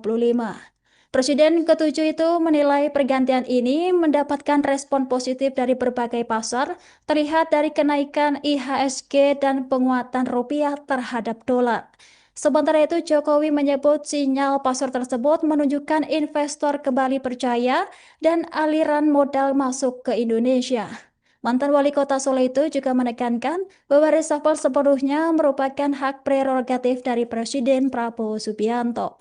Presiden ke-7 itu menilai pergantian ini mendapatkan respon positif dari berbagai pasar, terlihat dari kenaikan IHSG dan penguatan rupiah terhadap dolar. Sementara itu, Jokowi menyebut sinyal pasar tersebut menunjukkan investor kembali percaya dan aliran modal masuk ke Indonesia. Mantan wali kota Solo itu juga menekankan bahwa reshuffle sepenuhnya merupakan hak prerogatif dari Presiden Prabowo Subianto.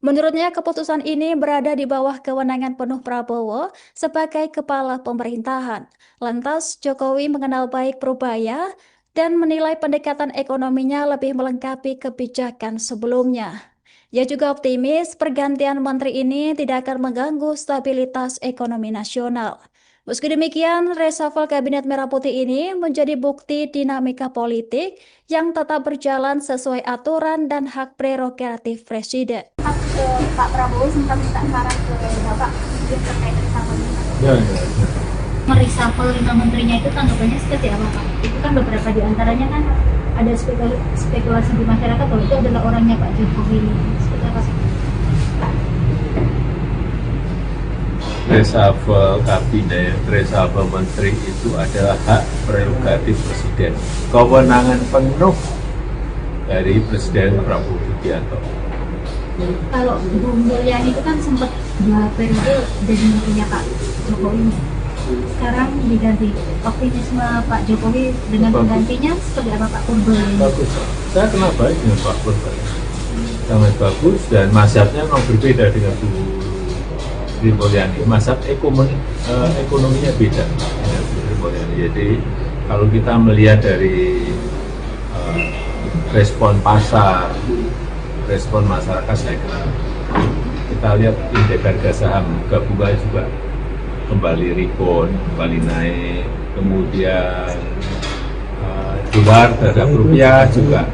Menurutnya, keputusan ini berada di bawah kewenangan penuh Prabowo sebagai kepala pemerintahan. Lantas, Jokowi mengenal baik Purbaya dan menilai pendekatan ekonominya lebih melengkapi kebijakan sebelumnya. Ia juga optimis pergantian menteri ini tidak akan mengganggu stabilitas ekonomi nasional. Meski demikian, reshuffle Kabinet Merah Putih ini menjadi bukti dinamika politik yang tetap berjalan sesuai aturan dan hak prerogatif Presiden. Pak Prabowo sempat minta saran ke Bapak terkait reshuffle ini. Ya. Mereshuffle 5 menterinya itu tanggapannya seperti apa Pak? Itu kan beberapa di antaranya kan ada spekulasi di masyarakat bahwa itu adalah orangnya Pak Jokowi. Seperti apa sih? Reshuffle kabinet, reshuffle menteri itu adalah hak prerogatif presiden. Kewenangan penuh dari Presiden Prabowo Subianto. Kalau Bu Mulyani itu kan sempat 2 periode jadi menterinya Pak Jokowi. Sekarang diganti, optimisme Pak Jokowi dengan penggantinya seperti apa Pak Purba? Bagus. Saya kenal baik dengan Pak Purba. Sangat bagus dan mazhabnya memang berbeda dengan Bu Sri Mulyani. Mazhab ekonominya beda dengan Bu Sri Mulyani. Jadi kalau kita melihat dari respon pasar, respon masyarakat saya kira kita lihat indeks harga saham gabungan juga kembali rebound, kembali naik, kemudian dolar terhadap rupiah juga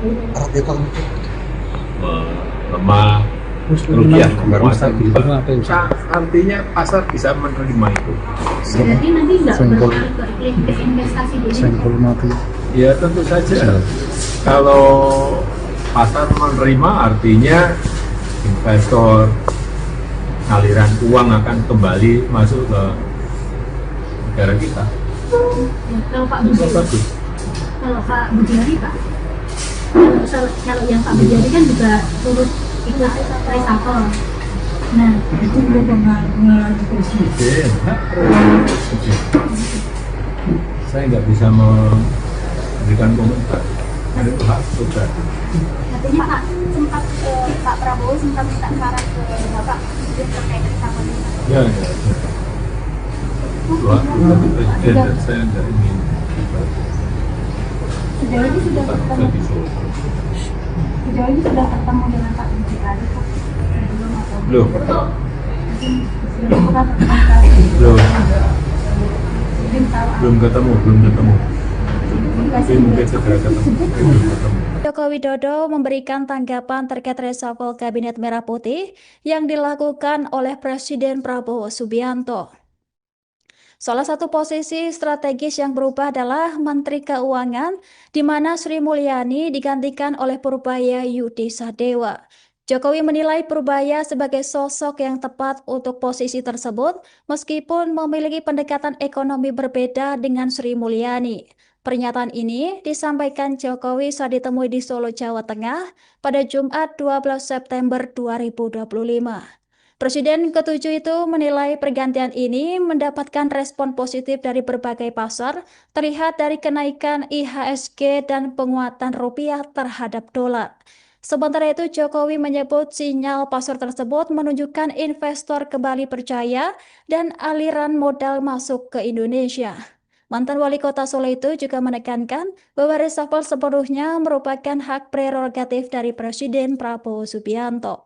melemah, rupiah menguat. Artinya pasar bisa menerima itu. Berarti nanti nggak berpengaruh ke investasi di Indonesia? Ya tentu saja. Kalau pasar menerima artinya investor, aliran uang akan kembali masuk ke negara kita. Ya, kalau Pak Budi, Bagus. kalau Pak Budiari Pak, kalau yang Pak Budiari kan juga turut ikut reshuffle. Nah, Itu pengaruh presiden, hak presiden. Saya nggak bisa memberikan komentar. Ada itu hak prerogatif. artinya Pak Prabowo sempat minta saran ke Bapak terkait reshuffle ini. Ya. Dua, tapi presiden dan saya nggak ingin Sejauh ini sudah ketemu, dengan Pak Budiari Pak? Belum. Mungkin sudah pernah berkomunikasi. Belum ketemu. Mungkin segera ketemu. Belum ketemu. Joko Widodo memberikan tanggapan terkait reshuffle Kabinet Merah Putih yang dilakukan oleh Presiden Prabowo Subianto. Salah satu posisi strategis yang berubah adalah Menteri Keuangan, di mana Sri Mulyani digantikan oleh Purbaya Yudi Sadewa. Jokowi menilai Purbaya sebagai sosok yang tepat untuk posisi tersebut, meskipun memiliki pendekatan ekonomi berbeda dengan Sri Mulyani. Pernyataan ini disampaikan Jokowi saat ditemui di Solo, Jawa Tengah pada Jumat 12 September 2025. Presiden ke-7 itu menilai pergantian ini mendapatkan respon positif dari berbagai pasar, terlihat dari kenaikan IHSG dan penguatan rupiah terhadap dolar. Sementara itu, Jokowi menyebut sinyal pasar tersebut menunjukkan investor kembali percaya dan aliran modal masuk ke Indonesia. Mantan wali kota Solo itu juga menekankan bahwa reshuffle sepenuhnya merupakan hak prerogatif dari Presiden Prabowo Subianto.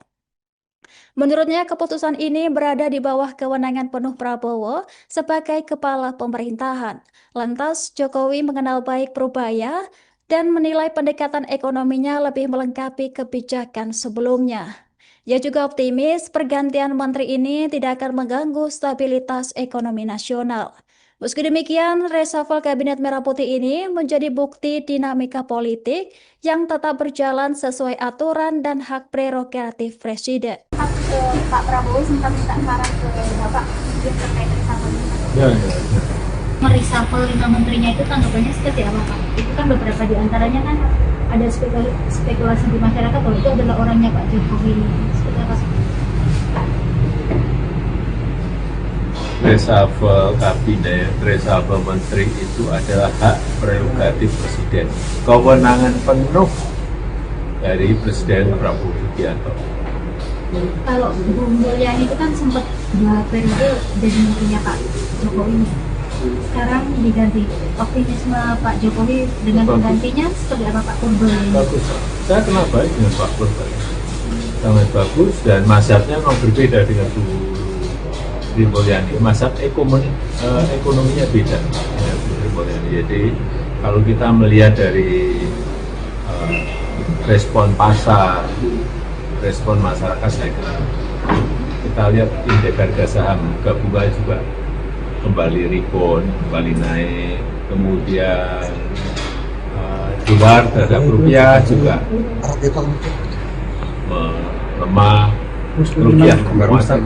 Menurutnya, keputusan ini berada di bawah kewenangan penuh Prabowo sebagai kepala pemerintahan. Lantas, Jokowi mengenal baik Purbaya dan menilai pendekatan ekonominya lebih melengkapi kebijakan sebelumnya. Ia juga optimis pergantian menteri ini tidak akan mengganggu stabilitas ekonomi nasional. Meski demikian, reshuffle Kabinet Merah Putih ini menjadi bukti dinamika politik yang tetap berjalan sesuai aturan dan hak prerogatif Presiden. Pak Prabowo sempat minta saran ke Bapak terkait reshuffle ini. Ya. Mereshuffle 5 menterinya itu tanggapannya seperti apa Pak? Itu kan beberapa di antaranya kan ada spekulasi di masyarakat bahwa itu adalah orangnya Pak Jokowi. Seperti apa sih? Reshuffle kabinet, reshuffle menteri itu adalah hak prerogatif presiden, kewenangan penuh dari Presiden Prabowo Subianto. Kalau Bu Mulyani itu kan sempat 2 periode jadi menterinya Pak Jokowi. Sekarang diganti. Optimisme Pak Jokowi dengan penggantinya seperti apa Pak Purbaya? Bagus. Saya kenal baik dengan Pak Purbaya. Sangat bagus dan mazhabnya memang berbeda dengan Bu Sri Mulyani. Mazhab ekonominya beda dengan Bu Sri Mulyani. Jadi kalau kita melihat dari respon pasar, respon masyarakat, saya kira kita lihat indeks harga saham gabungan juga kembali rebound, kembali naik, kemudian dolar terhadap rupiah juga melemah, rupiah menguat.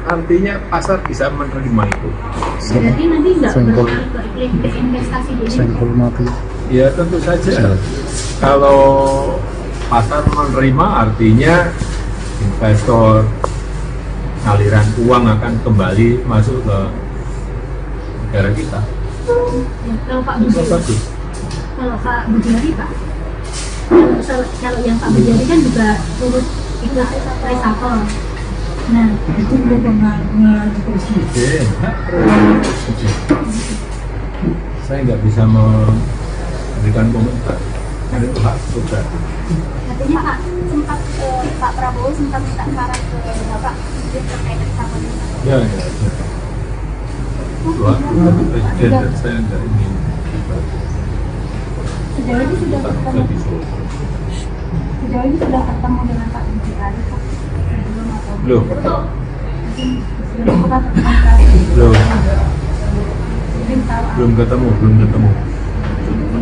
Artinya pasar bisa menerima itu. Berarti nanti nggak berpengaruh ke investasi di Indonesia? Ya tentu saja. Kalau pasar menerima artinya investor, aliran uang akan kembali masuk ke negara kita. Ya, kalau Pak Budiari, Bagus. kalau Pak Budiari Pak, kalau yang Pak Budiari kan juga turut ikut reshuffle. Nah, Itu pengaruh presiden, hak presiden. Saya nggak bisa memberikan komentar. Kan itu hak prerogatif. Katanya Pak Prabowo sempat minta saran ke Bapak terkait reshuffle ini. Ya, ya, ya. Wah, tapi presiden dan saya nggak ingin Sejauh ini sudah ketemu, lebih sulit. sejauh ini sudah ketemu dengan Pak Jokowi Pak sebelum atau Belum, mungkin sebelum bukan komunikasi belum, mungkin tahu belum ketemu.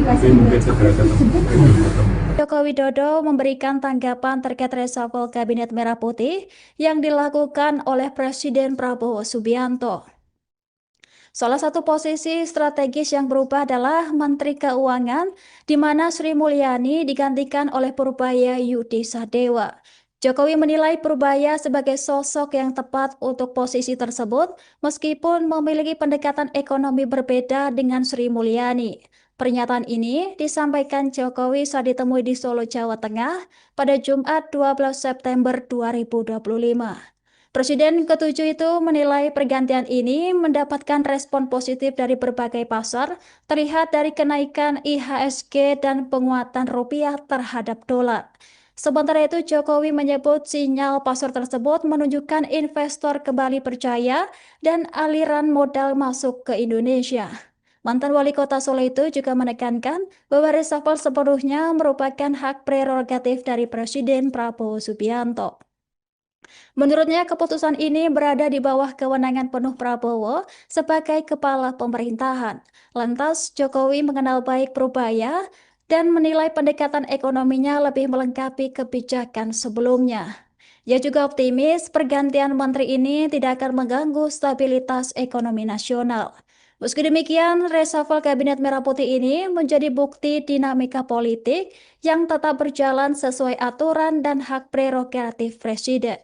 Tapi mungkin segera ketemu. Belum ketemu. Joko Widodo memberikan tanggapan terkait reshuffle Kabinet Merah Putih yang dilakukan oleh Presiden Prabowo Subianto. Salah satu posisi strategis yang berubah adalah Menteri Keuangan, di mana Sri Mulyani digantikan oleh Purbaya Yudi Sadewa. Jokowi menilai Purbaya sebagai sosok yang tepat untuk posisi tersebut, meskipun memiliki pendekatan ekonomi berbeda dengan Sri Mulyani. Pernyataan ini disampaikan Jokowi saat ditemui di Solo, Jawa Tengah pada Jumat 12 September 2025. Presiden ke-7 itu menilai pergantian ini mendapatkan respon positif dari berbagai pasar, terlihat dari kenaikan IHSG dan penguatan rupiah terhadap dolar. Sementara itu, Jokowi menyebut sinyal pasar tersebut menunjukkan investor kembali percaya dan aliran modal masuk ke Indonesia. Mantan wali kota Solo itu juga menekankan bahwa reshuffle sepenuhnya merupakan hak prerogatif dari Presiden Prabowo Subianto. Menurutnya, keputusan ini berada di bawah kewenangan penuh Prabowo sebagai kepala pemerintahan. Lantas, Jokowi mengenal baik Purbaya dan menilai pendekatan ekonominya lebih melengkapi kebijakan sebelumnya. Ia juga optimis pergantian menteri ini tidak akan mengganggu stabilitas ekonomi nasional. Meski demikian, reshuffle Kabinet Merah Putih ini menjadi bukti dinamika politik yang tetap berjalan sesuai aturan dan hak prerogatif Presiden.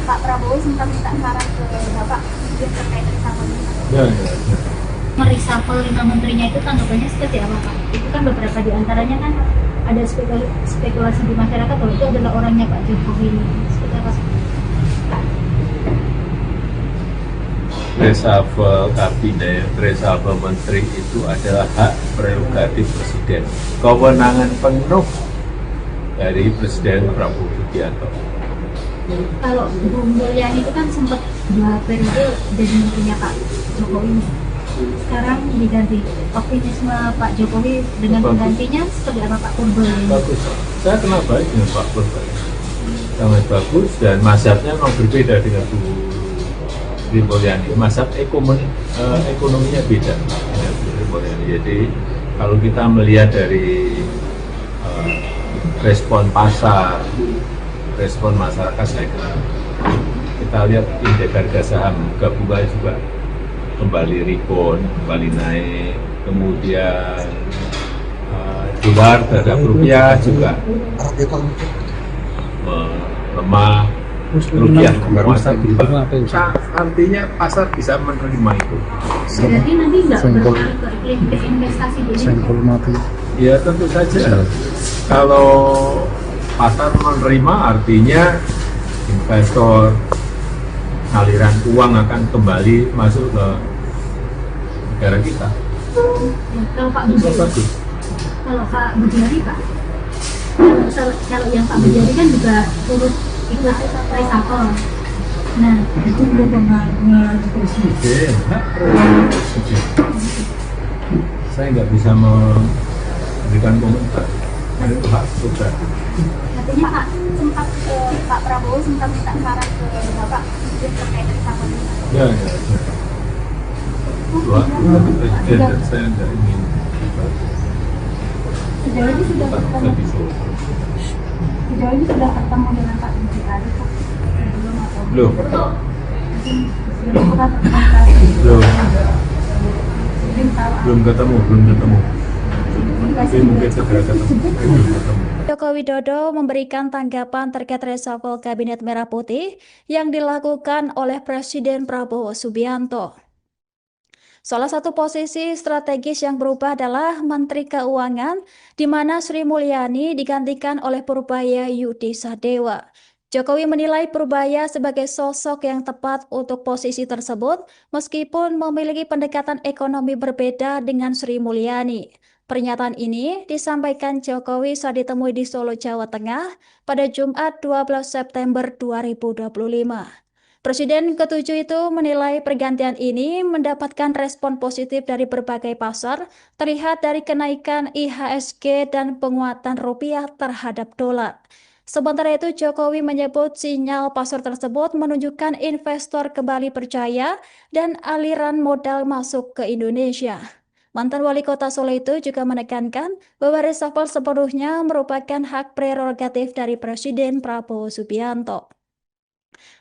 Pak Prabowo sempat minta saran ke Bapak terkait reshuffle ini. Ya, ya, ya. Mereshuffle 5 menterinya itu tanggapannya seperti apa Pak? Itu kan beberapa di antaranya kan ada spekulasi di masyarakat bahwa itu adalah orangnya Pak Jokowi. Seperti apa? Reshuffle kabinet, reshuffle menteri itu adalah hak prerogatif presiden. Kewenangan penuh dari Presiden Prabowo Subianto. Kalau Bu Mulyani itu kan sempat 2 periode jadi menterinya Pak Jokowi. Sekarang diganti. Optimisme Pak Jokowi dengan Bagus. penggantinya seperti apa Pak Purbaya? Bagus. Saya kenal baik dengan Pak Purbaya. Sangat bagus dan mazhabnya memang berbeda dengan Bu Sri Mulyani. Mazhab ekonominya beda dengan Bu Sri Mulyani. Jadi kalau kita melihat dari respon pasar, respon masyarakat, saya kira kita lihat indeks harga saham gabungan juga kembali rebound, kembali naik, kemudian dolar terhadap rupiah juga melemah, rupiah menguat. Artinya pasar bisa menerima itu. Berarti nanti nggak berpengaruh ke investasi di Indonesia? Ya tentu saja. Kalau pasar menerima artinya investor, aliran uang akan kembali masuk ke negara kita. Ya, kalau Pak Itu Budi, bagus. kalau Pak Budiari Pak, kalau yang Pak Budiari kan juga turut ikut reshuffle. Nah, Itu kewenangan presiden, hak prerogatif presiden. Saya nggak bisa memberikan komentar. Karena itu hak prerogatif. katanya Pak Prabowo sempat minta saran ke Bapak terkait reshuffle ini. Ya, ya, ya. Wah, tapi presiden dan saya nggak ingin Sejauh ini sudah ketemu, lebih sulit. sejauh ini sudah ketemu dengan Pak Jokowi Pak sebelum atau Belum, mungkin sebelum bukan komunikasi belum, mungkin tahu belum ketemu. Tapi mungkin segera ketemu. Belum ketemu. Joko Widodo memberikan tanggapan terkait reshuffle Kabinet Merah Putih yang dilakukan oleh Presiden Prabowo Subianto. Salah satu posisi strategis yang berubah adalah Menteri Keuangan, di mana Sri Mulyani digantikan oleh Purbaya Yudi Sadewa. Jokowi menilai Purbaya sebagai sosok yang tepat untuk posisi tersebut, meskipun memiliki pendekatan ekonomi berbeda dengan Sri Mulyani. Pernyataan ini disampaikan Jokowi saat ditemui di Solo, Jawa Tengah pada Jumat 12 September 2025. Presiden ke-7 itu menilai pergantian ini mendapatkan respon positif dari berbagai pasar, terlihat dari kenaikan IHSG dan penguatan rupiah terhadap dolar. Sementara itu, Jokowi menyebut sinyal pasar tersebut menunjukkan investor kembali percaya dan aliran modal masuk ke Indonesia. Mantan wali kota Solo itu juga menekankan bahwa reshuffle sepenuhnya merupakan hak prerogatif dari Presiden Prabowo Subianto.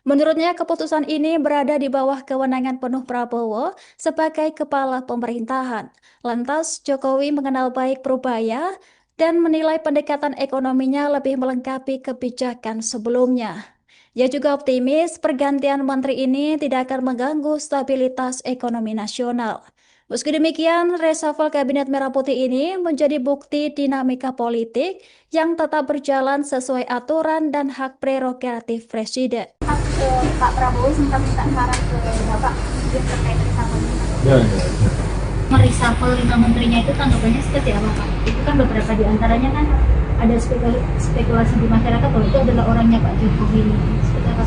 Menurutnya, keputusan ini berada di bawah kewenangan penuh Prabowo sebagai kepala pemerintahan. Lantas, Jokowi mengenal baik Purbaya dan menilai pendekatan ekonominya lebih melengkapi kebijakan sebelumnya. Ia juga optimis pergantian menteri ini tidak akan mengganggu stabilitas ekonomi nasional. Meski demikian, reshuffle Kabinet Merah Putih ini menjadi bukti dinamika politik yang tetap berjalan sesuai aturan dan hak prerogatif Presiden. Pak Prabowo sempat minta saran ke Bapak terkait reshuffle ini. Ya. Mereshuffle 5 menterinya itu tanggapannya seperti apa, Pak? Itu kan beberapa di antaranya kan ada spekulasi di masyarakat bahwa itu adalah orangnya Pak Jokowi. Seperti apa?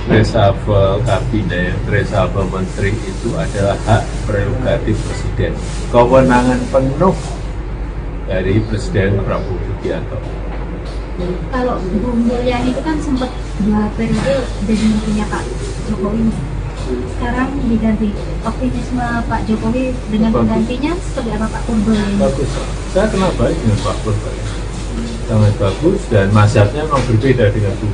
Reshuffle kabinet, reshuffle menteri itu adalah hak prerogatif Presiden. Kewenangan penuh dari Presiden Prabowo Subianto. Kalau Bu Mulyani itu kan sempat 2 periode jadi menterinya Pak Jokowi. Sekarang diganti. Optimisme Pak Jokowi dengan penggantinya seperti apa Pak Purbaya? Bagus. Saya kenal baik dengan Pak Purbaya. Sangat bagus dan mazhabnya memang berbeda dengan Bu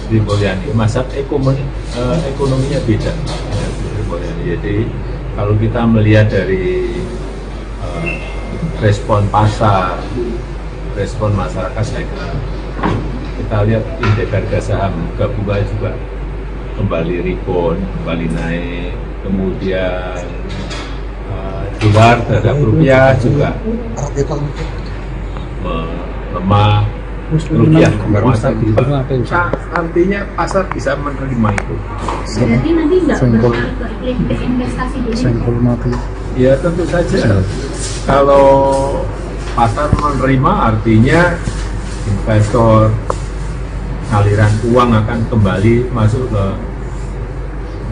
Sri Mulyani. Mazhab ekonominya beda dengan Bu Sri Mulyani. Jadi kalau kita melihat dari respon pasar, respon masyarakat, saya kira kita lihat indeks harga saham gabungan juga kembali rebound, kembali naik, kemudian dolar terhadap rupiah juga melemah, rupiah menguat. Artinya pasar bisa menerima itu. Berarti nanti nggak berpengaruh ke iklim investasi di Indonesia? Ya tentu saja. Kalau pasar menerima artinya investor, aliran uang akan kembali masuk ke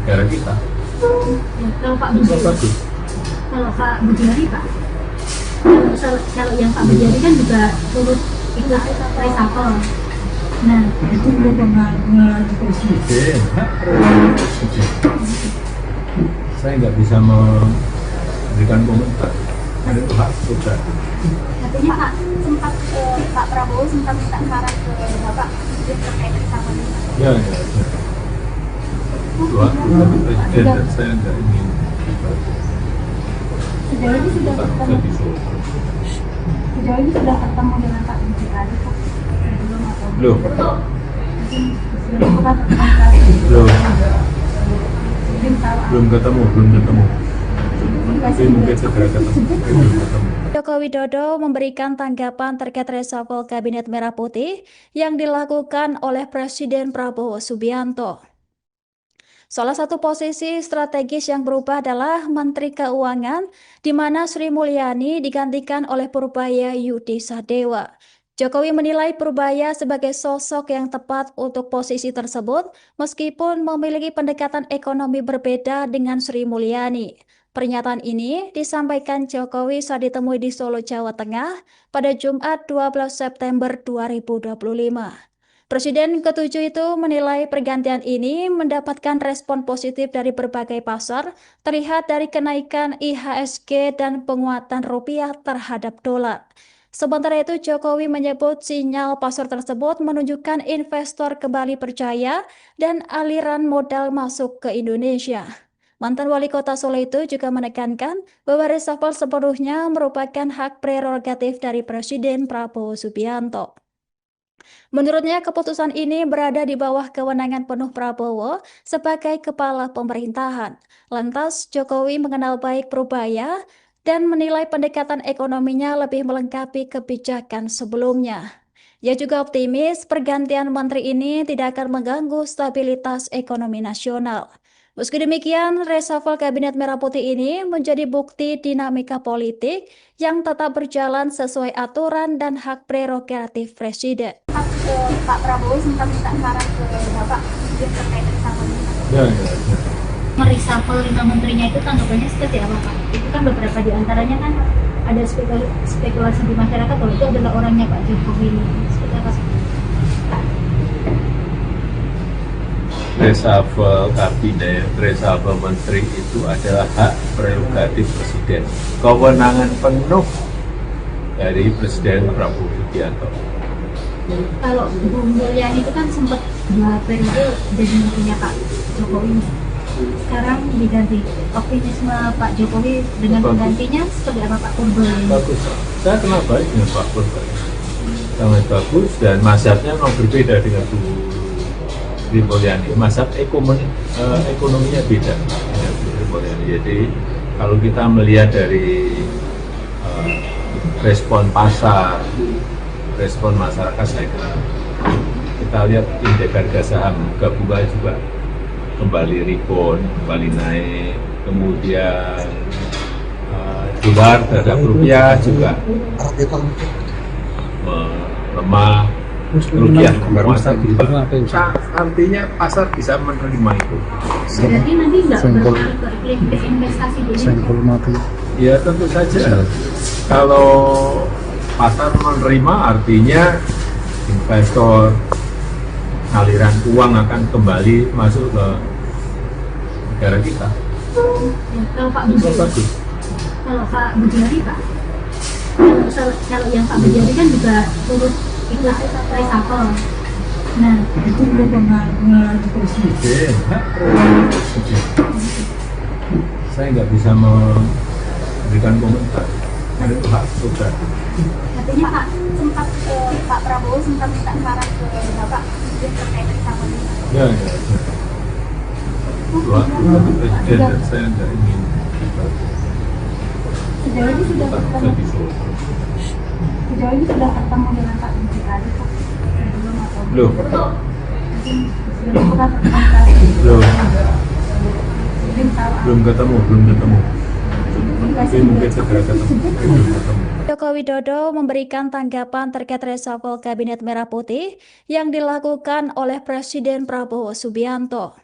negara kita. Ya, kalau Pak Bujari, Pak, kalau yang Pak Bujari kan juga turut ikut reshuffle. Nah, Itu kewenangan Presiden, hak prerogatif Presiden. Saya nggak bisa memberikan komentar. Itu hak prerogatif. artinya Pak Prabowo sempat minta saran ke Bapak terkait reshuffle ini. Ya. Dua, tapi Presiden dan saya nggak ingin Sejauh ini sudah ketemu dengan Pak Bujari, Pak? Sebelum atau Belum. belum pernah berkomunikasi? Belum ketemu. Tapi mungkin segera ketemu. Belum ketemu. Joko Widodo memberikan tanggapan terkait reshuffle Kabinet Merah Putih yang dilakukan oleh Presiden Prabowo Subianto. Salah satu posisi strategis yang berubah adalah Menteri Keuangan, di mana Sri Mulyani digantikan oleh Purbaya Yudi Sadewa. Jokowi menilai Purbaya sebagai sosok yang tepat untuk posisi tersebut, meskipun memiliki pendekatan ekonomi berbeda dengan Sri Mulyani. Pernyataan ini disampaikan Jokowi saat ditemui di Solo, Jawa Tengah pada Jumat 12 September 2025. Presiden ke-7 itu menilai pergantian ini mendapatkan respon positif dari berbagai pasar, terlihat dari kenaikan IHSG dan penguatan rupiah terhadap dolar. Sementara itu, Jokowi menyebut sinyal pasar tersebut menunjukkan investor kembali percaya dan aliran modal masuk ke Indonesia. Mantan wali kota Solo itu juga menekankan bahwa reshuffle sepenuhnya merupakan hak prerogatif dari Presiden Prabowo Subianto. Menurutnya, keputusan ini berada di bawah kewenangan penuh Prabowo sebagai kepala pemerintahan. Lantas, Jokowi mengenal baik Purbaya dan menilai pendekatan ekonominya lebih melengkapi kebijakan sebelumnya. Ia juga optimis pergantian menteri ini tidak akan mengganggu stabilitas ekonomi nasional. Meski demikian, reshuffle Kabinet Merah Putih ini menjadi bukti dinamika politik yang tetap berjalan sesuai aturan dan hak prerogatif Presiden. Pak Prabowo sempat minta saran ke Bapak terkait reshuffle ini. Ya. Mereshuffle 5 menterinya itu tanggapannya seperti apa Pak? Itu kan beberapa di antaranya kan ada spekulasi di masyarakat bahwa itu adalah orangnya Pak Jokowi. Seperti apa? Reshuffle kabinet, reshuffle menteri itu adalah hak prerogatif Presiden. Kewenangan penuh dari Presiden Prabowo Subianto. Kalau Bu Mulyani itu kan sempat 2 periode jadi menterinya Pak Jokowi. Sekarang diganti. Optimisme Pak Jokowi dengan penggantinya seperti apa Pak Purbo? Bagus. Saya kenal baik dengan Pak Purbo. Sangat bagus dan mazhabnya memang berbeda dengan Bu Sri Mulyani. Mazhab ekonominya beda dengan Bu Sri Mulyani. Jadi kalau kita melihat dari respon pasar, respon masyarakat, saya kira kita lihat indeks harga saham gabungan juga kembali rebound, kembali naik, kemudian dolar terhadap rupiah juga melemah, kerugian penguasa juga. Artinya pasar bisa menerima itu. Berarti nanti nggak berpengaruh ke iklim investasi di Indonesia? Ya tentu saja. Kalau pasar menerima artinya investor, aliran uang akan kembali masuk ke negara kita. Ya, kalau Pak Bujari, kalau Pak Bujari Pak, kalau yang Pak Bujari kan juga turut ikut reshuffle. Nah, Itu pengaruh presiden, hak prerogatif presiden. Saya nggak bisa memberikan komentar. Ada itu hak prerogatif. katanya Pak sempat Pak Prabowo sempat minta saran ke Bapak terkait reshuffle ini. Ya. Dua, presiden dan saya nggak ingin Sejauh ini sudah bertemu dengan Pak Bujari Pak sebelum atau Belum. belum pernah berkomunikasi. belum ketemu. Mungkin segera ketemu. Belum ketemu. Joko Widodo memberikan tanggapan terkait reshuffle Kabinet Merah Putih yang dilakukan oleh Presiden Prabowo Subianto.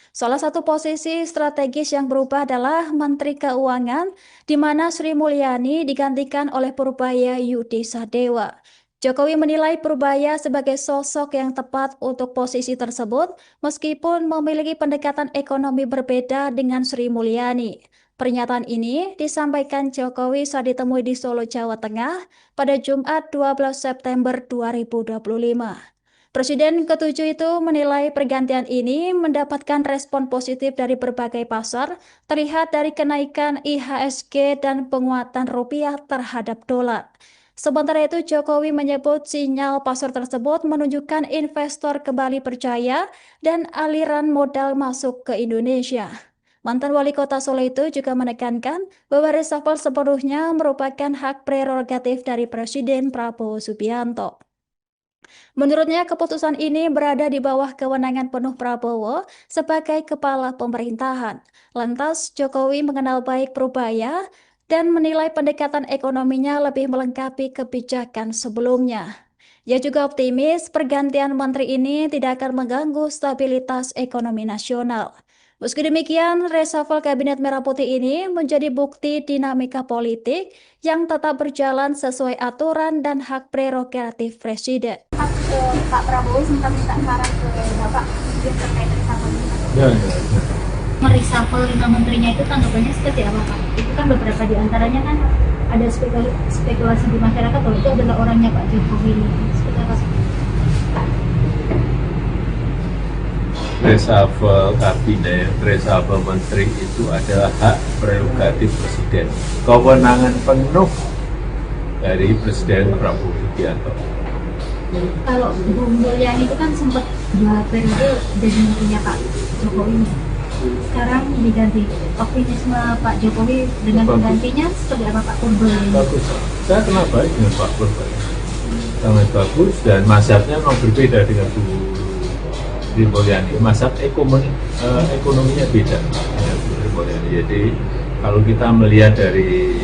Salah satu posisi strategis yang berubah adalah Menteri Keuangan, di mana Sri Mulyani digantikan oleh Purbaya Yudi Sadewa. Jokowi menilai Purbaya sebagai sosok yang tepat untuk posisi tersebut, meskipun memiliki pendekatan ekonomi berbeda dengan Sri Mulyani. Pernyataan ini disampaikan Jokowi saat ditemui di Solo, Jawa Tengah pada Jumat 12 September 2025. Presiden ke-7 itu menilai pergantian ini mendapatkan respon positif dari berbagai pasar, terlihat dari kenaikan IHSG dan penguatan rupiah terhadap dolar. Sementara itu, Jokowi menyebut sinyal pasar tersebut menunjukkan investor kembali percaya dan aliran modal masuk ke Indonesia. Mantan wali kota Solo itu juga menekankan bahwa reshuffle sepenuhnya merupakan hak prerogatif dari Presiden Prabowo Subianto. Menurutnya, keputusan ini berada di bawah kewenangan penuh Prabowo sebagai kepala pemerintahan. Lantas, Jokowi mengenal baik Purbaya dan menilai pendekatan ekonominya lebih melengkapi kebijakan sebelumnya. Ia juga optimis pergantian menteri ini tidak akan mengganggu stabilitas ekonomi nasional. Meski demikian, reshuffle Kabinet Merah Putih ini menjadi bukti dinamika politik yang tetap berjalan sesuai aturan dan hak prerogatif Presiden. Pak Prabowo sempat minta saran ke Bapak terkait reshuffle ini. Ya. Mereshuffle 5 menterinya itu tanggapannya seperti apa Pak? Itu kan beberapa di antaranya kan ada spekulasi di masyarakat bahwa itu adalah orangnya Pak Jokowi. Seperti apa? Reshuffle kabinet, reshuffle menteri itu adalah hak prerogatif Presiden. Kewenangan penuh dari Presiden Prabowo Subianto. Kalau Bu Mulyani itu kan sempat 2 periode jadi menterinya Pak Jokowi. Sekarang diganti. Optimisme Pak Jokowi dengan penggantinya seperti apa Pak Purbo? Bagus. Saya kenal baik dengan Pak Purbo. Sangat bagus dan mazhabnya memang berbeda dengan Bu Sri Mulyani, masa ekonominya beda dengan Sri Mulyani. Jadi kalau kita melihat dari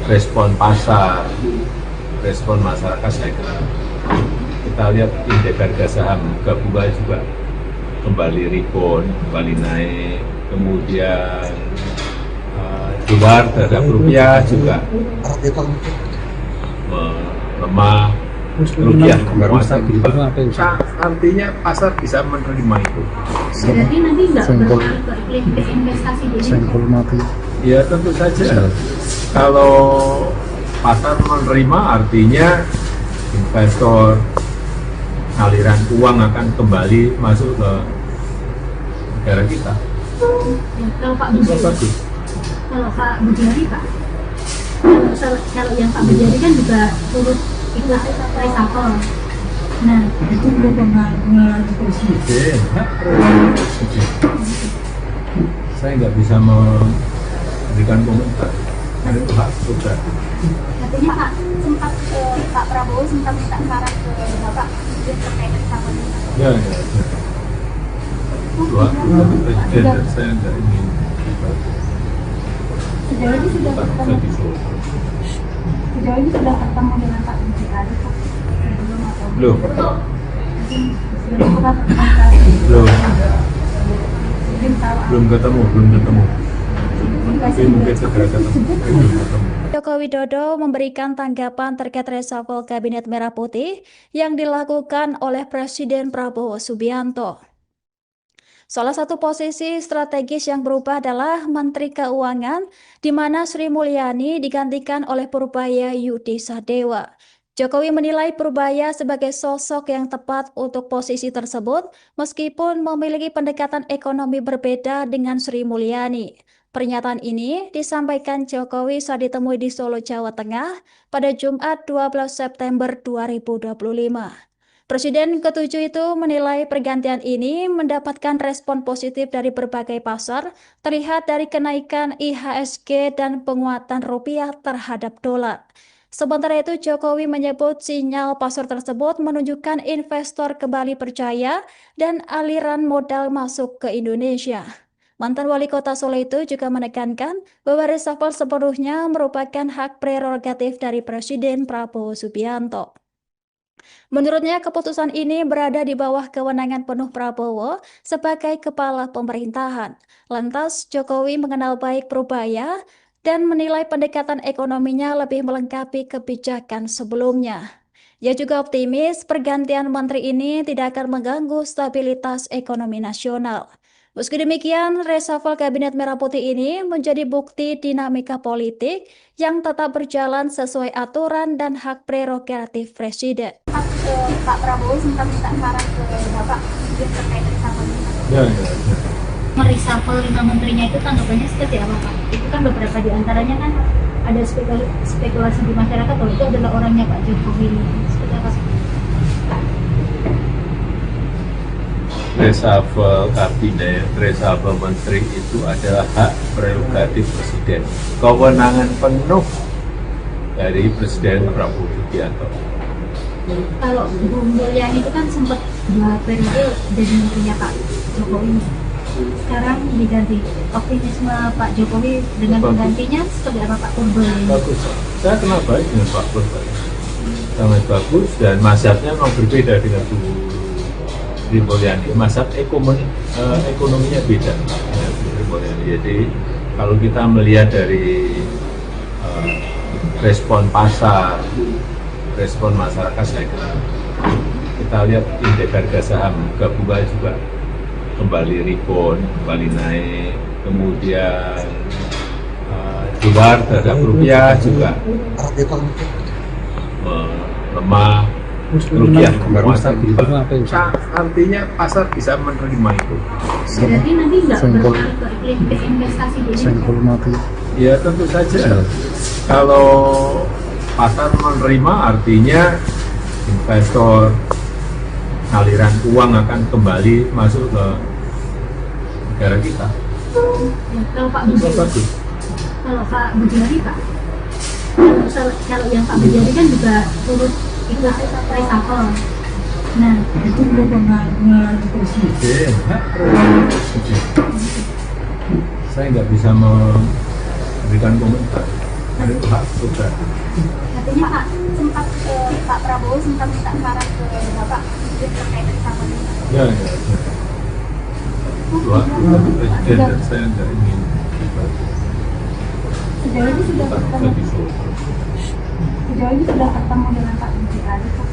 respon pasar, respon masyarakat, saya kira kita lihat indeks harga saham gabungan juga kembali rebound, kembali naik, kemudian dolar terhadap rupiah juga melemah, rupiah menguasai. Artinya pasar bisa menerima itu. Berarti nanti nggak berpengaruh ke investasi di Indonesia? Ya tentu saja. Kalau pasar menerima artinya investor, aliran uang akan kembali masuk ke negara kita. Ya, kalau Pak Budi, kalau Pak Budiari Pak, kalau yang Pak Budiari kan juga turut ikut reshuffle. Nah, Itu kewenangan presiden, hak prerogatif presiden. Saya nggak bisa memberikan komentar. Ada itu hak prerogatif. artinya Pak Prabowo sempat minta saran ke Bapak terkait reshuffle ini. Ya. Tapi presiden dan saya nggak ingin Sejauh ini sudah ketemu dengan Pak Budiari Pak sebelum atau belum. mungkin sebelum Pak komunikasi mungkin tahu Belum ketemu. Mungkin segera ketemu. Belum ketemu. Joko Widodo memberikan tanggapan terkait reshuffle Kabinet Merah Putih yang dilakukan oleh Presiden Prabowo Subianto. Salah satu posisi strategis yang berubah adalah Menteri Keuangan, di mana Sri Mulyani digantikan oleh Purbaya Yudi Sadewa. Jokowi menilai Purbaya sebagai sosok yang tepat untuk posisi tersebut, meskipun memiliki pendekatan ekonomi berbeda dengan Sri Mulyani. Pernyataan ini disampaikan Jokowi saat ditemui di Solo, Jawa Tengah pada Jumat 12 September 2025. Presiden ke-7 itu menilai pergantian ini mendapatkan respon positif dari berbagai pasar, terlihat dari kenaikan IHSG dan penguatan rupiah terhadap dolar. Sementara itu, Jokowi menyebut sinyal pasar tersebut menunjukkan investor kembali percaya dan aliran modal masuk ke Indonesia. Mantan Wali Kota Solo itu juga menekankan bahwa reshuffle sepenuhnya merupakan hak prerogatif dari Presiden Prabowo Subianto. Menurutnya, keputusan ini berada di bawah kewenangan penuh Prabowo sebagai kepala pemerintahan. Lantas, Jokowi mengenal baik Purbaya dan menilai pendekatan ekonominya lebih melengkapi kebijakan sebelumnya. Ia juga optimis pergantian menteri ini tidak akan mengganggu stabilitas ekonomi nasional. Meski demikian, reshuffle Kabinet Merah Putih ini menjadi bukti dinamika politik yang tetap berjalan sesuai aturan dan hak prerogatif Presiden. Pak Prabowo sempat minta saran ke Bapak terkait reshuffle ini. Ya. Mereshuffle 5 menterinya itu tanggapannya seperti apa Pak? Itu kan beberapa di antaranya kan ada spekulasi di masyarakat bahwa itu adalah orangnya Pak Jokowi. Seperti apa sih? Reshuffle kabinet, reshuffle menteri itu adalah hak prerogatif presiden, kewenangan penuh dari Presiden Prabowo Subianto. Kalau Bu Mulyani itu kan sempat 2 periode jadi menterinya Pak Jokowi. Sekarang diganti. Optimisme Pak Jokowi dengan penggantinya seperti apa Pak Purbaya? Bagus. Saya kenal baik dengan Pak Purbaya. Sangat bagus dan mazhabnya memang berbeda dengan Bu Sri Mulyani. Mazhab ekonominya beda dengan Bu Sri Mulyani. Jadi kalau kita melihat dari respon pasar, respon masyarakat, saya kira kita lihat indeks harga saham gabungan juga kembali rebound, kembali naik, kemudian dolar terhadap rupiah juga melemah, rupiah menguasai. Artinya pasar bisa menerima itu. Berarti nanti nggak berpengaruh ke investasi di Indonesia? Ya tentu saja. Kalau pasar menerima artinya investor, aliran uang akan kembali masuk ke negara kita. Ya, kalau Pak Budiari, kalau Pak Budiari Pak, kalau yang Pak Budiari kan juga turut ikut reshuffle. Nah, Itu kewenangan presiden, hak prerogatif presiden. Saya nggak bisa memberikan komentar. Itu hak prerogatif. katanya Pak sempat Pak Prabowo sempat minta saran ke Bapak terkait reshuffle ini. Ya. Hak presiden dan saya nggak ingin Sejauh ini sudah kita ketemu, disuruh. sejauh ini sudah ketemu dengan Pak Budi Ari Pak?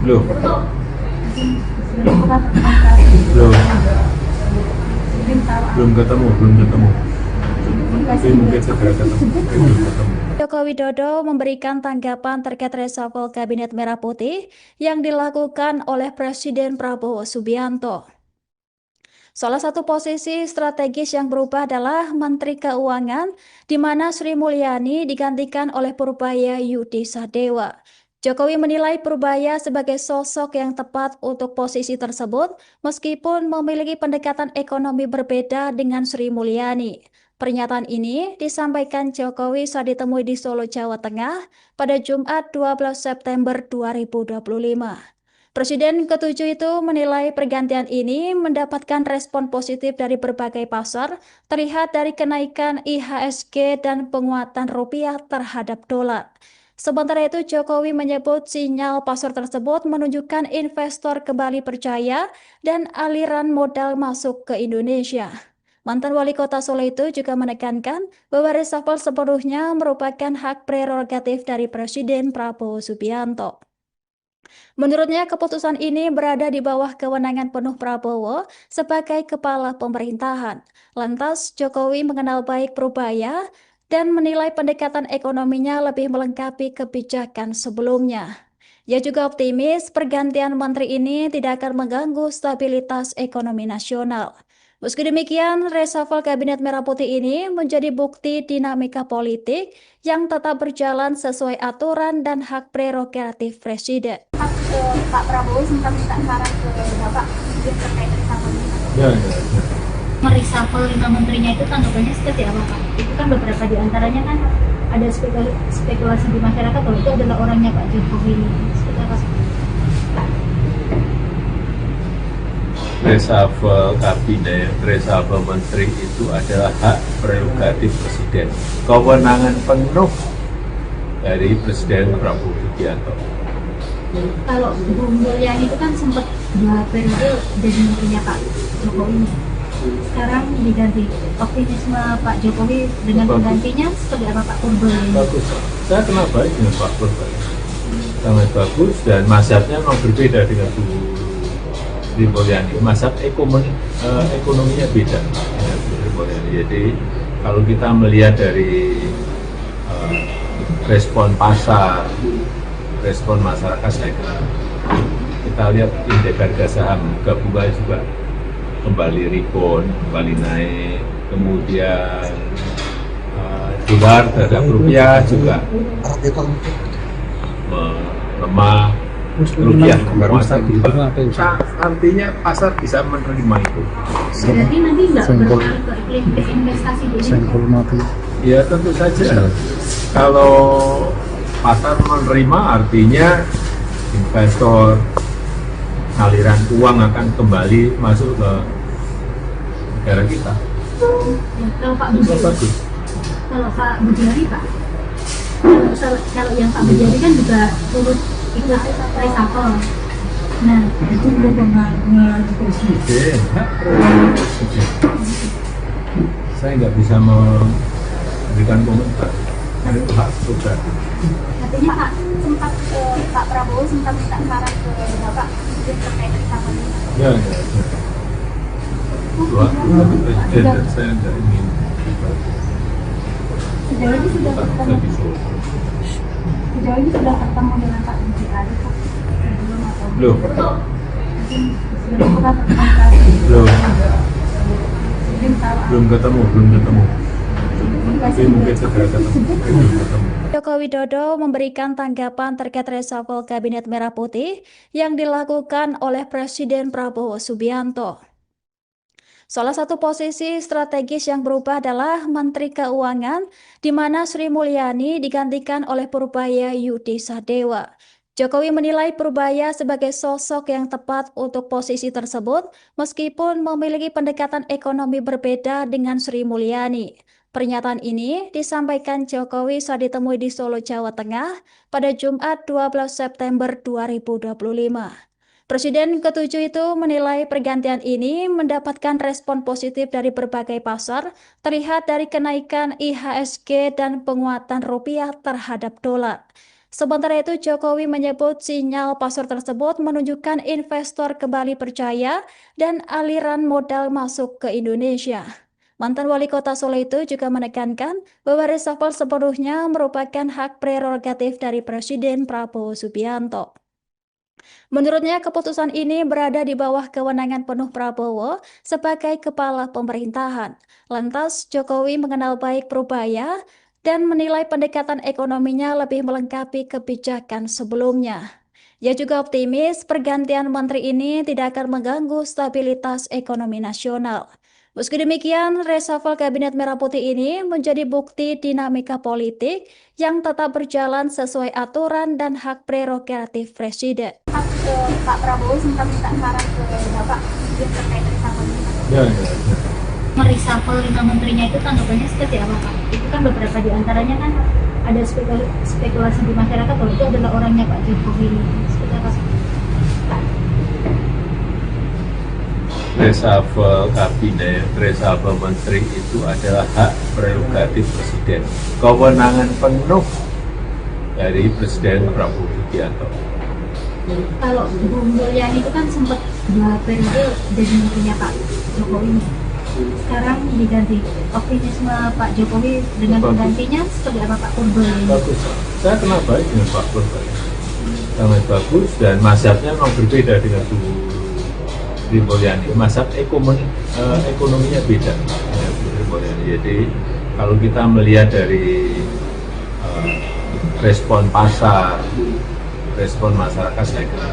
Belum atau Belum. mungkin belum pernah komunikasi? Belum Belum tahu. belum ketemu. Tapi mungkin segera ketemu. Belum ketemu. Joko Widodo memberikan tanggapan terkait reshuffle Kabinet Merah Putih yang dilakukan oleh Presiden Prabowo Subianto. Salah satu posisi strategis yang berubah adalah Menteri Keuangan, di mana Sri Mulyani digantikan oleh Purbaya Yudi Sadewa. Jokowi menilai Purbaya sebagai sosok yang tepat untuk posisi tersebut, meskipun memiliki pendekatan ekonomi berbeda dengan Sri Mulyani. Pernyataan ini disampaikan Jokowi saat ditemui di Solo, Jawa Tengah pada Jumat 12 September 2025. Presiden ke-7 itu menilai pergantian ini mendapatkan respon positif dari berbagai pasar, terlihat dari kenaikan IHSG dan penguatan rupiah terhadap dolar. Sementara itu, Jokowi menyebut sinyal pasar tersebut menunjukkan investor kembali percaya dan aliran modal masuk ke Indonesia. Mantan wali kota Solo itu juga menekankan bahwa reshuffle sepenuhnya merupakan hak prerogatif dari Presiden Prabowo Subianto. Menurutnya, keputusan ini berada di bawah kewenangan penuh Prabowo sebagai kepala pemerintahan. Lantas, Jokowi mengenal baik Purbaya dan menilai pendekatan ekonominya lebih melengkapi kebijakan sebelumnya. Ia juga optimis pergantian menteri ini tidak akan mengganggu stabilitas ekonomi nasional. Meski demikian, reshuffle Kabinet Merah Putih ini menjadi bukti dinamika politik yang tetap berjalan sesuai aturan dan hak prerogatif Presiden. Pak Prabowo sempat minta saran ke Bapak terkait reshuffle ini. Ya. Mereshuffle 5 menterinya itu tanggapannya seperti apa Pak? Itu kan beberapa di antaranya kan ada spekulasi di masyarakat bahwa itu adalah orangnya Pak Jokowi. Seperti apa? Reshuffle kabinet, reshuffle menteri itu adalah hak prerogatif presiden. Kewenangan penuh dari Presiden Prabowo Subianto. Kalau Bu Mulyani itu kan sempat 2 periode jadi menterinya Pak Jokowi. Sekarang diganti. Optimisme Pak Jokowi dengan penggantinya seperti apa Pak Purbaya? Bagus. Saya kenal baik dengan Pak Purbaya. Sangat bagus dan mazhabnya memang berbeda dengan Bu Sri Mulyani. Mazhab ekonominya beda dengan Bu Sri Mulyani. Jadi kalau kita melihat dari respon pasar, respon masyarakat, saya kira kita lihat indeks harga saham gabungan juga kembali rebound, kembali naik, kemudian dolar terhadap rupiah juga melemah, rupiah menguat. Artinya pasar bisa menerima itu. Berarti nanti nggak berpengaruh ke iklim investasi di Indonesia? Ya tentu saja. Kalau pasar menerima artinya investor, aliran uang akan kembali masuk ke negara kita. Ya, kalau Pak Budi, Bagus. kalau Pak Budi Ari Pak, kalau yang Pak Budi Ari kan juga turut ikut reshuffle. Nah, Itu kewenangan presiden, hak prerogatif presiden. Saya nggak bisa memberikan komentar. Itu hak prerogatif. katanya Pak sempat Pak Prabowo sempat minta saran ke Bapak terkait reshuffle ini. Ya. Itu hak prerogatif presiden dan saya nggak ingin Sejauh ini sudah kita ketemu, disuruh. sejauh ini sudah ketemu dengan Pak Budi Ari Pak? Belum atau Belum. mungkin belum pernah komunikasi? Belum. Belum tahu. Belum ketemu. Tapi mungkin segera ketemu. Belum ketemu. Joko Widodo memberikan tanggapan terkait reshuffle Kabinet Merah Putih yang dilakukan oleh Presiden Prabowo Subianto. Salah satu posisi strategis yang berubah adalah Menteri Keuangan, di mana Sri Mulyani digantikan oleh Purbaya Yudi Sadewa. Jokowi menilai Purbaya sebagai sosok yang tepat untuk posisi tersebut meskipun memiliki pendekatan ekonomi berbeda dengan Sri Mulyani. Pernyataan ini disampaikan Jokowi saat ditemui di Solo, Jawa Tengah pada Jumat 12 September 2025. Presiden ketujuh itu menilai pergantian ini mendapatkan respon positif dari berbagai pasar, terlihat dari kenaikan IHSG dan penguatan rupiah terhadap dolar. Sementara itu, Jokowi menyebut sinyal pasar tersebut menunjukkan investor kembali percaya dan aliran modal masuk ke Indonesia. Mantan wali kota Solo itu juga menekankan bahwa reshuffle sepenuhnya merupakan hak prerogatif dari Presiden Prabowo Subianto. Menurutnya, keputusan ini berada di bawah kewenangan penuh Prabowo sebagai kepala pemerintahan. Lantas, Jokowi mengenal baik Purbaya dan menilai pendekatan ekonominya lebih melengkapi kebijakan sebelumnya. Ia juga optimis pergantian menteri ini tidak akan mengganggu stabilitas ekonomi nasional. Meski demikian, reshuffle Kabinet Merah Putih ini menjadi bukti dinamika politik yang tetap berjalan sesuai aturan dan hak prerogatif Presiden. Pak Prabowo sempat minta saran ke Bapak yang terkait reshuffle ini. Ya. Mereshuffle 5 menterinya itu tanggapannya seperti apa Pak? Itu kan beberapa di antaranya kan ada spekulasi di masyarakat bahwa itu adalah orangnya Pak Jokowi. Seperti apa? Reshuffle kabinet, reshuffle menteri itu adalah hak prerogatif Presiden. Kewenangan penuh dari Presiden Prabowo Subianto. Kalau Bu Mulyani itu kan sempat 2 periode jadi menterinya Pak Jokowi. Sekarang diganti. Optimisme Pak Jokowi dengan penggantinya seperti apa Pak Purbaya? Bagus. Saya kenal baik dengan Pak Purbaya. Sangat bagus dan mazhabnya memang berbeda dengan Bu Sri Mulyani. Mazhab ekonominya beda dengan Bu Sri Mulyani. Jadi kalau kita melihat dari respon pasar, respon masyarakat, saya kira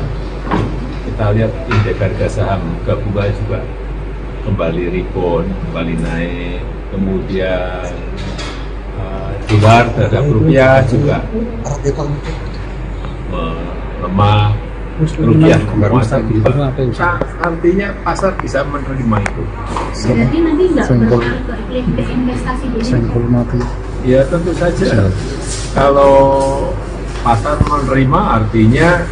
kita lihat indeks harga saham gabungan juga kembali rebound, kembali naik, kemudian dolar terhadap rupiah juga melemah, rupiah menguat. Artinya pasar bisa menerima itu. Berarti nanti nggak berpengaruh ke investasi di Indonesia? Ya tentu saja. Kalau pasar menerima artinya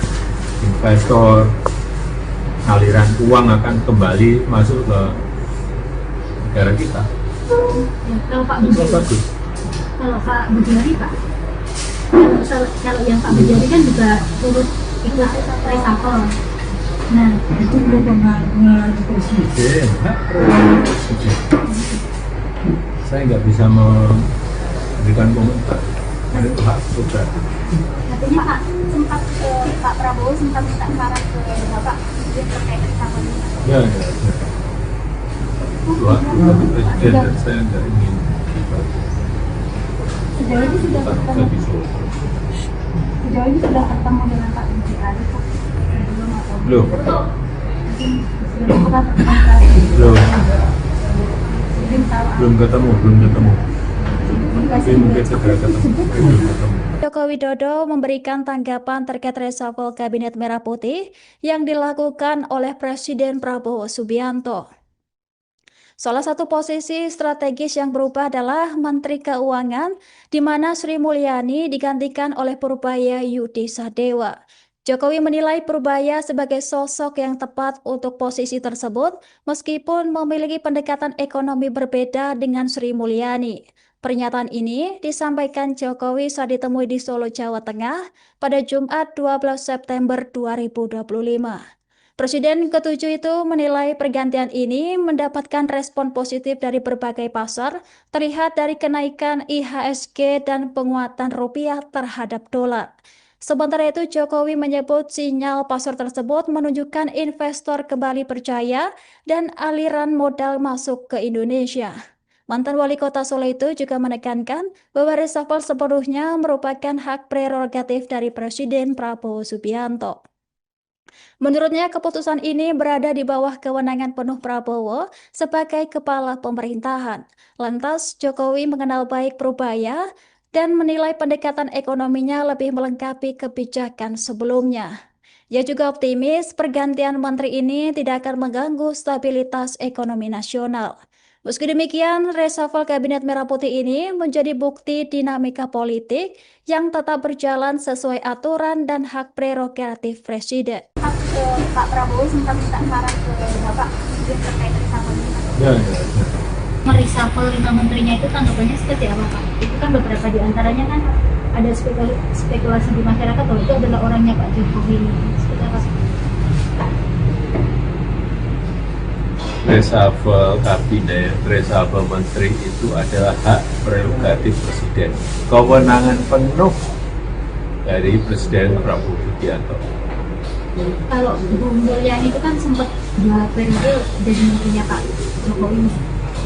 investor, aliran uang akan kembali masuk ke negara kita. Ya, kalau Pak Itu Bujari, bagus. kalau Pak Bujari Pak, kalau yang Pak Bujari kan juga turut ikut reshuffle. Nah, Itu kewenangan presiden, hak prerogatif presiden. Saya nggak bisa memberikan komentar. Itu hak prerogatif. artinya Pak sempat Pak Prabowo sempat minta saran ke Bapak yang terkait reshuffle ini. Ya. Dua, tapi presiden dan saya nggak ingin Sejauh ini sudah ketemu, sejauh ini sudah ketemu dengan Pak Bujari Pak sebelum atau Belum. belum pernah berkomunikasi. Belum Belum tahu. belum ketemu. Tapi mungkin segera ketemu. Belum ketemu. Joko Widodo memberikan tanggapan terkait reshuffle Kabinet Merah Putih yang dilakukan oleh Presiden Prabowo Subianto. Salah satu posisi strategis yang berubah adalah Menteri Keuangan, di mana Sri Mulyani digantikan oleh Purbaya Yudi Sadewa. Jokowi menilai Purbaya sebagai sosok yang tepat untuk posisi tersebut, meskipun memiliki pendekatan ekonomi berbeda dengan Sri Mulyani. Pernyataan ini disampaikan Jokowi saat ditemui di Solo, Jawa Tengah pada Jumat 12 September 2025. Presiden ketujuh itu menilai pergantian ini mendapatkan respon positif dari berbagai pasar, terlihat dari kenaikan IHSG dan penguatan rupiah terhadap dolar. Sementara itu, Jokowi menyebut sinyal pasar tersebut menunjukkan investor kembali percaya dan aliran modal masuk ke Indonesia. Mantan wali kota Solo itu juga menekankan bahwa reshuffle sepenuhnya merupakan hak prerogatif dari Presiden Prabowo Subianto. Menurutnya, keputusan ini berada di bawah kewenangan penuh Prabowo sebagai kepala pemerintahan. Lantas, Jokowi mengenal baik Purbaya dan menilai pendekatan ekonominya lebih melengkapi kebijakan sebelumnya. Ia juga optimis pergantian menteri ini tidak akan mengganggu stabilitas ekonomi nasional. Meski demikian, reshuffle Kabinet Merah Putih ini menjadi bukti dinamika politik yang tetap berjalan sesuai aturan dan hak prerogatif Presiden. Pak Prabowo sempat minta saran ke Bapak terkait reshuffle ini. Ya. Mereshuffle 5 menterinya itu tanggapannya seperti apa Pak? Itu kan beberapa di antaranya kan ada spekulasi di masyarakat bahwa itu adalah orangnya Pak Jokowi. Seperti apa? Reshuffle kabinet, reshuffle menteri itu adalah hak prerogatif Presiden. Kewenangan penuh dari Presiden Prabowo Subianto. Kalau Bu Mulyani itu kan sempat 2 periode jadi menterinya Pak Jokowi.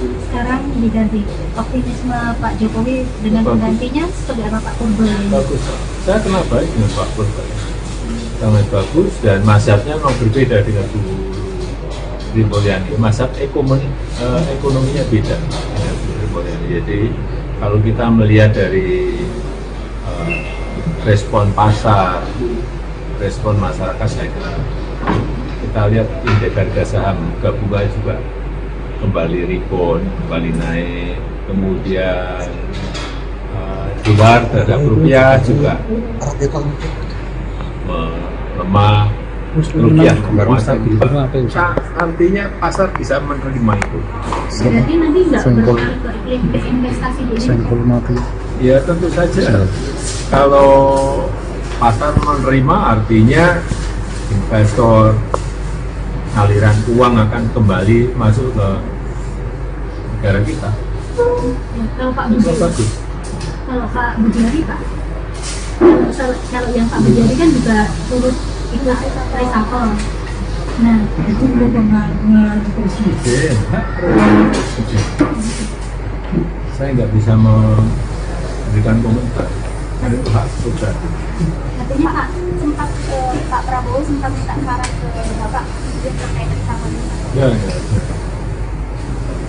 Sekarang diganti. Optimisme Pak Jokowi dengan penggantinya seperti apa Pak Purba? Bagus. Saya kenal baik dengan Pak Purba. Sangat bagus dan mazhabnya memang berbeda dengan Bu Sri Mulyani. Mazhab ekonominya beda dengan Bu Sri Mulyani. Jadi kalau kita melihat dari respon pasar, respon masyarakat, saya kira kita lihat indeks harga saham gabungan juga kembali rebound, kembali naik, kemudian dolar terhadap rupiah juga melemah, rupiah menguat. Artinya pasar bisa menerima itu. Berarti nanti nggak berpengaruh ke iklim investasi di Indonesia? Ya tentu saja. Kalau pasar menerima artinya investor, aliran uang akan kembali masuk ke negara kita. Ya, kalau Pak Budi, Bagus. kalau Pak Budiari Pak, kalau yang Pak Budiari kan juga turut ikut reshuffle. Nah, Itu mempengaruhi presiden, hak prerogatif presiden. Saya nggak bisa memberikan komentar. Ada itu hak prerogatif. katanya Pak sempat Pak Prabowo sempat minta saran ke Bapak terkait reshuffle ini. Ya.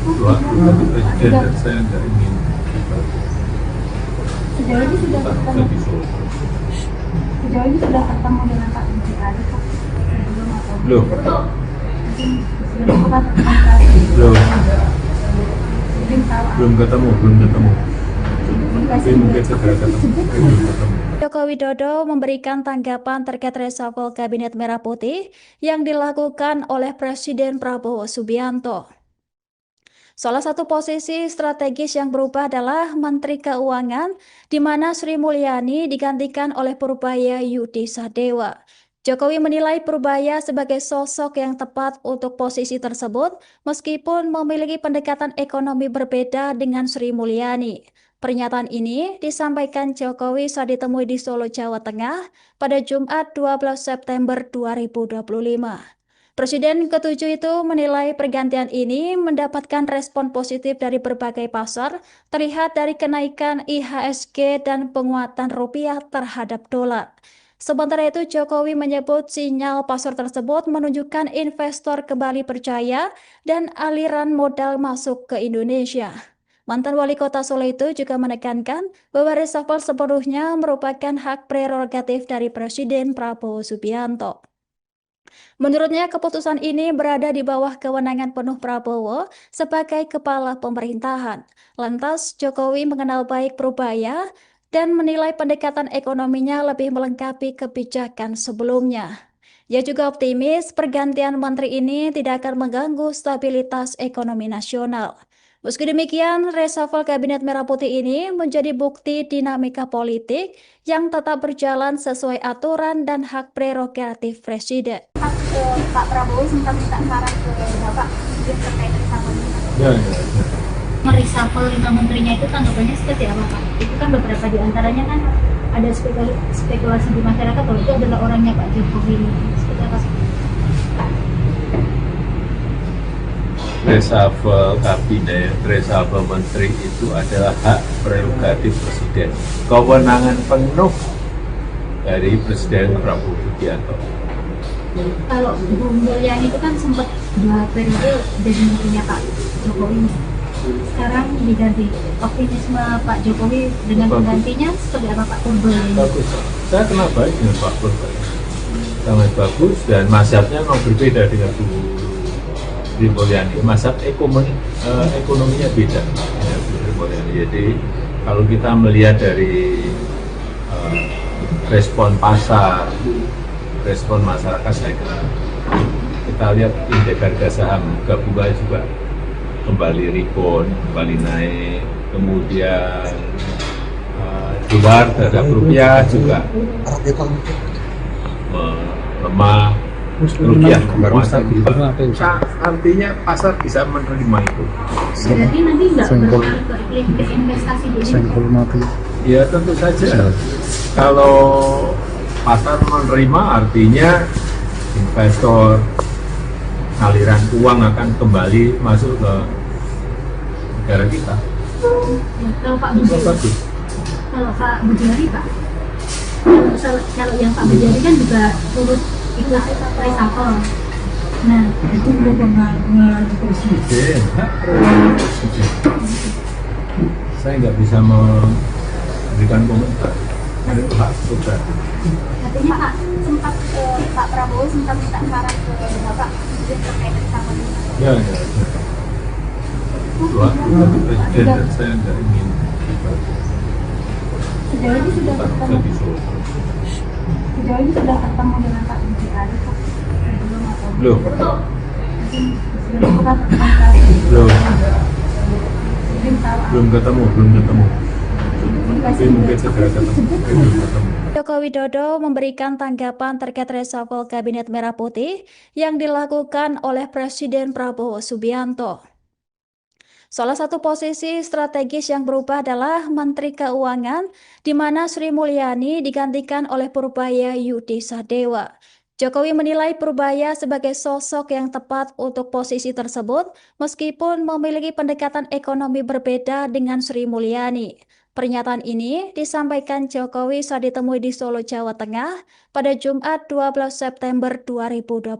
Dua, presiden dan saya nggak ingin Sejauh ini sudah ketemu, lebih solo. sejauh ini sudah ketemu dengan Pak Budiari Pak. Sebelum atau Belum. sebelum apa? Belum ketemu. Tapi mungkin segera ketemu. Belum ketemu. Joko Widodo memberikan tanggapan terkait reshuffle Kabinet Merah Putih yang dilakukan oleh Presiden Prabowo Subianto. Salah satu posisi strategis yang berubah adalah Menteri Keuangan, di mana Sri Mulyani digantikan oleh Purbaya Yudi Sadewa. Jokowi menilai Purbaya sebagai sosok yang tepat untuk posisi tersebut, meskipun memiliki pendekatan ekonomi berbeda dengan Sri Mulyani. Pernyataan ini disampaikan Jokowi saat ditemui di Solo, Jawa Tengah pada Jumat 12 September 2025. Presiden ke-7 itu menilai pergantian ini mendapatkan respon positif dari berbagai pasar, terlihat dari kenaikan IHSG dan penguatan rupiah terhadap dolar. Sementara itu, Jokowi menyebut sinyal pasar tersebut menunjukkan investor kembali percaya dan aliran modal masuk ke Indonesia. Mantan wali kota Solo itu juga menekankan bahwa reshuffle sepenuhnya merupakan hak prerogatif dari Presiden Prabowo Subianto. Menurutnya, keputusan ini berada di bawah kewenangan penuh Prabowo sebagai kepala pemerintahan. Lantas, Jokowi mengenal baik Purbaya dan menilai pendekatan ekonominya lebih melengkapi kebijakan sebelumnya. Ia juga optimis pergantian menteri ini tidak akan mengganggu stabilitas ekonomi nasional. Meski demikian, reshuffle Kabinet Merah Putih ini menjadi bukti dinamika politik yang tetap berjalan sesuai aturan dan hak prerogatif Presiden. Pak Prabowo sempat minta saran ke Bapak terkait reshuffle ini. Ya. Mereshuffle 5 menterinya itu tanggapannya seperti apa Pak? Itu kan beberapa di antaranya kan ada spekulasi di masyarakat bahwa itu adalah orangnya Pak Jokowi. Seperti apa sih? Reshuffle kabinet, reshuffle menteri itu adalah hak prerogatif Presiden. Kewenangan penuh dari Presiden Prabowo Subianto. Kalau Bu Mulyani itu kan sempat 2 periode jadi menterinya Pak Jokowi. sekarang diganti. Optimisme Pak Jokowi dengan Bagus. penggantinya seperti apa Pak Purbo ini? Bagus. Saya kenal baik dengan Pak Purbo. Sangat bagus dan mazhabnya memang berbeda dengan Bu Sri Mulyani. Mazhab ekonominya beda dengan Bu Sri Mulyani. Jadi kalau kita melihat dari respon pasar, respon masyarakat, saya kira kita lihat indeks harga saham gabungan juga kembali rebound, kembali naik, kemudian dolar terhadap rupiah juga melemah, rupiah menguasai. Artinya pasar bisa menerima itu. Berarti nanti nggak berpengaruh ke investasi di Indonesia? Ya tentu saja. Kalau pasar menerima artinya investor, aliran uang akan kembali masuk ke negara kita. Ya, kalau Pak Bujari, Bagus. kalau Pak Bujari Pak, kalau yang Pak Bujari kan juga turut ikut reshuffle. Nah, Itu mempengaruhi presiden, hak prerogatif presiden. Saya nggak bisa memberikan komentar. Itu hak prerogatif. artinya Pak sempat Pak Prabowo sempat minta saran ke Bapak terkait reshuffle ini. Ya. Dua, tapi presiden dan saya nggak ingin Sejauh ini sudah ketemu, jadi solo. sejauh ini sudah ketemu dengan Pak Bujari Pak? Belum atau Belum. mungkin sudah pernah komunikasi? Belum. Mungkin tahu Belum ketemu. komunikasi Mungkin segera ketemu. Belum ketemu. Joko Widodo memberikan tanggapan terkait reshuffle Kabinet Merah Putih yang dilakukan oleh Presiden Prabowo Subianto. Salah satu posisi strategis yang berubah adalah Menteri Keuangan, di mana Sri Mulyani digantikan oleh Purbaya Yudi Sadewa. Jokowi menilai Purbaya sebagai sosok yang tepat untuk posisi tersebut, meskipun memiliki pendekatan ekonomi berbeda dengan Sri Mulyani. Pernyataan ini disampaikan Jokowi saat ditemui di Solo, Jawa Tengah pada Jumat 12 September 2025.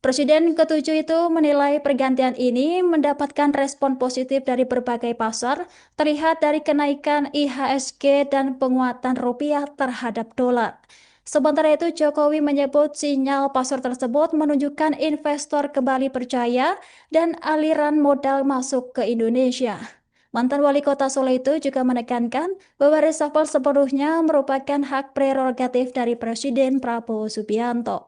Presiden ke-7 itu menilai pergantian ini mendapatkan respon positif dari berbagai pasar, terlihat dari kenaikan IHSG dan penguatan rupiah terhadap dolar. Sementara itu, Jokowi menyebut sinyal pasar tersebut menunjukkan investor kembali percaya dan aliran modal masuk ke Indonesia. Mantan wali kota Solo itu juga menekankan bahwa reshuffle sepenuhnya merupakan hak prerogatif dari Presiden Prabowo Subianto.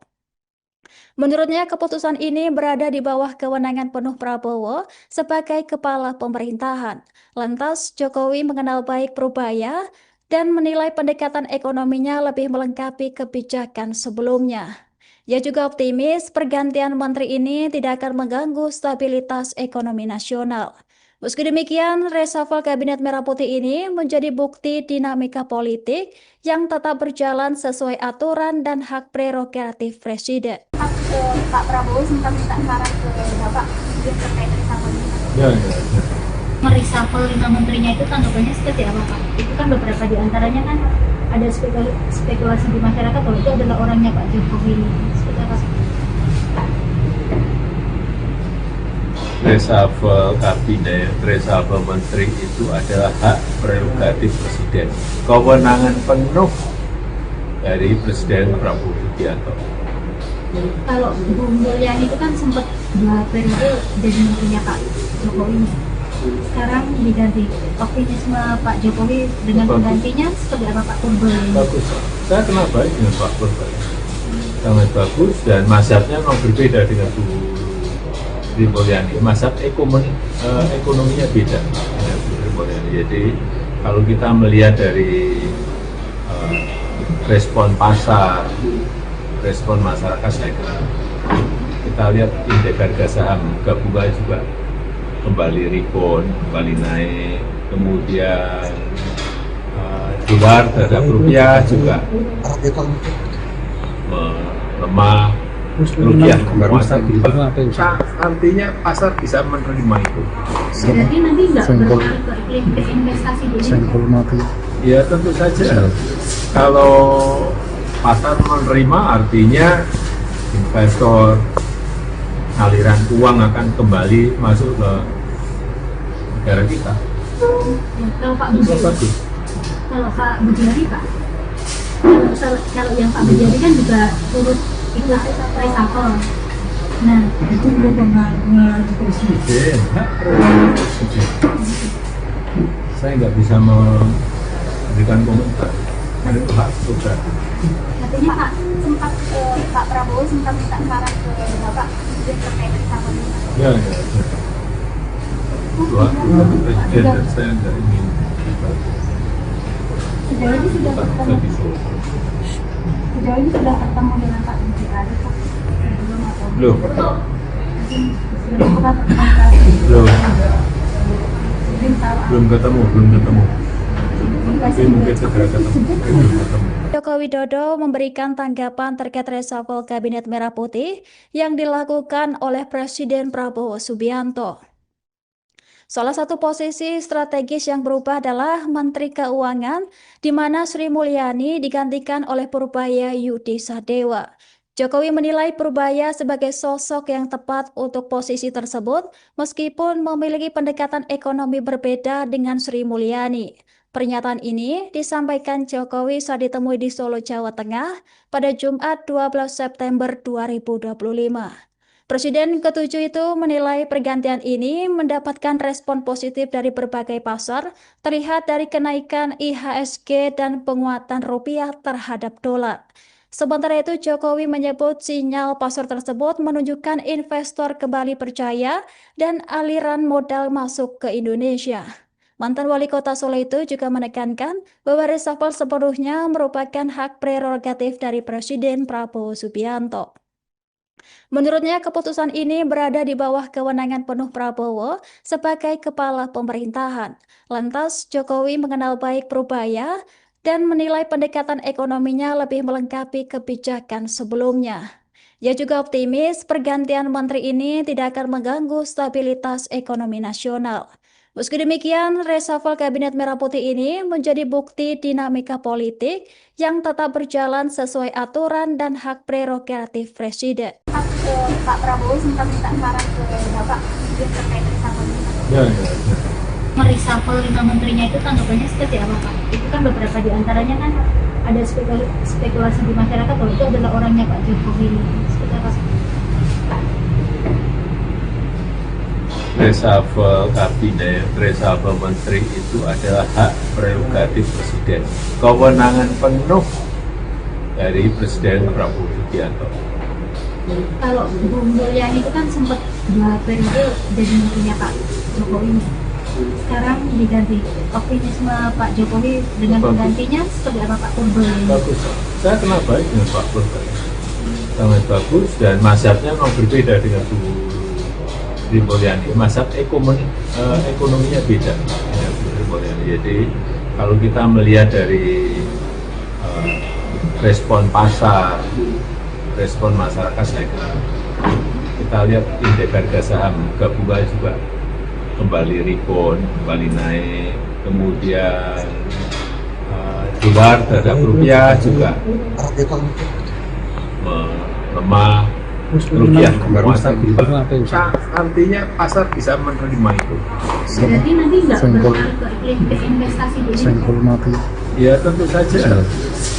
Menurutnya, keputusan ini berada di bawah kewenangan penuh Prabowo sebagai kepala pemerintahan. Lantas, Jokowi mengenal baik Purbaya dan menilai pendekatan ekonominya lebih melengkapi kebijakan sebelumnya. Ia juga optimis pergantian menteri ini tidak akan mengganggu stabilitas ekonomi nasional. Meski demikian, reshuffle Kabinet Merah Putih ini menjadi bukti dinamika politik yang tetap berjalan sesuai aturan dan hak prerogatif Presiden. Pak Prabowo sempat minta saran ke Bapak terkait reshuffle ini. Ya. Mereshuffle 5 menterinya itu tanggapannya seperti apa Pak? Itu kan beberapa di antaranya kan ada spekulasi di masyarakat bahwa itu adalah orangnya Pak Jokowi. Seperti apa? Reshuffle kabinet, reshuffle menteri itu adalah hak prerogatif presiden. Kewenangan penuh dari Presiden Prabowo Subianto. Kalau Bu Mulyani itu kan sempat 2 periode jadi menterinya Pak Jokowi. Sekarang diganti. Optimisme Pak Jokowi dengan Bagus. penggantinya seperti apa Pak Purbo ini? Bagus. Saya kenal baik dengan Pak Purbo. Sangat bagus dan mazhabnya memang berbeda dengan Bu Sri Mulyani. Mazhab ekonominya beda dengan Bu Sri Mulyani. Jadi kalau kita melihat dari respon pasar, respon masyarakat, saya kira kita lihat indeks harga saham gabungan juga kembali rebound, kembali naik, kemudian dolar terhadap rupiah juga melemah, rupiah menguasai. Artinya pasar bisa menerima itu. Berarti nanti nggak berpengaruh ke investasi di Indonesia? Ya tentu saja. Kalau pasar menerima artinya investor, aliran uang akan kembali masuk ke negara kita. Ya, kalau Pak Itu Budi, bagus. kalau Pak Budiari Pak, kalau yang Pak Budiari kan juga turut ikut reshuffle. Nah, Itu kewenangan presiden, hak prerogatif presiden. Saya nggak bisa memberikan komentar. Itu hak prerogatif. katanya Pak Prabowo sempat minta saran ke Bapak terkait reshuffle ini. Ya. Itu hak prerogatif presiden dan saya nggak ingin Sejauh ini sudah ketemu, sejauh ini sudah ketemu dengan Pak Budiari Pak. Belum atau Belum. belum pernah komunikasi. Belum Belum tahu. belum ketemu. Tapi mungkin segera ketemu. Belum ketemu. Joko Widodo memberikan tanggapan terkait reshuffle Kabinet Merah Putih yang dilakukan oleh Presiden Prabowo Subianto. Salah satu posisi strategis yang berubah adalah Menteri Keuangan, di mana Sri Mulyani digantikan oleh Purbaya Yudi Sadewa. Jokowi menilai Purbaya sebagai sosok yang tepat untuk posisi tersebut, meskipun memiliki pendekatan ekonomi berbeda dengan Sri Mulyani. Pernyataan ini disampaikan Jokowi saat ditemui di Solo, Jawa Tengah pada Jumat 12 September 2025. Presiden ke-7 itu menilai pergantian ini mendapatkan respon positif dari berbagai pasar, terlihat dari kenaikan IHSG dan penguatan rupiah terhadap dolar. Sementara itu, Jokowi menyebut sinyal pasar tersebut menunjukkan investor kembali percaya dan aliran modal masuk ke Indonesia. Mantan wali kota Solo itu juga menekankan bahwa reshuffle sepenuhnya merupakan hak prerogatif dari Presiden Prabowo Subianto. Menurutnya, keputusan ini berada di bawah kewenangan penuh Prabowo sebagai kepala pemerintahan. Lantas, Jokowi mengenal baik Purbaya dan menilai pendekatan ekonominya lebih melengkapi kebijakan sebelumnya. Ia juga optimis pergantian menteri ini tidak akan mengganggu stabilitas ekonomi nasional. Meski demikian, reshuffle Kabinet Merah Putih ini menjadi bukti dinamika politik yang tetap berjalan sesuai aturan dan hak prerogatif Presiden. Pak Prabowo sempat minta saran ke Bapak terkait reshuffle ini. Ya. Mereshuffle 5 menterinya itu tanggapannya seperti apa Pak? Itu kan beberapa di antaranya kan ada spekulasi di masyarakat bahwa itu adalah orangnya Pak Jokowi. Seperti apa? Reshuffle kabinet, reshuffle menteri itu adalah hak prerogatif presiden. Kewenangan penuh dari Presiden Prabowo Subianto. Kalau Bu Mulyani itu kan sempat 2 periode jadi menterinya Pak Jokowi. Sekarang diganti. Optimisme Pak Jokowi dengan penggantinya seperti apa Pak Purbaya? Bagus. Saya kenal baik dengan Pak Purbaya. Sangat bagus dan mazhabnya memang berbeda dengan Bu Sri Mulyani. Mazhab ekonominya beda dengan Bu Sri Mulyani. Jadi kalau kita melihat dari respon pasar, respon masyarakat, saya kira kita lihat indeks harga saham gabungan juga kembali rebound, kembali naik, kemudian dolar terhadap rupiah juga melemah, rupiah menguat. Artinya pasar bisa menerima itu. Berarti nanti nggak berpengaruh ke investasi di Indonesia? Ya tentu saja.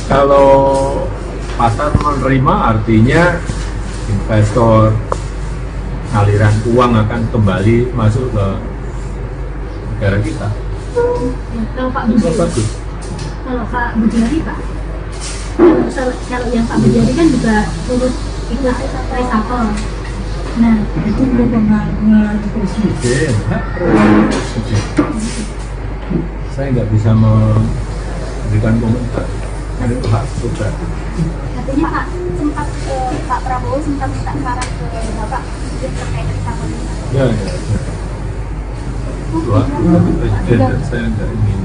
Kalau pasar menerima artinya investor, aliran uang akan kembali masuk ke negara kita. Ya, kalau Pak Itu Budiari, bagus. kalau Pak Budiari Pak, kalau yang Pak Budiari kan juga turut ikut reshuffle. Nah, Itu kewenangan presiden, hak prerogatif presiden. Saya nggak bisa memberikan komentar. Itu hak prerogatif. katanya Pak Prabowo sempat minta saran ke Bapak terkait reshuffle ini. Ya. Itu hak prerogatif presiden dan saya nggak ingin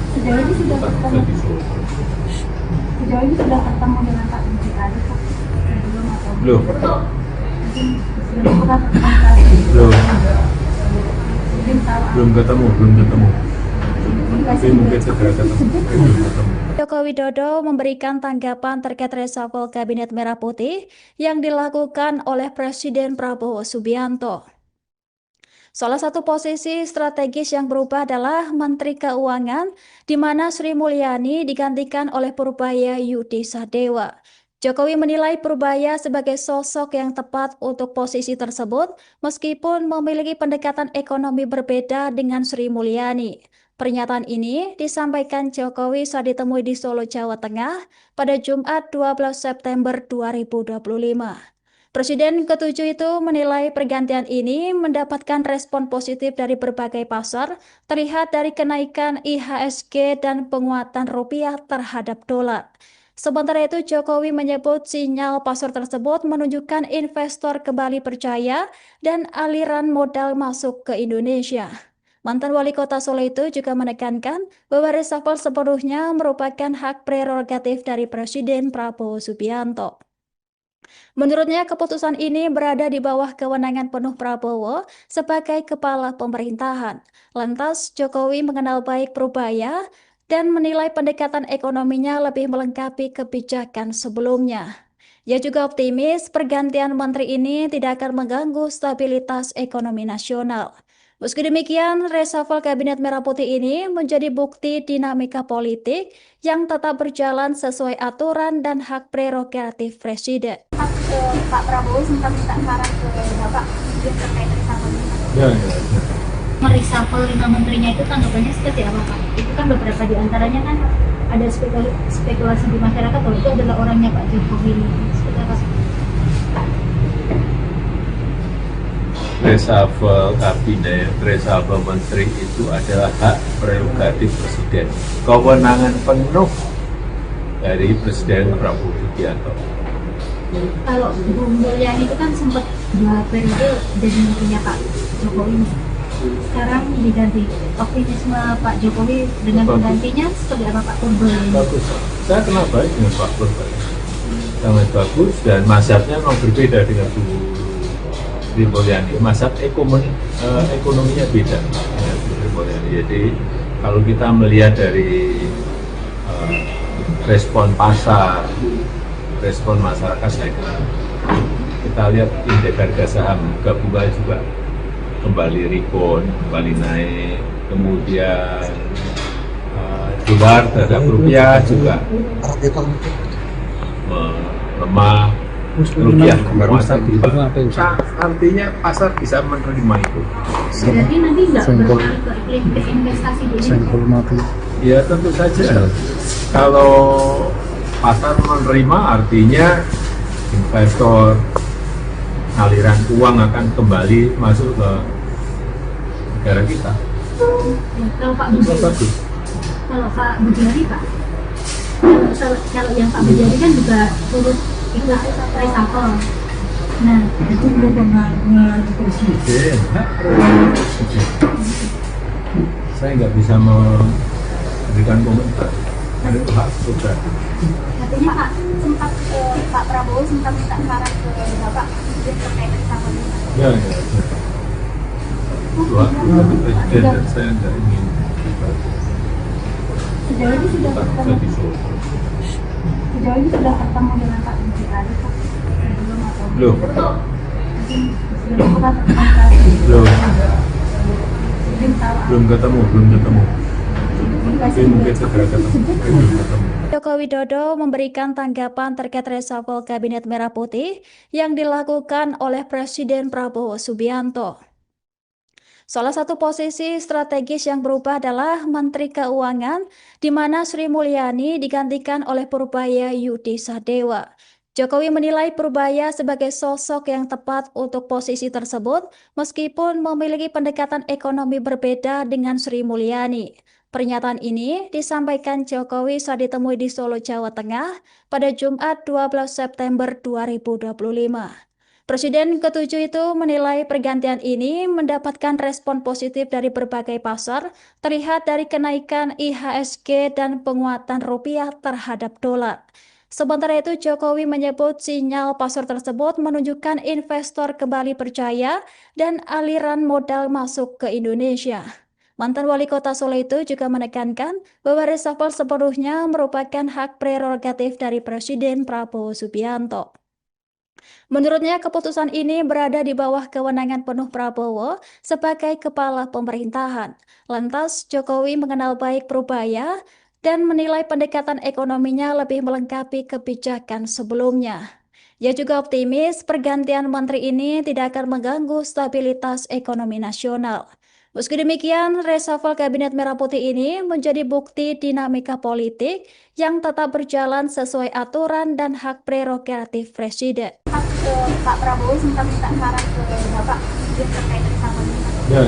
Sejauh ini sudah ketemu, sejauh ini sudah ketemu dengan Pak Budiari Pak. Belum atau Belum. belum pernah komunikasi. Belum Belum tahu. belum ketemu. Tapi mungkin segera ketemu. Belum ketemu. Joko Widodo memberikan tanggapan terkait reshuffle Kabinet Merah Putih yang dilakukan oleh Presiden Prabowo Subianto. Salah satu posisi strategis yang berubah adalah Menteri Keuangan, di mana Sri Mulyani digantikan oleh Purbaya Yudi Sadewa. Jokowi menilai Purbaya sebagai sosok yang tepat untuk posisi tersebut, meskipun memiliki pendekatan ekonomi berbeda dengan Sri Mulyani. Pernyataan ini disampaikan Jokowi saat ditemui di Solo, Jawa Tengah pada Jumat 12 September 2025. Presiden ke-7 itu menilai pergantian ini mendapatkan respon positif dari berbagai pasar, terlihat dari kenaikan IHSG dan penguatan rupiah terhadap dolar. Sementara itu, Jokowi menyebut sinyal pasar tersebut menunjukkan investor kembali percaya dan aliran modal masuk ke Indonesia. Mantan wali kota Solo itu juga menekankan bahwa reshuffle sepenuhnya merupakan hak prerogatif dari Presiden Prabowo Subianto. Menurutnya, keputusan ini berada di bawah kewenangan penuh Prabowo sebagai kepala pemerintahan. Lantas, Jokowi mengenal baik Purbaya dan menilai pendekatan ekonominya lebih melengkapi kebijakan sebelumnya. Ia juga optimis pergantian menteri ini tidak akan mengganggu stabilitas ekonomi nasional. Meski demikian, reshuffle Kabinet Merah Putih ini menjadi bukti dinamika politik yang tetap berjalan sesuai aturan dan hak prerogatif Presiden. Pak Prabowo sempat minta saran ke Bapak terkait reshuffle ini. Ya. Mereshuffle 5 menterinya itu tanggapannya seperti apa Pak? Itu kan beberapa di antaranya kan ada spekulasi di masyarakat bahwa itu adalah orangnya Pak Jokowi. Seperti apa? Reshuffle kabinet, reshuffle menteri itu adalah hak prerogatif Presiden. Kewenangan penuh dari Presiden Prabowo Subianto. Kalau Bu Mulyani itu kan sempat 2 periode jadi menterinya Pak Jokowi. Sekarang diganti. Optimisme Pak Jokowi dengan penggantinya seperti apa Pak Purbaya? Bagus. Saya kenal baik dengan Pak Purbaya. Sangat bagus dan mazhabnya memang berbeda dengan Bu Sri Mulyani. Mazhab ekonominya beda dengan Bu Sri Mulyani. Jadi kalau kita melihat dari respon pasar, respon masyarakat, saya kira kita lihat indeks harga saham gabungan juga kembali rebound, kembali naik, kemudian dolar terhadap rupiah juga melemah, rupiah menguat. Artinya pasar bisa menerima itu. Berarti nanti nggak berpengaruh ke investasi di Indonesia? Ya tentu saja. Kalau pasar menerima artinya investor, aliran uang akan kembali masuk ke negara kita. Ya, kalau Pak Budi, Bagus. kalau Pak Budiari Pak, kalau yang Pak Budiari kan juga turut ikut reshuffle. Nah, Itu kewenangan Presiden, hak prerogatif Presiden. Saya nggak bisa memberikan komentar. Itu hak prerogatif. artinya Pak Prabowo sempat minta saran ke Bapak terkait reshuffle ini. Ya. Dua presiden dan saya nggak ingin Sejauh ini sudah bukan ketemu, bisa disuruh. sejauh ini sudah ketemu dengan Pak Budiari Pak sebelum atau Belum. sebelum kita komunikasi. Belum Belum tahu. belum ketemu. Tapi mungkin segera ketemu. Belum ketemu. Joko Widodo memberikan tanggapan terkait reshuffle Kabinet Merah Putih yang dilakukan oleh Presiden Prabowo Subianto. Salah satu posisi strategis yang berubah adalah Menteri Keuangan, di mana Sri Mulyani digantikan oleh Purbaya Yudi Sadewa. Jokowi menilai Purbaya sebagai sosok yang tepat untuk posisi tersebut, meskipun memiliki pendekatan ekonomi berbeda dengan Sri Mulyani. Pernyataan ini disampaikan Jokowi saat ditemui di Solo, Jawa Tengah pada Jumat 12 September 2025. Presiden ke-7 itu menilai pergantian ini mendapatkan respon positif dari berbagai pasar, terlihat dari kenaikan IHSG dan penguatan rupiah terhadap dolar. Sementara itu, Jokowi menyebut sinyal pasar tersebut menunjukkan investor kembali percaya dan aliran modal masuk ke Indonesia. Mantan wali kota Solo itu juga menekankan bahwa reshuffle sepenuhnya merupakan hak prerogatif dari Presiden Prabowo Subianto. Menurutnya, keputusan ini berada di bawah kewenangan penuh Prabowo sebagai kepala pemerintahan. Lantas, Jokowi mengenal baik Purbaya dan menilai pendekatan ekonominya lebih melengkapi kebijakan sebelumnya. Ia juga optimis pergantian menteri ini tidak akan mengganggu stabilitas ekonomi nasional. Meski demikian, reshuffle Kabinet Merah Putih ini menjadi bukti dinamika politik yang tetap berjalan sesuai aturan dan hak prerogatif Presiden. Pak Prabowo sempat minta saran ke Bapak terkait reshuffle ini. Ya.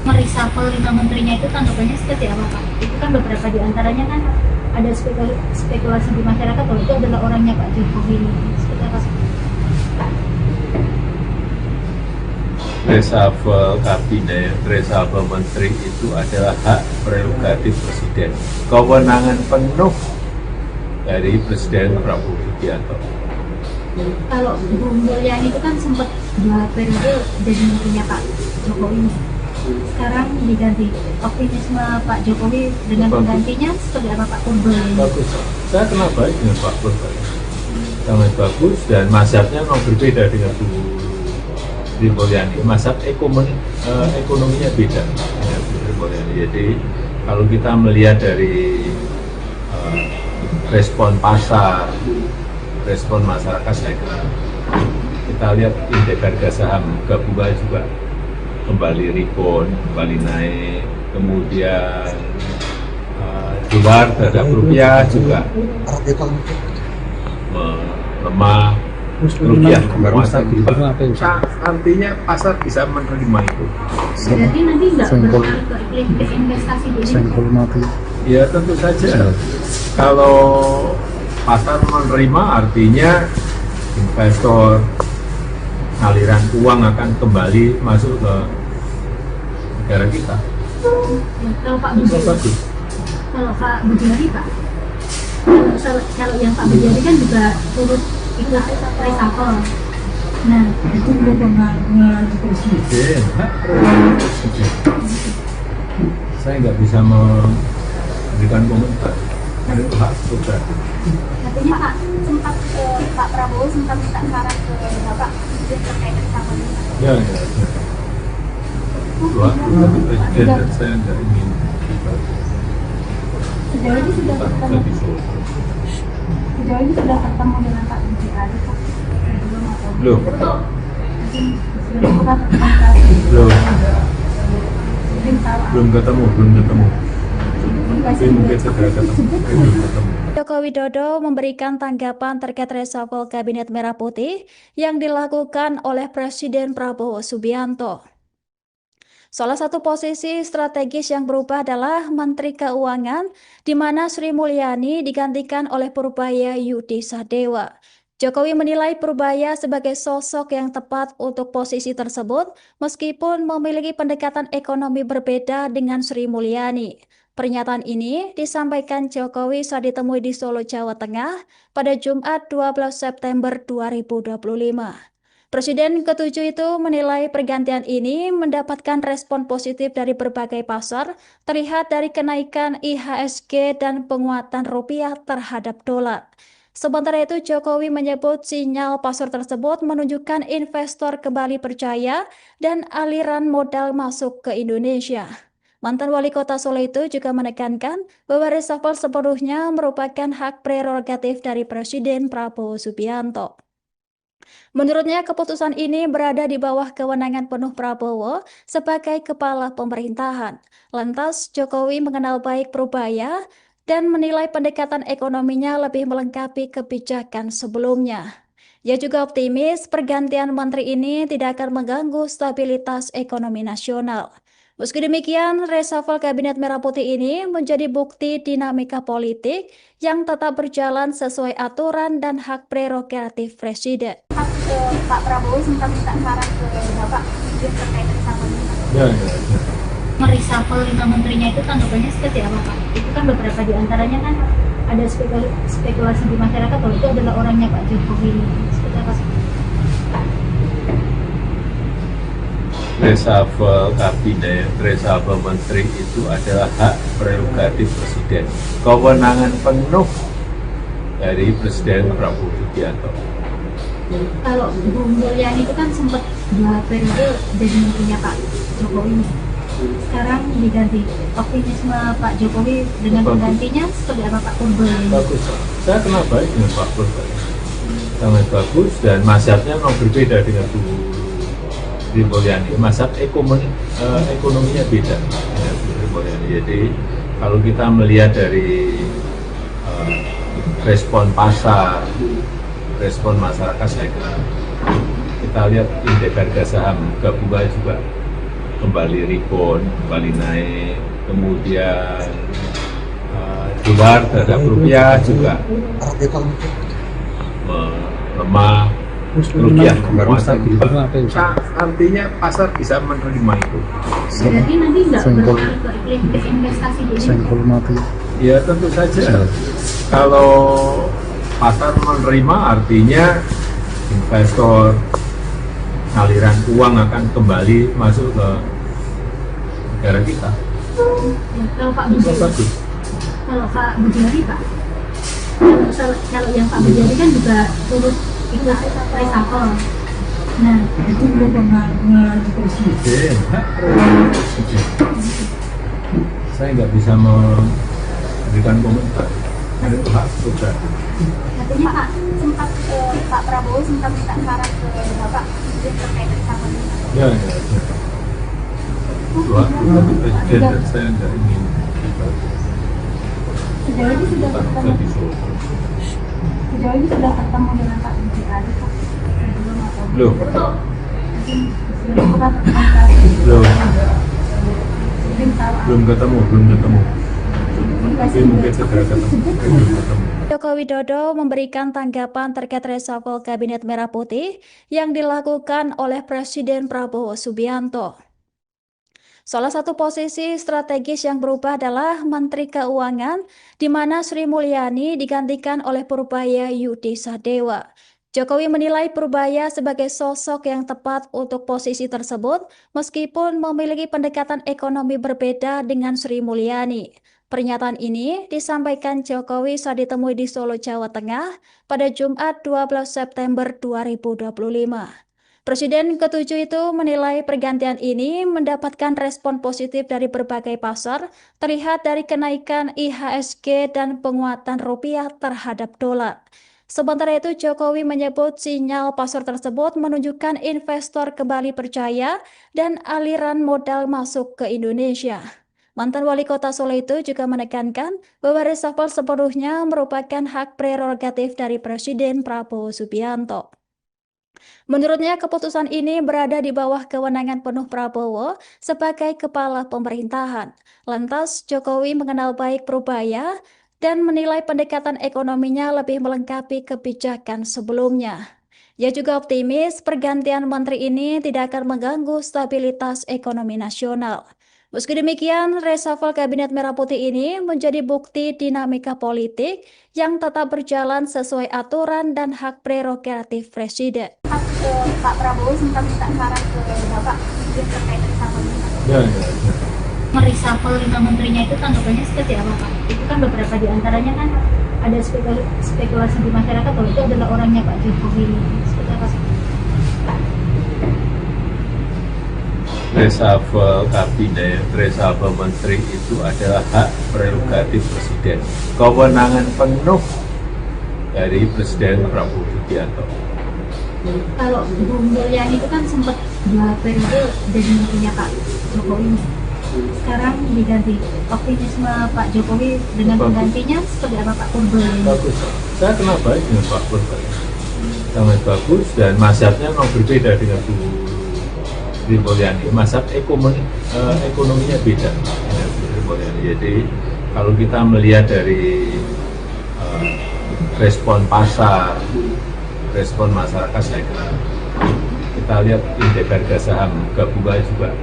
Mereshuffle 5 menterinya itu tanggapannya seperti apa Pak? Itu kan beberapa di antaranya kan ada spekulasi di masyarakat bahwa itu adalah orangnya Pak Jokowi. Seperti apa? Reshuffle kabinet, reshuffle menteri itu adalah hak prerogatif Presiden. Kewenangan penuh dari Presiden Prabowo Subianto. Kalau Bu Mulyani itu kan sempat 2 periode jadi menterinya Pak Jokowi. Sekarang diganti. Optimisme Pak Jokowi dengan penggantinya seperti apa Pak Purbaya? Bagus. Saya kenal baik dengan Pak Purbaya. Sangat bagus dan mazhabnya memang berbeda dengan Bu Sri Mulyani. Mazhab ekonominya beda dengan Bu Sri Mulyani. Jadi kalau kita melihat dari respon pasar, respon masyarakat, saya kira kita lihat indeks harga saham gabungan juga kembali rebound, kembali naik, kemudian dolar terhadap rupiah juga melemah, rupiah menguasai. Artinya pasar bisa menerima itu. Berarti nanti nggak berpengaruh ke investasi di Indonesia? Ya tentu saja. Kalau pasar menerima artinya investor, aliran uang akan kembali masuk ke negara kita. Kalau Pak Budi, kalau Pak Budiari Pak, kalau yang Pak Budiari kan juga turut ikut reshuffle. Nah, Itu kewenangan presiden, hak prerogatif presiden. Saya nggak bisa memberikan komentar. Itu hak prerogatif. katanya Pak sempat Pak Prabowo sempat minta saran ke Bapak terkait reshuffle ini. Ya. Dua, presiden dan saya nggak ingin Sejauh ini sudah ketemu, sejauh ini sudah ketemu dengan Pak Budiari Pak. Sebelum atau Belum. sebelum bukan komunikasi. Mungkin tahu belum ketemu. Tapi mungkin segera ketemu. Belum ketemu. Joko Widodo memberikan tanggapan terkait reshuffle Kabinet Merah Putih yang dilakukan oleh Presiden Prabowo Subianto. Salah satu posisi strategis yang berubah adalah Menteri Keuangan, di mana Sri Mulyani digantikan oleh Purbaya Yudi Sadewa. Jokowi menilai Purbaya sebagai sosok yang tepat untuk posisi tersebut, meskipun memiliki pendekatan ekonomi berbeda dengan Sri Mulyani. Pernyataan ini disampaikan Jokowi saat ditemui di Solo, Jawa Tengah pada Jumat 12 September 2025. Presiden ke-7 itu menilai pergantian ini mendapatkan respon positif dari berbagai pasar, terlihat dari kenaikan IHSG dan penguatan rupiah terhadap dolar. Sementara itu, Jokowi menyebut sinyal pasar tersebut menunjukkan investor kembali percaya dan aliran modal masuk ke Indonesia. Mantan wali kota Solo itu juga menekankan bahwa reshuffle sepenuhnya merupakan hak prerogatif dari Presiden Prabowo Subianto. Menurutnya, keputusan ini berada di bawah kewenangan penuh Prabowo sebagai kepala pemerintahan. Lantas, Jokowi mengenal baik Purbaya dan menilai pendekatan ekonominya lebih melengkapi kebijakan sebelumnya. Ia juga optimis pergantian menteri ini tidak akan mengganggu stabilitas ekonomi nasional. Meski demikian, reshuffle Kabinet Merah Putih ini menjadi bukti dinamika politik yang tetap berjalan sesuai aturan dan hak prerogatif Presiden. Pak Prabowo sempat minta saran ke Bapak terkait reshuffle ini. Ya. Mereshuffle 5 menterinya itu tanggapannya seperti apa Pak? Itu kan beberapa di antaranya kan ada spekulasi di masyarakat bahwa itu adalah orangnya Pak Jokowi. Seperti apa sih? Reshuffle kabinet, reshuffle menteri itu adalah hak prerogatif Presiden. Kewenangan penuh dari Presiden Prabowo Subianto. Kalau Bu Mulyani itu kan sempat 2 periode jadi menterinya Pak Jokowi. Sekarang diganti. Optimisme Pak Jokowi dengan Bagus. penggantinya seperti apa Pak Purbo ini? Bagus. Saya kenal baik dengan Pak Purbo. Sangat bagus dan mazhabnya memang berbeda dengan Bu Sri Mulyani. Mazhab ekonominya beda dengan Bu Sri Mulyani. Jadi kalau kita melihat dari respon pasar, respon masyarakat, saya kira kita lihat indeks harga saham gabungan juga kembali rebound, kembali naik, kemudian dolar terhadap rupiah juga melemah, rupiah menguasai. Artinya pasar bisa menerima itu. Berarti nanti nggak berpengaruh ke iklim investasi di Indonesia? Ya tentu saja. Kalau pasar menerima artinya investor, aliran uang akan kembali masuk ke negara kita. Ya, kalau Pak Bujari, Bagus. kalau Pak Bujari Pak, kalau yang Pak Bujari kan juga turut ikut reshuffle. Nah, Itu kewenangan presiden, hak prerogatif presiden. Saya nggak bisa memberikan komentar. Itu hak prerogatif. katanya Pak Prabowo sempat minta saran ke Bapak terkait reshuffle ini. Ya. Dua, tapi presiden dan saya nggak ingin Sejauh ini sudah ketemu dengan Pak Bujari Pak sebelum atau Belum. mungkin sebelum pernah komunikasi Belum ketemu. Mungkin segera ketemu. Belum ketemu. Joko Widodo memberikan tanggapan terkait reshuffle Kabinet Merah Putih yang dilakukan oleh Presiden Prabowo Subianto. Salah satu posisi strategis yang berubah adalah Menteri Keuangan, di mana Sri Mulyani digantikan oleh Purbaya Yudi Sadewa. Jokowi menilai Purbaya sebagai sosok yang tepat untuk posisi tersebut, meskipun memiliki pendekatan ekonomi berbeda dengan Sri Mulyani. Pernyataan ini disampaikan Jokowi saat ditemui di Solo, Jawa Tengah pada Jumat 12 September 2025. Presiden ke-7 itu menilai pergantian ini mendapatkan respon positif dari berbagai pasar, terlihat dari kenaikan IHSG dan penguatan rupiah terhadap dolar. Sementara itu, Jokowi menyebut sinyal pasar tersebut menunjukkan investor kembali percaya dan aliran modal masuk ke Indonesia. Mantan Wali Kota Solo itu juga menekankan bahwa reshuffle sepenuhnya merupakan hak prerogatif dari Presiden Prabowo Subianto. Menurutnya, keputusan ini berada di bawah kewenangan penuh Prabowo sebagai kepala pemerintahan. Lantas, Jokowi mengenal baik Purbaya dan menilai pendekatan ekonominya lebih melengkapi kebijakan sebelumnya. Ia juga optimis pergantian menteri ini tidak akan mengganggu stabilitas ekonomi nasional. Meski demikian, reshuffle Kabinet Merah Putih ini menjadi bukti dinamika politik yang tetap berjalan sesuai aturan dan hak prerogatif Presiden. Pak Prabowo sempat minta saran ke Bapak terkait reshuffle ini. Ya. Mereshuffle 5 menterinya itu tanggapannya seperti apa Pak? Itu kan beberapa di antaranya kan ada spekulasi di masyarakat bahwa itu adalah orangnya Pak Jokowi. Seperti apa sih? Reshuffle kabinet, reshuffle menteri itu adalah hak prerogatif presiden. Kewenangan penuh dari Presiden Prabowo Subianto. Kalau Bu Mulyani itu kan sempat 2 periode jadi menterinya Pak Jokowi. Sekarang diganti. Optimisme Pak Jokowi dengan Bagus. penggantinya seperti apa Pak Purbo ini? Bagus. Saya kenal baik dengan Pak Purbo. Sangat bagus dan mazhabnya memang berbeda dengan Bu Sri Mulyani. Mazhab ekonominya beda dengan Bu Sri Mulyani. Jadi kalau kita melihat dari respon pasar, respon masyarakat, saya kira kita lihat indeks harga saham gabungan juga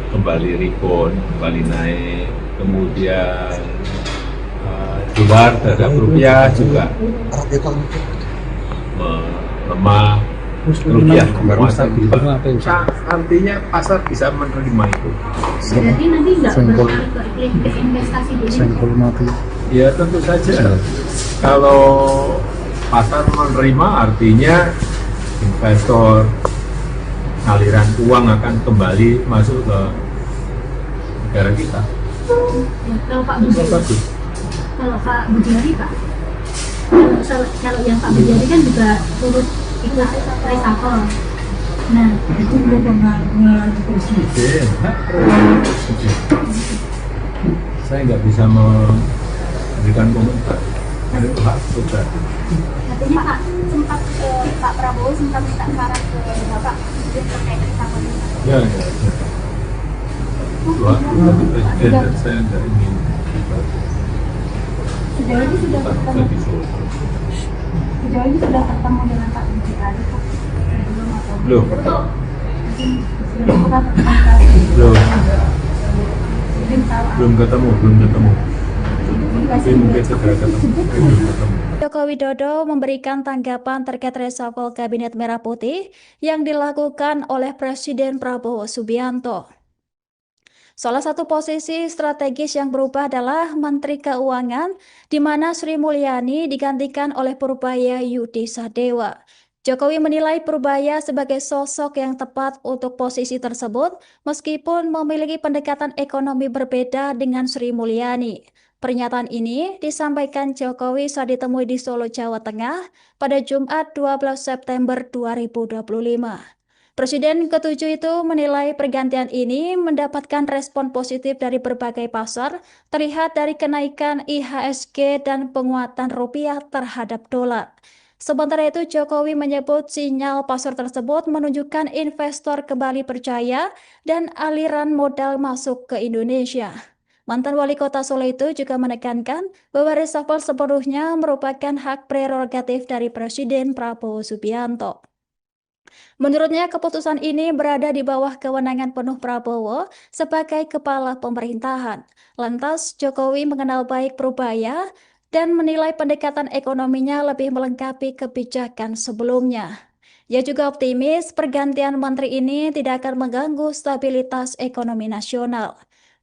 kembali rebound, kembali naik, kemudian dolar terhadap rupiah juga melemah, rupiah menguasai. Artinya pasar bisa menerima itu. Berarti nanti nggak berpengaruh ke iklim investasi di Indonesia? Ya tentu saja. Kalau pasar menerima artinya investor, aliran uang akan kembali masuk ke negara kita. Ya, kalau Pak Budi, Bagus. kalau Pak Budiari Pak, kalau yang Pak Budiari kan juga turut ikut reshuffle. Nah, Itu kewenangan presiden, hak prerogatif presiden. Saya nggak bisa memberikan komentar. Itu hak prerogatif. katanya Pak sempat Pak Prabowo sempat minta saran ke Bapak terkait reshuffle ini. Ya. Hak presiden dan saya nggak ingin Sejauh ini sudah ketemu, lebih sulit. sejauh ini sudah ketemu dengan Pak Budiari Pak sebelum atau Belum. belum bukan pertemuan Belum ketemu. Tapi mungkin segera ketemu. Belum ketemu. Joko Widodo memberikan tanggapan terkait reshuffle Kabinet Merah Putih yang dilakukan oleh Presiden Prabowo Subianto. Salah satu posisi strategis yang berubah adalah Menteri Keuangan, di mana Sri Mulyani digantikan oleh Purbaya Yudi Sadewa. Jokowi menilai Purbaya sebagai sosok yang tepat untuk posisi tersebut, meskipun memiliki pendekatan ekonomi berbeda dengan Sri Mulyani. Pernyataan ini disampaikan Jokowi saat ditemui di Solo, Jawa Tengah pada Jumat 12 September 2025. Presiden ke-7 itu menilai pergantian ini mendapatkan respon positif dari berbagai pasar, terlihat dari kenaikan IHSG dan penguatan rupiah terhadap dolar. Sementara itu, Jokowi menyebut sinyal pasar tersebut menunjukkan investor kembali percaya dan aliran modal masuk ke Indonesia. Mantan wali kota Solo itu juga menekankan bahwa reshuffle sepenuhnya merupakan hak prerogatif dari Presiden Prabowo Subianto. Menurutnya, keputusan ini berada di bawah kewenangan penuh Prabowo sebagai kepala pemerintahan. Lantas, Jokowi mengenal baik Purbaya dan menilai pendekatan ekonominya lebih melengkapi kebijakan sebelumnya. Ia juga optimis pergantian menteri ini tidak akan mengganggu stabilitas ekonomi nasional.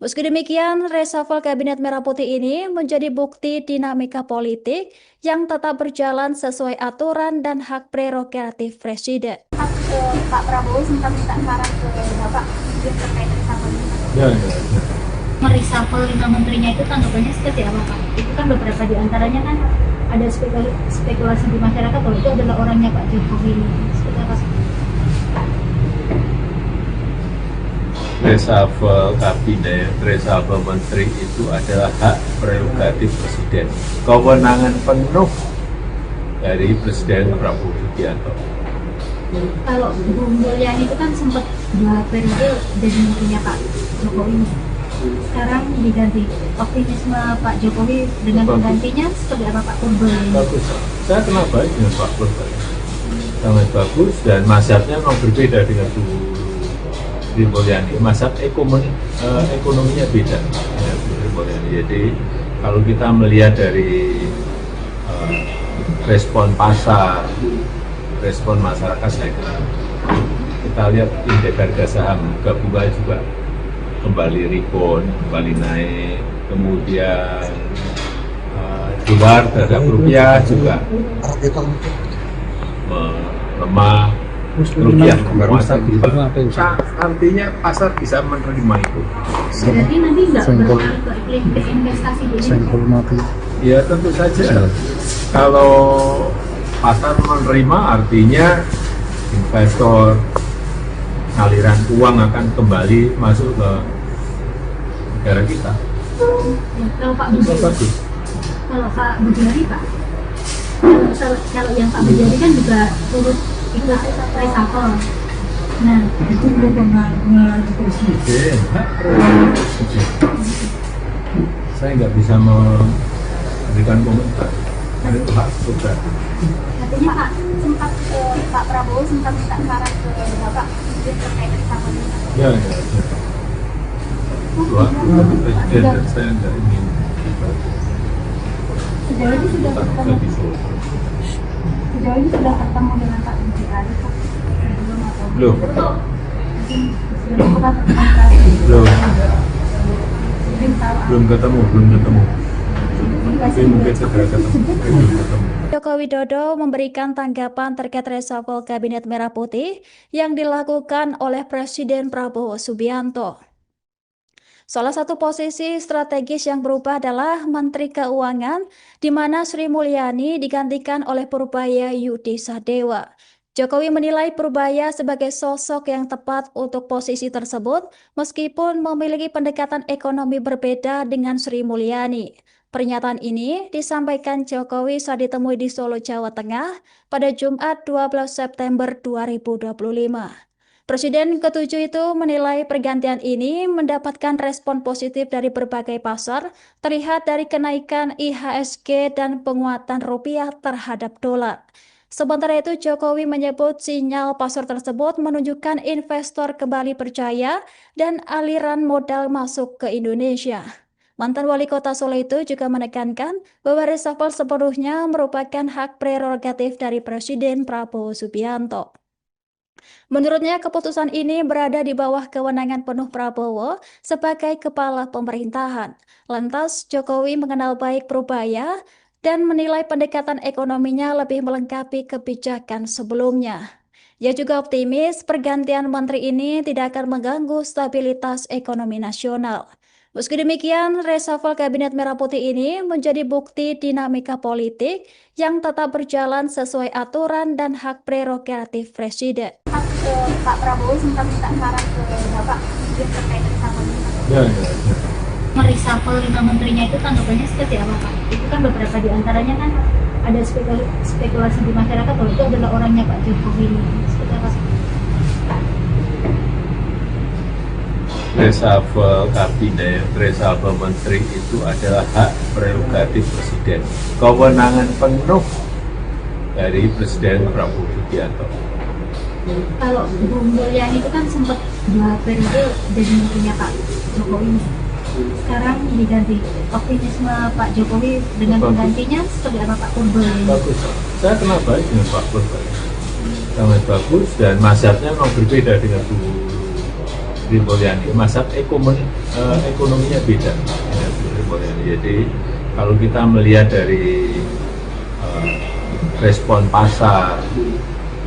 Meski demikian, reshuffle Kabinet Merah Putih ini menjadi bukti dinamika politik yang tetap berjalan sesuai aturan dan hak prerogatif Presiden. Pak Prabowo sempat minta saran ke Bapak terkait reshuffle ini. Ya. Mereshuffle 5 menterinya itu tanggapannya seperti apa Pak? Itu kan beberapa di antaranya kan ada spekulasi di masyarakat bahwa itu adalah orangnya Pak Jokowi. Seperti apa? Reshuffle kabinet, reshuffle menteri itu adalah hak prerogatif presiden. Kewenangan penuh dari Presiden Prabowo Subianto. Kalau Bu Mulyani itu kan sempat 2 periode jadi menterinya Pak Jokowi. Sekarang diganti. Optimisme Pak Jokowi dengan penggantinya seperti apa Pak Purbaya? Bagus. Saya kenal baik dengan Pak Purbaya. Sangat bagus dan mazhabnya memang berbeda dengan Bu Sri Mulyani. Mazhab ekonominya beda ya, Bu Sri Mulyani. Jadi kalau kita melihat dari respon pasar, respon masyarakat, saya kira kita lihat indeks harga saham gabungan juga kembali rebound, kembali naik, kemudian dolar terhadap rupiah juga melemah, rupiah menguat. Artinya pasar bisa menerima itu. Berarti nanti nggak berpengaruh ke investasi di Indonesia? Ya tentu saja. Kalau pasar menerima artinya investor, aliran uang akan kembali masuk ke negara kita. Ya, kalau Pak Budi, Bagus. kalau Pak Budiari Pak, kalau yang Pak Budiari kan juga turut ikut reshuffle. Nah, Itu kewenangan presiden, hak prerogatif presiden. Saya nggak bisa memberikan komentar. Itu hak prerogatif. katanya Pak sempat Pak Prabowo sempat minta saran ke Bapak terkait reshuffle ini. Ya. Hak presiden dan saya nggak ingin Sejauh ini sudah ketemu, lebih sulit. sejauh ini sudah ketemu dengan Pak Budiari Pak sebelum atau Belum. belum bukan pertemuan Belum ketemu. Tapi mungkin segera ketemu. Belum ketemu. Joko Widodo memberikan tanggapan terkait reshuffle Kabinet Merah Putih yang dilakukan oleh Presiden Prabowo Subianto. Salah satu posisi strategis yang berubah adalah Menteri Keuangan, di mana Sri Mulyani digantikan oleh Purbaya Yudi Sadewa. Jokowi menilai Purbaya sebagai sosok yang tepat untuk posisi tersebut, meskipun memiliki pendekatan ekonomi berbeda dengan Sri Mulyani. Pernyataan ini disampaikan Jokowi saat ditemui di Solo, Jawa Tengah pada Jumat 12 September 2025. Presiden ke-7 itu menilai pergantian ini mendapatkan respon positif dari berbagai pasar, terlihat dari kenaikan IHSG dan penguatan rupiah terhadap dolar. Sementara itu, Jokowi menyebut sinyal pasar tersebut menunjukkan investor kembali percaya dan aliran modal masuk ke Indonesia. Mantan Wali Kota Solo itu juga menekankan bahwa reshuffle sepenuhnya merupakan hak prerogatif dari Presiden Prabowo Subianto. Menurutnya, keputusan ini berada di bawah kewenangan penuh Prabowo sebagai kepala pemerintahan. Lantas, Jokowi mengenal baik Purbaya dan menilai pendekatan ekonominya lebih melengkapi kebijakan sebelumnya. Ia juga optimis pergantian menteri ini tidak akan mengganggu stabilitas ekonomi nasional. Meski demikian, reshuffle Kabinet Merah Putih ini menjadi bukti dinamika politik yang tetap berjalan sesuai aturan dan hak prerogatif Presiden. Pak Prabowo sempat minta saran ke Bapak terkait reshuffle ini. Ya. Mereshuffle 5 menterinya itu tanggapannya seperti apa, Pak? Itu kan beberapa di antaranya kan ada spekulasi di masyarakat bahwa itu adalah orangnya Pak Jokowi. Seperti apa? Reshuffle kabinet, reshuffle menteri itu adalah hak prerogatif Presiden. Kewenangan penuh dari Presiden Prabowo Subianto. Kalau Bu Mulyani itu kan sempat 2 periode jadi menterinya Pak Jokowi. Sekarang diganti. Optimisme Pak Jokowi dengan penggantinya seperti apa Pak Purbaya? Bagus. Saya kenal baik dengan Pak Purbaya. Sangat bagus dan mazhabnya memang berbeda dengan Bu Sri Mulyani. Mazhab ekonominya beda dengan Bu Sri Mulyani. Jadi kalau kita melihat dari respon pasar,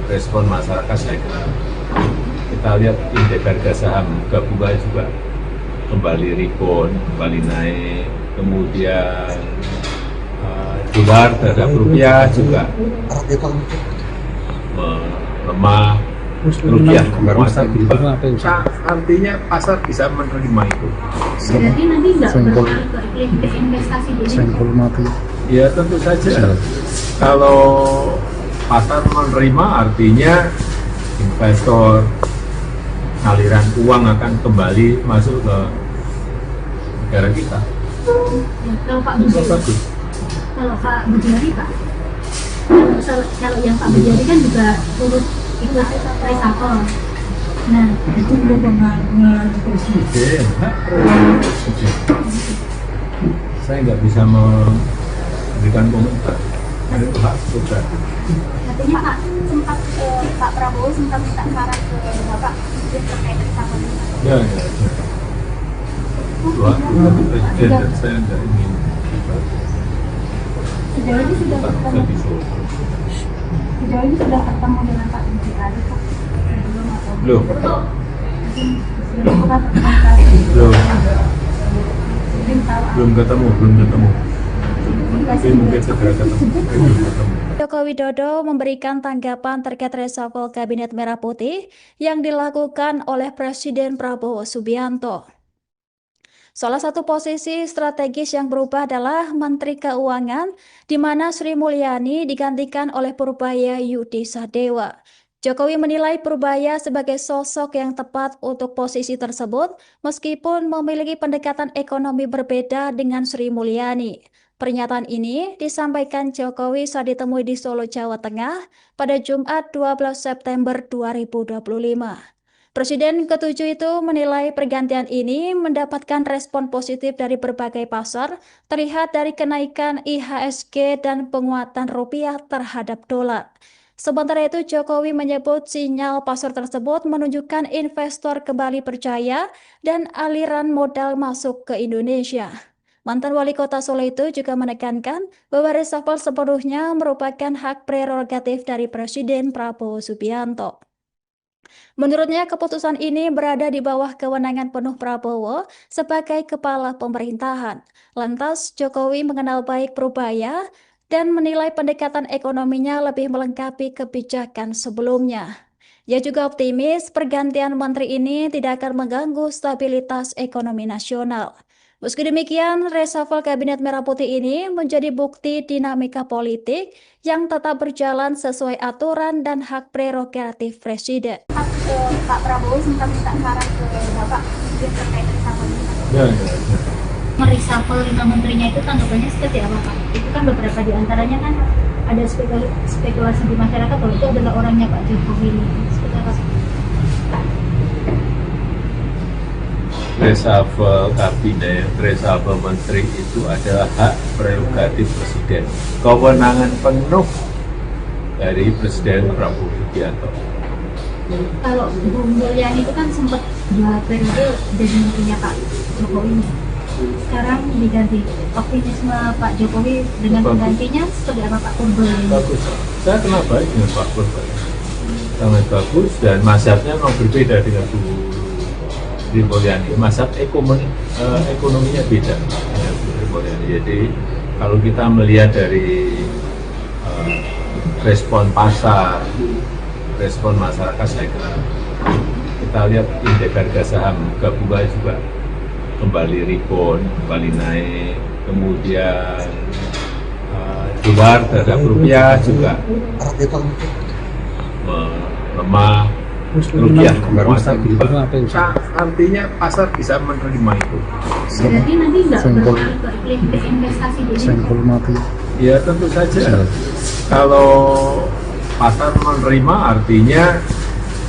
respon masyarakat, saya kira kita lihat indeks harga saham gabungan juga kembali rebound, kembali naik, kemudian dolar terhadap rupiah juga melemah, rupiah menguat. Artinya pasar bisa menerima itu. Berarti nanti nggak berpengaruh ke investasi di Indonesia? Ya tentu saja. Kalau pasar menerima artinya investor, aliran uang akan kembali masuk ke negara kita. Ya, kalau Pak Bujari, Pak, kalau yang Pak Bujari kan juga turut ikut reshuffle. Nah, Itu kewenangan presiden, hak prerogatif presiden. Saya nggak bisa memberikan komentar. Itu hak prerogatif. artinya Pak Prabowo sempat minta saran ke Bapak terkait reshuffle ini. Ya. Dua presiden dan saya nggak ingin Sejauh ini sudah ketemu dengan Pak Bujari, Pak? Sebelum atau Belum. sebelum kita berkomunikasi? Belum ketemu. Tapi mungkin segera ketemu. Belum ketemu. Joko Widodo memberikan tanggapan terkait reshuffle Kabinet Merah Putih yang dilakukan oleh Presiden Prabowo Subianto. Salah satu posisi strategis yang berubah adalah Menteri Keuangan, di mana Sri Mulyani digantikan oleh Purbaya Yudi Sadewa. Jokowi menilai Purbaya sebagai sosok yang tepat untuk posisi tersebut, meskipun memiliki pendekatan ekonomi berbeda dengan Sri Mulyani. Pernyataan ini disampaikan Jokowi saat ditemui di Solo, Jawa Tengah pada Jumat 12 September 2025. Presiden ke-7 itu menilai pergantian ini mendapatkan respon positif dari berbagai pasar, terlihat dari kenaikan IHSG dan penguatan rupiah terhadap dolar. Sementara itu, Jokowi menyebut sinyal pasar tersebut menunjukkan investor kembali percaya dan aliran modal masuk ke Indonesia. Mantan Wali Kota Solo itu juga menekankan bahwa reshuffle sepenuhnya merupakan hak prerogatif dari Presiden Prabowo Subianto. Menurutnya, keputusan ini berada di bawah kewenangan penuh Prabowo sebagai kepala pemerintahan. Lantas, Jokowi mengenal baik Purbaya dan menilai pendekatan ekonominya lebih melengkapi kebijakan sebelumnya. Ia juga optimis pergantian menteri ini tidak akan mengganggu stabilitas ekonomi nasional. Meski demikian, reshuffle Kabinet Merah Putih ini menjadi bukti dinamika politik yang tetap berjalan sesuai aturan dan hak prerogatif Presiden. Pak Prabowo sempat minta saran ke Bapak terkait reshuffle ini. Ya. Mereshuffle 5 menterinya itu tanggapannya seperti apa Pak? Itu kan beberapa di antaranya kan ada spekulasi di masyarakat bahwa itu adalah orangnya Pak Jokowi. Seperti apa? Reshuffle kabinet, reshuffle menteri itu adalah hak prerogatif Presiden. Kewenangan penuh dari Presiden Prabowo Subianto. Kalau Bu Mulyani itu kan sempat 2 periode jadi menterinya Pak Jokowi. Sekarang diganti. Optimisme Pak Jokowi dengan penggantinya seperti apa Pak Purbaya? Bagus. Saya kenal baik dengan Pak Purbaya. Sangat bagus dan mazhabnya memang berbeda dengan Bu Sri Mulyani. Mazhab ekonominya beda dengan Bu Sri Mulyani. Jadi kalau kita melihat dari respon pasar, respon masyarakat, saya kira kita lihat indeks harga saham gabungan juga kembali rebound, kembali naik, kemudian dolar terhadap rupiah juga melemah, rupiah menguat. Artinya pasar bisa menerima itu. Berarti nanti nggak berpengaruh ke iklim investasi di Indonesia? Ya tentu saja. Kalau pasar menerima artinya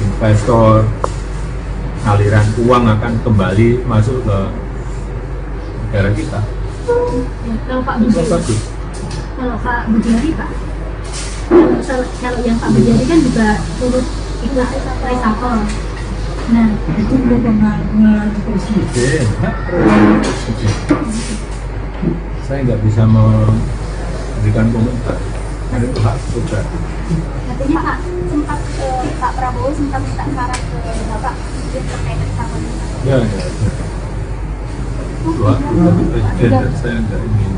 investor, aliran uang akan kembali masuk ke negara kita. Ya, kalau Pak Bujari, Pak, kalau yang Pak Bujari kan juga turut ikut reshuffle. Nah, Itu kewenangan Presiden, hak prerogatif Presiden. Saya nggak bisa memberikan komentar. Itu hak prerogatif. katanya Pak Prabowo sempat minta saran ke Bapak terkait reshuffle ini. Ya. Tapi Presiden dan saya nggak ingin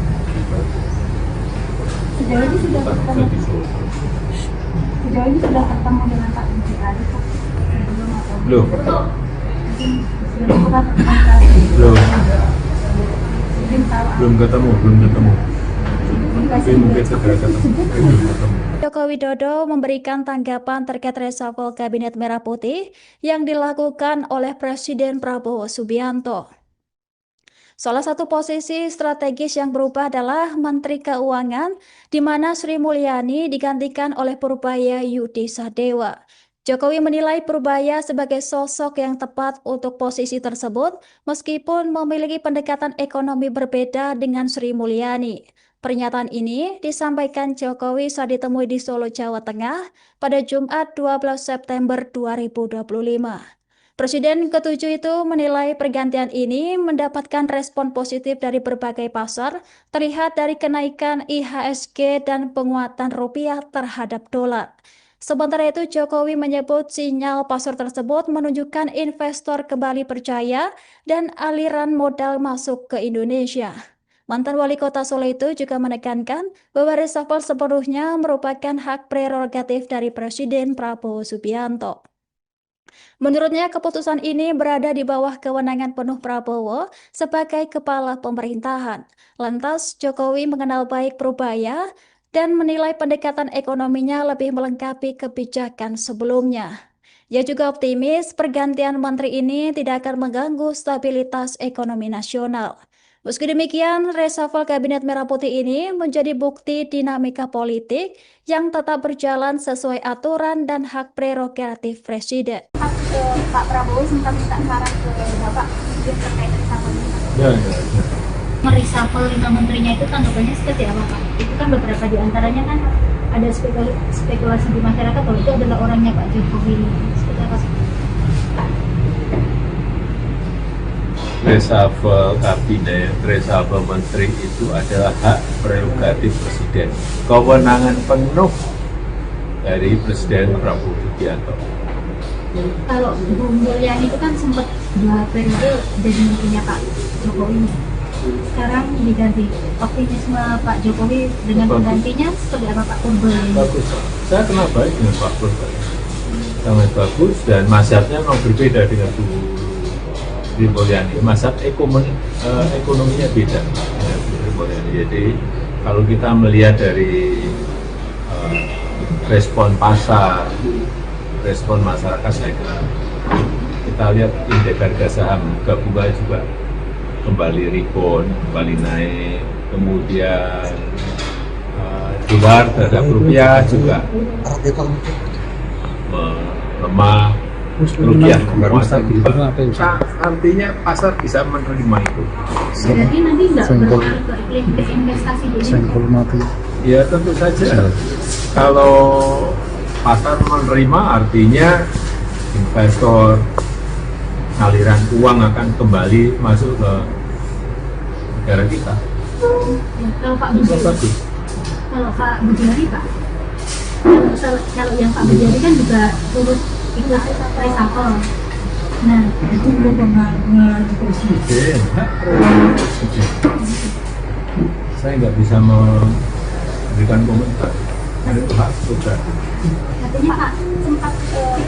Sejauh ini sudah ketemu dengan Pak Bujari Pak sebelum atau Belum. sebelum kita komunikasi. Belum ketemu. Tapi mungkin segera ketemu. Belum ketemu. Joko Widodo memberikan tanggapan terkait reshuffle Kabinet Merah Putih yang dilakukan oleh Presiden Prabowo Subianto. Salah satu posisi strategis yang berubah adalah Menteri Keuangan, di mana Sri Mulyani digantikan oleh Purbaya Yudi Sadewa. Jokowi menilai Purbaya sebagai sosok yang tepat untuk posisi tersebut, meskipun memiliki pendekatan ekonomi berbeda dengan Sri Mulyani. Pernyataan ini disampaikan Jokowi saat ditemui di Solo, Jawa Tengah pada Jumat 12 September 2025. Presiden ke-7 itu menilai pergantian ini mendapatkan respon positif dari berbagai pasar, terlihat dari kenaikan IHSG dan penguatan rupiah terhadap dolar. Sementara itu, Jokowi menyebut sinyal pasar tersebut menunjukkan investor kembali percaya dan aliran modal masuk ke Indonesia. Mantan Wali Kota Solo itu juga menekankan bahwa reshuffle sepenuhnya merupakan hak prerogatif dari Presiden Prabowo Subianto. Menurutnya, keputusan ini berada di bawah kewenangan penuh Prabowo sebagai kepala pemerintahan. Lantas, Jokowi mengenal baik Purbaya dan menilai pendekatan ekonominya lebih melengkapi kebijakan sebelumnya. Ia juga optimis pergantian menteri ini tidak akan mengganggu stabilitas ekonomi nasional. Meski demikian, reshuffle Kabinet Merah Putih ini menjadi bukti dinamika politik yang tetap berjalan sesuai aturan dan hak prerogatif Presiden. Pak Prabowo sempat minta saran ke Bapak terkait reshuffle ini. Ya. Mereshuffle 5 menterinya itu tanggapannya seperti apa Pak? Itu kan beberapa di antaranya kan ada spekulasi di masyarakat bahwa itu adalah orangnya Pak Jokowi. Seperti apa sih? reshuffle kabinet, reshuffle menteri itu adalah hak prerogatif presiden, kewenangan penuh dari Presiden Prabowo Subianto. Kalau Bu Mulyani itu kan sempat 2 periode jadi menterinya Pak Jokowi. Sekarang diganti. Optimisme Pak Jokowi dengan penggantinya seperti apa Pak Purba? Bagus, saya kenal baik dengan Pak Purba, sangat bagus, dan mazhabnya memang berbeda dengan Bu Sri Mulyani. Mazhab ekonominya beda dengan Bu Sri Mulyani. Jadi kalau kita melihat dari respon pasar, respon masyarakat, saya kira kita lihat indeks harga saham gabungan juga kembali rebound, kembali naik, kemudian dolar terhadap rupiah juga melemah, rupiah menguat. Artinya pasar bisa menerima itu. Berarti nanti nggak berpengaruh ke iklim investasi di Indonesia? Ya tentu saja. Kalau pasar menerima, artinya investor, aliran uang akan kembali masuk ke negara kita. Ya, kalau Pak Budi, kalau Pak Budiari Pak, kalau yang Pak Budiari kan juga turut ikut reshuffle. Nah, Itu kewenangan presiden, hak prerogatif presiden. Saya nggak bisa memberikan komentar. Itu hak prerogatif. katanya Pak sempat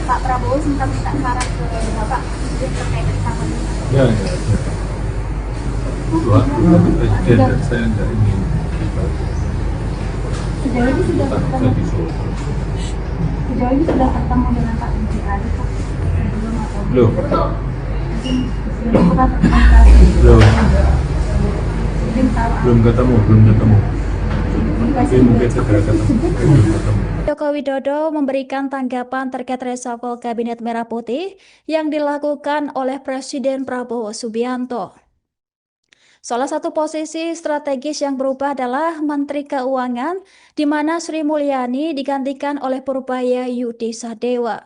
Pak Prabowo sempat minta saran ke Bapak terkait reshuffle ini. Ya. Dua presiden, dan saya nggak ingin Sejauh ini sudah bertemu, sejauh ini sudah bertemu dengan Pak Budiari Pak. Sebelum atau belum. belum pernah berkomunikasi. Belum ketemu. Tapi mungkin segera ketemu. Belum ketemu. Joko Widodo memberikan tanggapan terkait reshuffle Kabinet Merah Putih yang dilakukan oleh Presiden Prabowo Subianto. Salah satu posisi strategis yang berubah adalah Menteri Keuangan, di mana Sri Mulyani digantikan oleh Purbaya Yudi Sadewa.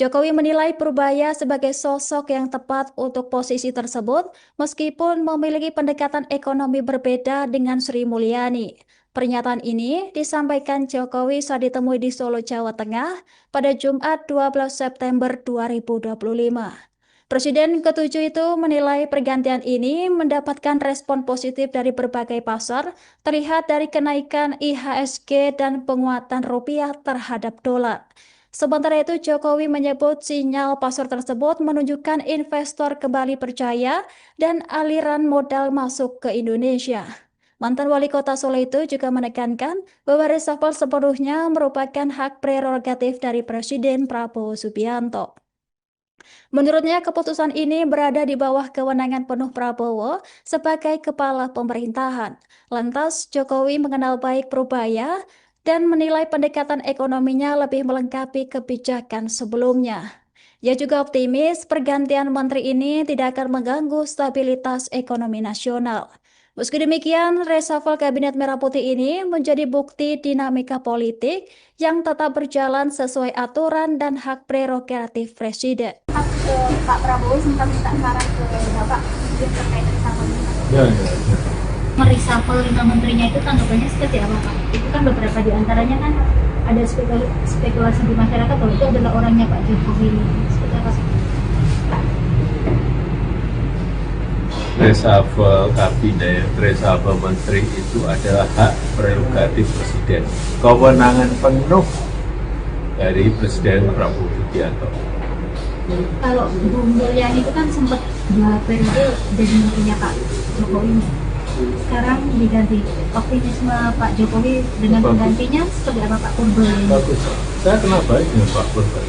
Jokowi menilai Purbaya sebagai sosok yang tepat untuk posisi tersebut, meskipun memiliki pendekatan ekonomi berbeda dengan Sri Mulyani. Pernyataan ini disampaikan Jokowi saat ditemui di Solo, Jawa Tengah pada Jumat 12 September 2025. Presiden ke-7 itu menilai pergantian ini mendapatkan respon positif dari berbagai pasar, terlihat dari kenaikan IHSG dan penguatan rupiah terhadap dolar. Sementara itu, Jokowi menyebut sinyal pasar tersebut menunjukkan investor kembali percaya dan aliran modal masuk ke Indonesia. Mantan wali kota Solo itu juga menekankan bahwa reshuffle sepenuhnya merupakan hak prerogatif dari Presiden Prabowo Subianto. Menurutnya, keputusan ini berada di bawah kewenangan penuh Prabowo sebagai kepala pemerintahan. Lantas, Jokowi mengenal baik Purbaya dan menilai pendekatan ekonominya lebih melengkapi kebijakan sebelumnya. Ia juga optimis pergantian menteri ini tidak akan mengganggu stabilitas ekonomi nasional. Meski demikian, reshuffle Kabinet Merah Putih ini menjadi bukti dinamika politik yang tetap berjalan sesuai aturan dan hak prerogatif Presiden. Pak Prabowo sempat minta saran ke Bapak terkait reshuffle ini. Ya. Mereshuffle 5 menterinya itu tanggapannya seperti apa Pak? Itu kan beberapa di antaranya kan ada spekulasi di masyarakat bahwa itu adalah orangnya Pak Jokowi. Seperti apa sih? Reshuffle kabinet, reshuffle menteri itu adalah hak prerogatif presiden, kewenangan penuh dari Presiden Prabowo Subianto. Kalau Bu Mulyani itu kan sempat 2 periode jadi menterinya Pak Jokowi. Sekarang diganti. Optimisme Pak Jokowi dengan penggantinya seperti apa Pak Purba? Bagus, saya kenal baik dengan Pak Purba,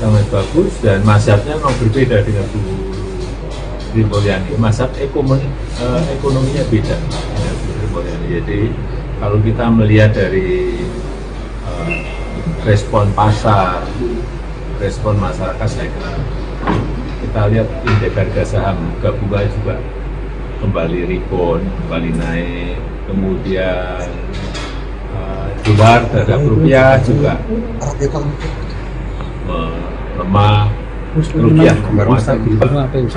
sangat bagus, dan mazhabnya memang berbeda dengan Bu Sri Mulyani. Mazhab ekonominya beda dengan Bu Sri Mulyani. Jadi kalau kita melihat dari respon pasar, respon masyarakat, saya kira kita lihat indeks harga saham gabungan juga kembali rebound, kembali naik, kemudian dolar terhadap rupiah juga melemah, kerugian penguasa global. Apa yang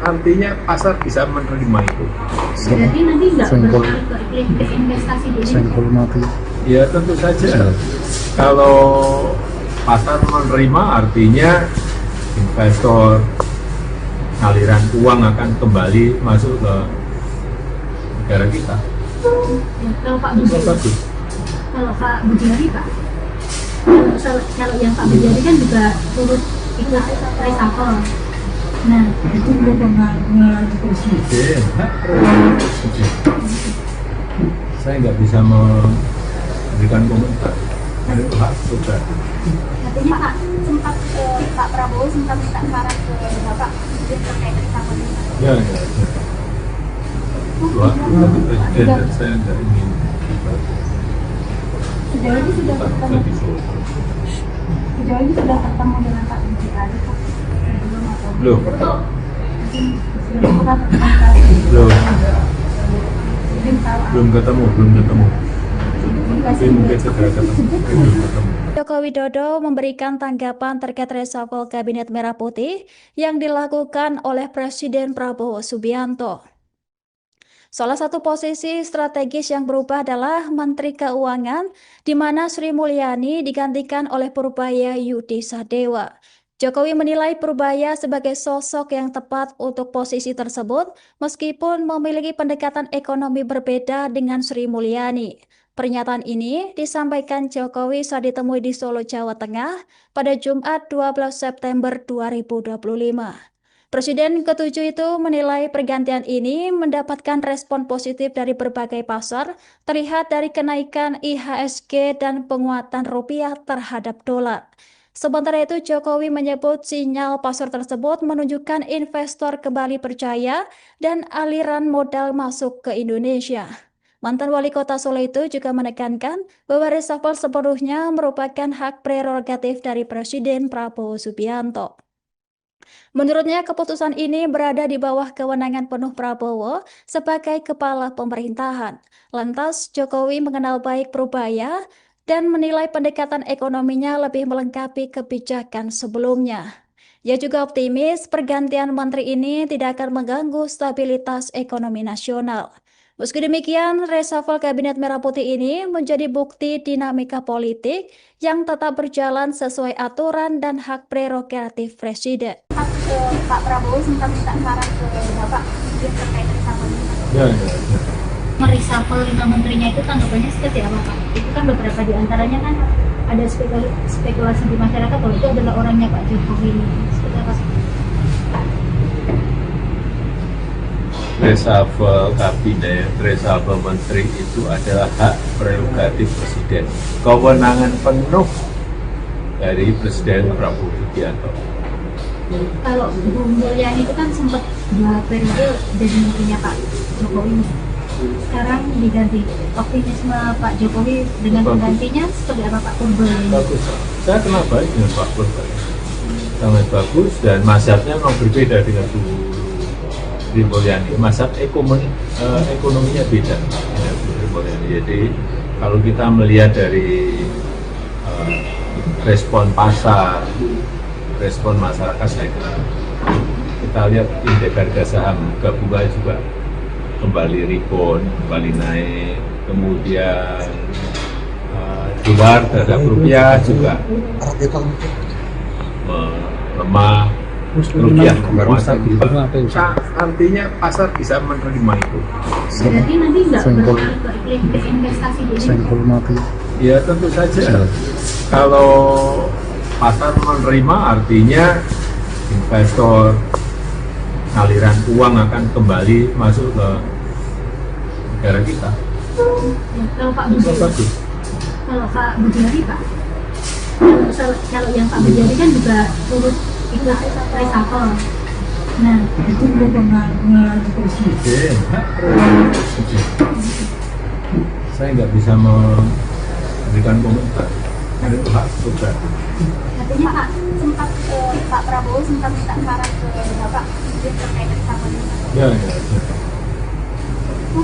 Artinya pasar bisa menerima itu. Berarti nanti nggak berpengaruh ke iklim investasi di Indonesia? Ya tentu saja. Kalau pasar menerima artinya investor, aliran uang akan kembali masuk ke negara kita. Ya, kalau Pak Itu Budi, bagus. kalau Pak Budiari Pak, kalau yang Pak Budiari kan juga turut ikut reshuffle. Nah, itu mempengaruhi presiden, hak prerogatif presiden. Saya nggak bisa memberikan komentar. Itu hak prerogatif. katanya Pak sempat Pak Prabowo sempat minta saran ke Bapak terkait reshuffle ini. Ya. Wah, tapi presiden dan saya nggak ingin Sejauh ini sudah ketemu, lagi solo. sejauh ini sudah ketemu dengan Pak Budiari Pak. Belum atau Belum, belum pernah berkomunikasi. belum, Belum tahu belum ketemu. Tapi mungkin segera ketemu. Belum ketemu. Joko Widodo memberikan tanggapan terkait reshuffle Kabinet Merah Putih yang dilakukan oleh Presiden Prabowo Subianto. Salah satu posisi strategis yang berubah adalah Menteri Keuangan, di mana Sri Mulyani digantikan oleh Purbaya Yudi Sadewa. Jokowi menilai Purbaya sebagai sosok yang tepat untuk posisi tersebut, meskipun memiliki pendekatan ekonomi berbeda dengan Sri Mulyani. Pernyataan ini disampaikan Jokowi saat ditemui di Solo, Jawa Tengah pada Jumat 12 September 2025. Presiden ke-7 itu menilai pergantian ini mendapatkan respon positif dari berbagai pasar, terlihat dari kenaikan IHSG dan penguatan rupiah terhadap dolar. Sementara itu, Jokowi menyebut sinyal pasar tersebut menunjukkan investor kembali percaya dan aliran modal masuk ke Indonesia. Mantan wali kota Solo itu juga menekankan bahwa reshuffle sepenuhnya merupakan hak prerogatif dari Presiden Prabowo Subianto. Menurutnya, keputusan ini berada di bawah kewenangan penuh Prabowo sebagai kepala pemerintahan. Lantas, Jokowi mengenal baik Purbaya dan menilai pendekatan ekonominya lebih melengkapi kebijakan sebelumnya. Ia juga optimis pergantian menteri ini tidak akan mengganggu stabilitas ekonomi nasional. Meski demikian, reshuffle Kabinet Merah Putih ini menjadi bukti dinamika politik yang tetap berjalan sesuai aturan dan hak prerogatif Presiden. Pak Prabowo sempat minta saran ke Bapak terkait reshuffle ini. Ya. Mereshuffle 5 menterinya itu tanggapannya seperti apa Pak? Itu kan beberapa di antaranya kan ada spekulasi di masyarakat bahwa itu adalah orangnya Pak Jokowi. Seperti apa? Reshuffle kabinet, reshuffle menteri itu adalah hak prerogatif presiden. Kewenangan penuh dari Presiden Prabowo Subianto. Kalau Bu Mulyani itu kan sempat 2 periode jadi menterinya Pak Jokowi. Sekarang diganti. Optimisme Pak Jokowi dengan penggantinya seperti apa Pak Purbaya? Bagus. Saya kenal baik dengan Pak Purbaya. Sangat bagus dan mazhabnya memang berbeda dengan Bu Sri Mulyani. Mazhab ekonominya beda dengan Bu Sri Mulyani. Jadi kalau kita melihat dari respon pasar, respon masyarakat, saya kira kita lihat indeks harga saham gabungan juga kembali rebound, kembali naik, kemudian dolar terhadap rupiah juga melemah, kerugian penguasa global. Artinya pasar bisa menerima itu. Berarti nanti nggak berpengaruh ke iklim investasi di Indonesia? Ya tentu saja. Kalau pasar menerima artinya investor, aliran uang akan kembali masuk ke negara kita. Ya, kalau Pak Itu Budiari, bagus. kalau Pak Budiari Pak, kalau yang Pak Budiari kan juga turut ikut reshuffle. Nah, Itu mempengaruhi presiden, hak prerogatif presiden. Saya nggak bisa memberikan komentar. Itu hak prerogatif. katanya Pak sempat Pak Prabowo sempat minta saran ke Bapak terkait reshuffle ini. Ya.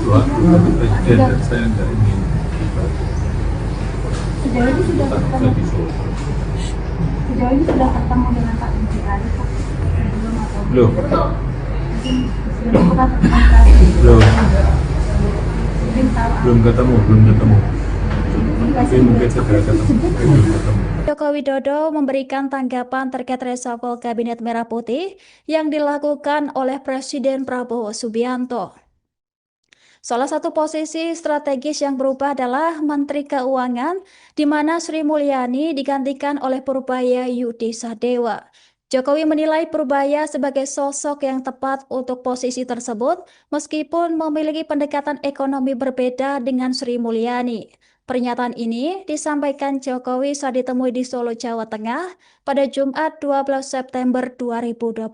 Wah, tapi presiden dan saya nggak ingin Sejauh ini sudah ketemu, lagi solo. sejauh ini sudah ketemu dengan Pak Budiari Pak. Belum, belum belum, belum ketemu. Tapi mungkin segera ketemu. Belum ketemu. Joko Widodo memberikan tanggapan terkait reshuffle Kabinet Merah Putih yang dilakukan oleh Presiden Prabowo Subianto. Salah satu posisi strategis yang berubah adalah Menteri Keuangan, di mana Sri Mulyani digantikan oleh Purbaya Yudi Sadewa. Jokowi menilai Purbaya sebagai sosok yang tepat untuk posisi tersebut, meskipun memiliki pendekatan ekonomi berbeda dengan Sri Mulyani. Pernyataan ini disampaikan Jokowi saat ditemui di Solo, Jawa Tengah pada Jumat 12 September 2025.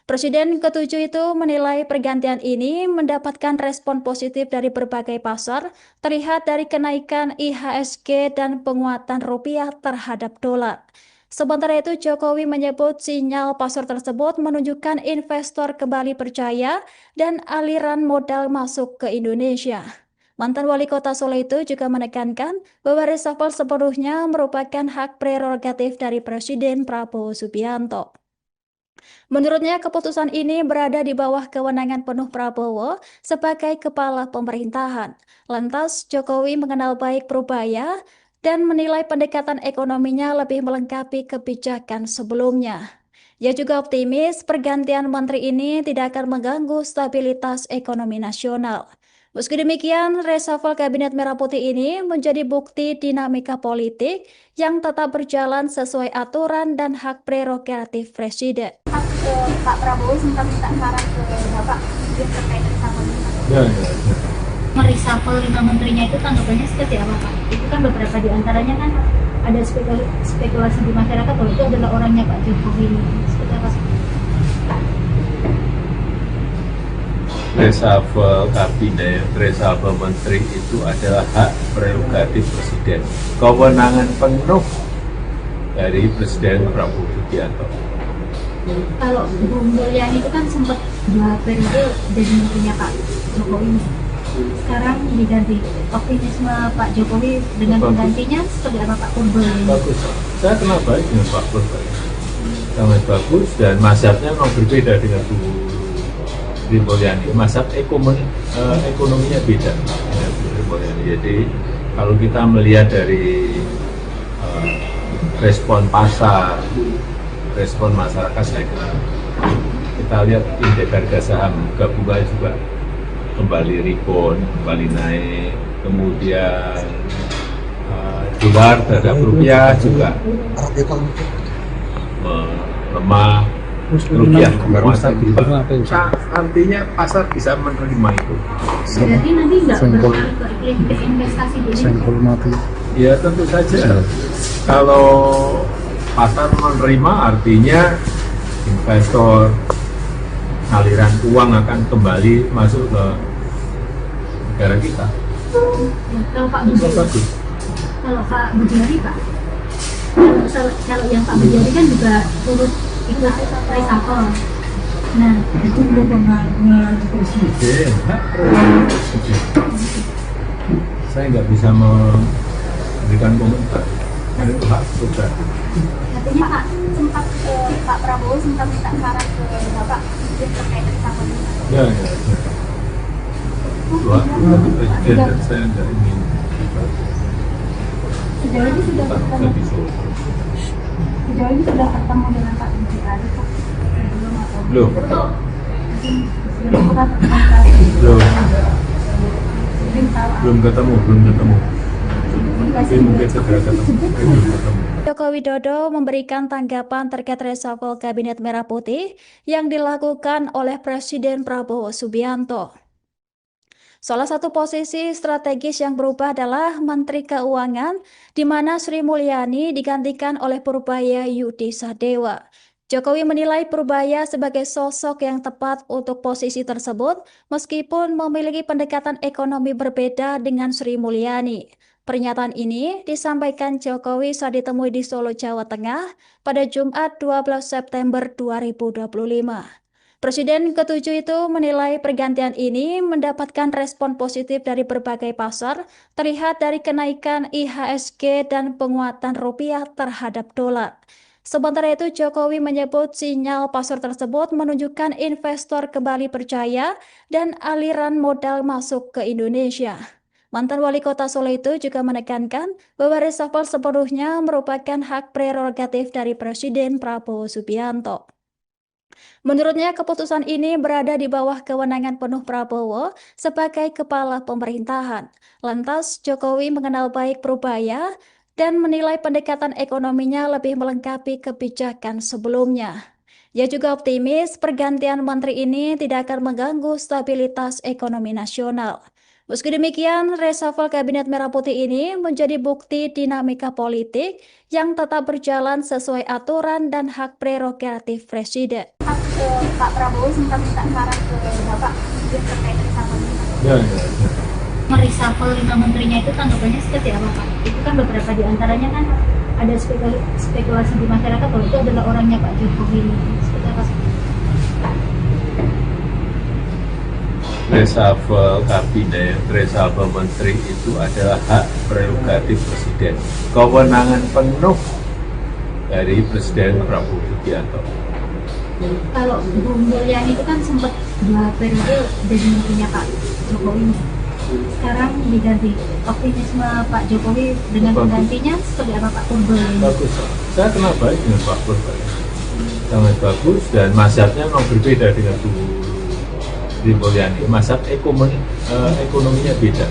Presiden ke-7 itu menilai pergantian ini mendapatkan respon positif dari berbagai pasar, terlihat dari kenaikan IHSG dan penguatan rupiah terhadap dolar. Sementara itu, Jokowi menyebut sinyal pasar tersebut menunjukkan investor kembali percaya dan aliran modal masuk ke Indonesia. Mantan wali kota Solo itu juga menekankan bahwa reshuffle sepenuhnya merupakan hak prerogatif dari Presiden Prabowo Subianto. Menurutnya, keputusan ini berada di bawah kewenangan penuh Prabowo sebagai kepala pemerintahan. Lantas, Jokowi mengenal baik Purbaya dan menilai pendekatan ekonominya lebih melengkapi kebijakan sebelumnya. Ia juga optimis pergantian menteri ini tidak akan mengganggu stabilitas ekonomi nasional. Meski demikian, reshuffle Kabinet Merah Putih ini menjadi bukti dinamika politik yang tetap berjalan sesuai aturan dan hak prerogatif Presiden. Pak Prabowo sempat minta saran ke Bapak terkait reshuffle ini. Ya. Mereshuffle 5 menterinya itu tanggapannya seperti apa, Pak? Itu kan beberapa di antaranya kan ada spekulasi di masyarakat bahwa itu adalah orangnya Pak Jokowi. Seperti apa? Reshuffle kabinet, reshuffle menteri itu adalah hak prerogatif Presiden. Kewenangan penuh dari Presiden Prabowo Subianto. Kalau Bu Mulyani itu kan sempat 2 periode jadi menterinya Pak Jokowi. Sekarang diganti. Optimisme Pak Jokowi dengan penggantinya seperti apa Pak Purbaya? Bagus. Saya kenal baik dengan Pak Purbaya. Sangat bagus dan mazhabnya memang berbeda dengan Bu Sri Mulyani. Mazhab ekonominya beda dengan Bu Sri Mulyani. Jadi kalau kita melihat dari respon pasar, respon masyarakat, saya kira kita lihat indeks harga saham gabungan juga kembali rebound, kembali naik, kemudian dolar terhadap rupiah juga melemah, rupiah menguat. Artinya pasar bisa menerima itu. Berarti nanti nggak berpengaruh ke investasi di Indonesia? Ya tentu saja. Kalau pasar menerima artinya investor, aliran uang akan kembali masuk ke negara kita. Kalau Pak Bujari, Pak, kalau yang Pak Bujari kan juga turut ikut reshuffle. Nah, Itu kewenangan presiden, hak prerogatif. Saya nggak bisa memberikan komentar. Itu hak prerogatif. katanya Pak Prabowo sempat minta saran ke Bapak terkait reshuffle ini. Ya. Dua, presiden dan saya nggak ingin Sejauh ini sudah ketemu dengan Pak Bujari, Pak? Belum. Belum ketemu. Tapi mungkin segera ketemu. Belum ketemu. Joko Widodo memberikan tanggapan terkait reshuffle Kabinet Merah Putih yang dilakukan oleh Presiden Prabowo Subianto. Salah satu posisi strategis yang berubah adalah Menteri Keuangan, di mana Sri Mulyani digantikan oleh Purbaya Yudi Sadewa. Jokowi menilai Purbaya sebagai sosok yang tepat untuk posisi tersebut, meskipun memiliki pendekatan ekonomi berbeda dengan Sri Mulyani. Pernyataan ini disampaikan Jokowi saat ditemui di Solo, Jawa Tengah pada Jumat 12 September 2025. Presiden ke-7 itu menilai pergantian ini mendapatkan respon positif dari berbagai pasar, terlihat dari kenaikan IHSG dan penguatan rupiah terhadap dolar. Sementara itu, Jokowi menyebut sinyal pasar tersebut menunjukkan investor kembali percaya dan aliran modal masuk ke Indonesia. Mantan wali kota Solo itu juga menekankan bahwa reshuffle sepenuhnya merupakan hak prerogatif dari Presiden Prabowo Subianto. Menurutnya, keputusan ini berada di bawah kewenangan penuh Prabowo sebagai kepala pemerintahan. Lantas, Jokowi mengenal baik Purbaya dan menilai pendekatan ekonominya lebih melengkapi kebijakan sebelumnya. Ia juga optimis pergantian menteri ini tidak akan mengganggu stabilitas ekonomi nasional. Meski demikian, reshuffle Kabinet Merah Putih ini menjadi bukti dinamika politik yang tetap berjalan sesuai aturan dan hak prerogatif Presiden. Pak Prabowo sempat minta saran ke Bapak terkait reshuffle ini. Ya. Mereshuffle 5 menterinya itu tanggapannya seperti apa Pak? Itu kan beberapa di antaranya kan ada spekulasi di masyarakat bahwa itu adalah orangnya Pak Jokowi. Seperti apa? Reshuffle kabinet, reshuffle menteri itu adalah hak prerogatif Presiden. Kewenangan penuh dari Presiden Prabowo Subianto. Kalau Bu Mulyani itu kan sempat 2 periode jadi menterinya Pak Jokowi. Sekarang diganti. Optimisme Pak Jokowi dengan penggantinya seperti apa Pak Purbaya? Bagus. Saya kenal baik dengan Pak Purbaya. Sangat bagus dan mazhabnya memang berbeda dengan Bu Sri Mulyani. Mazhab ekonominya beda.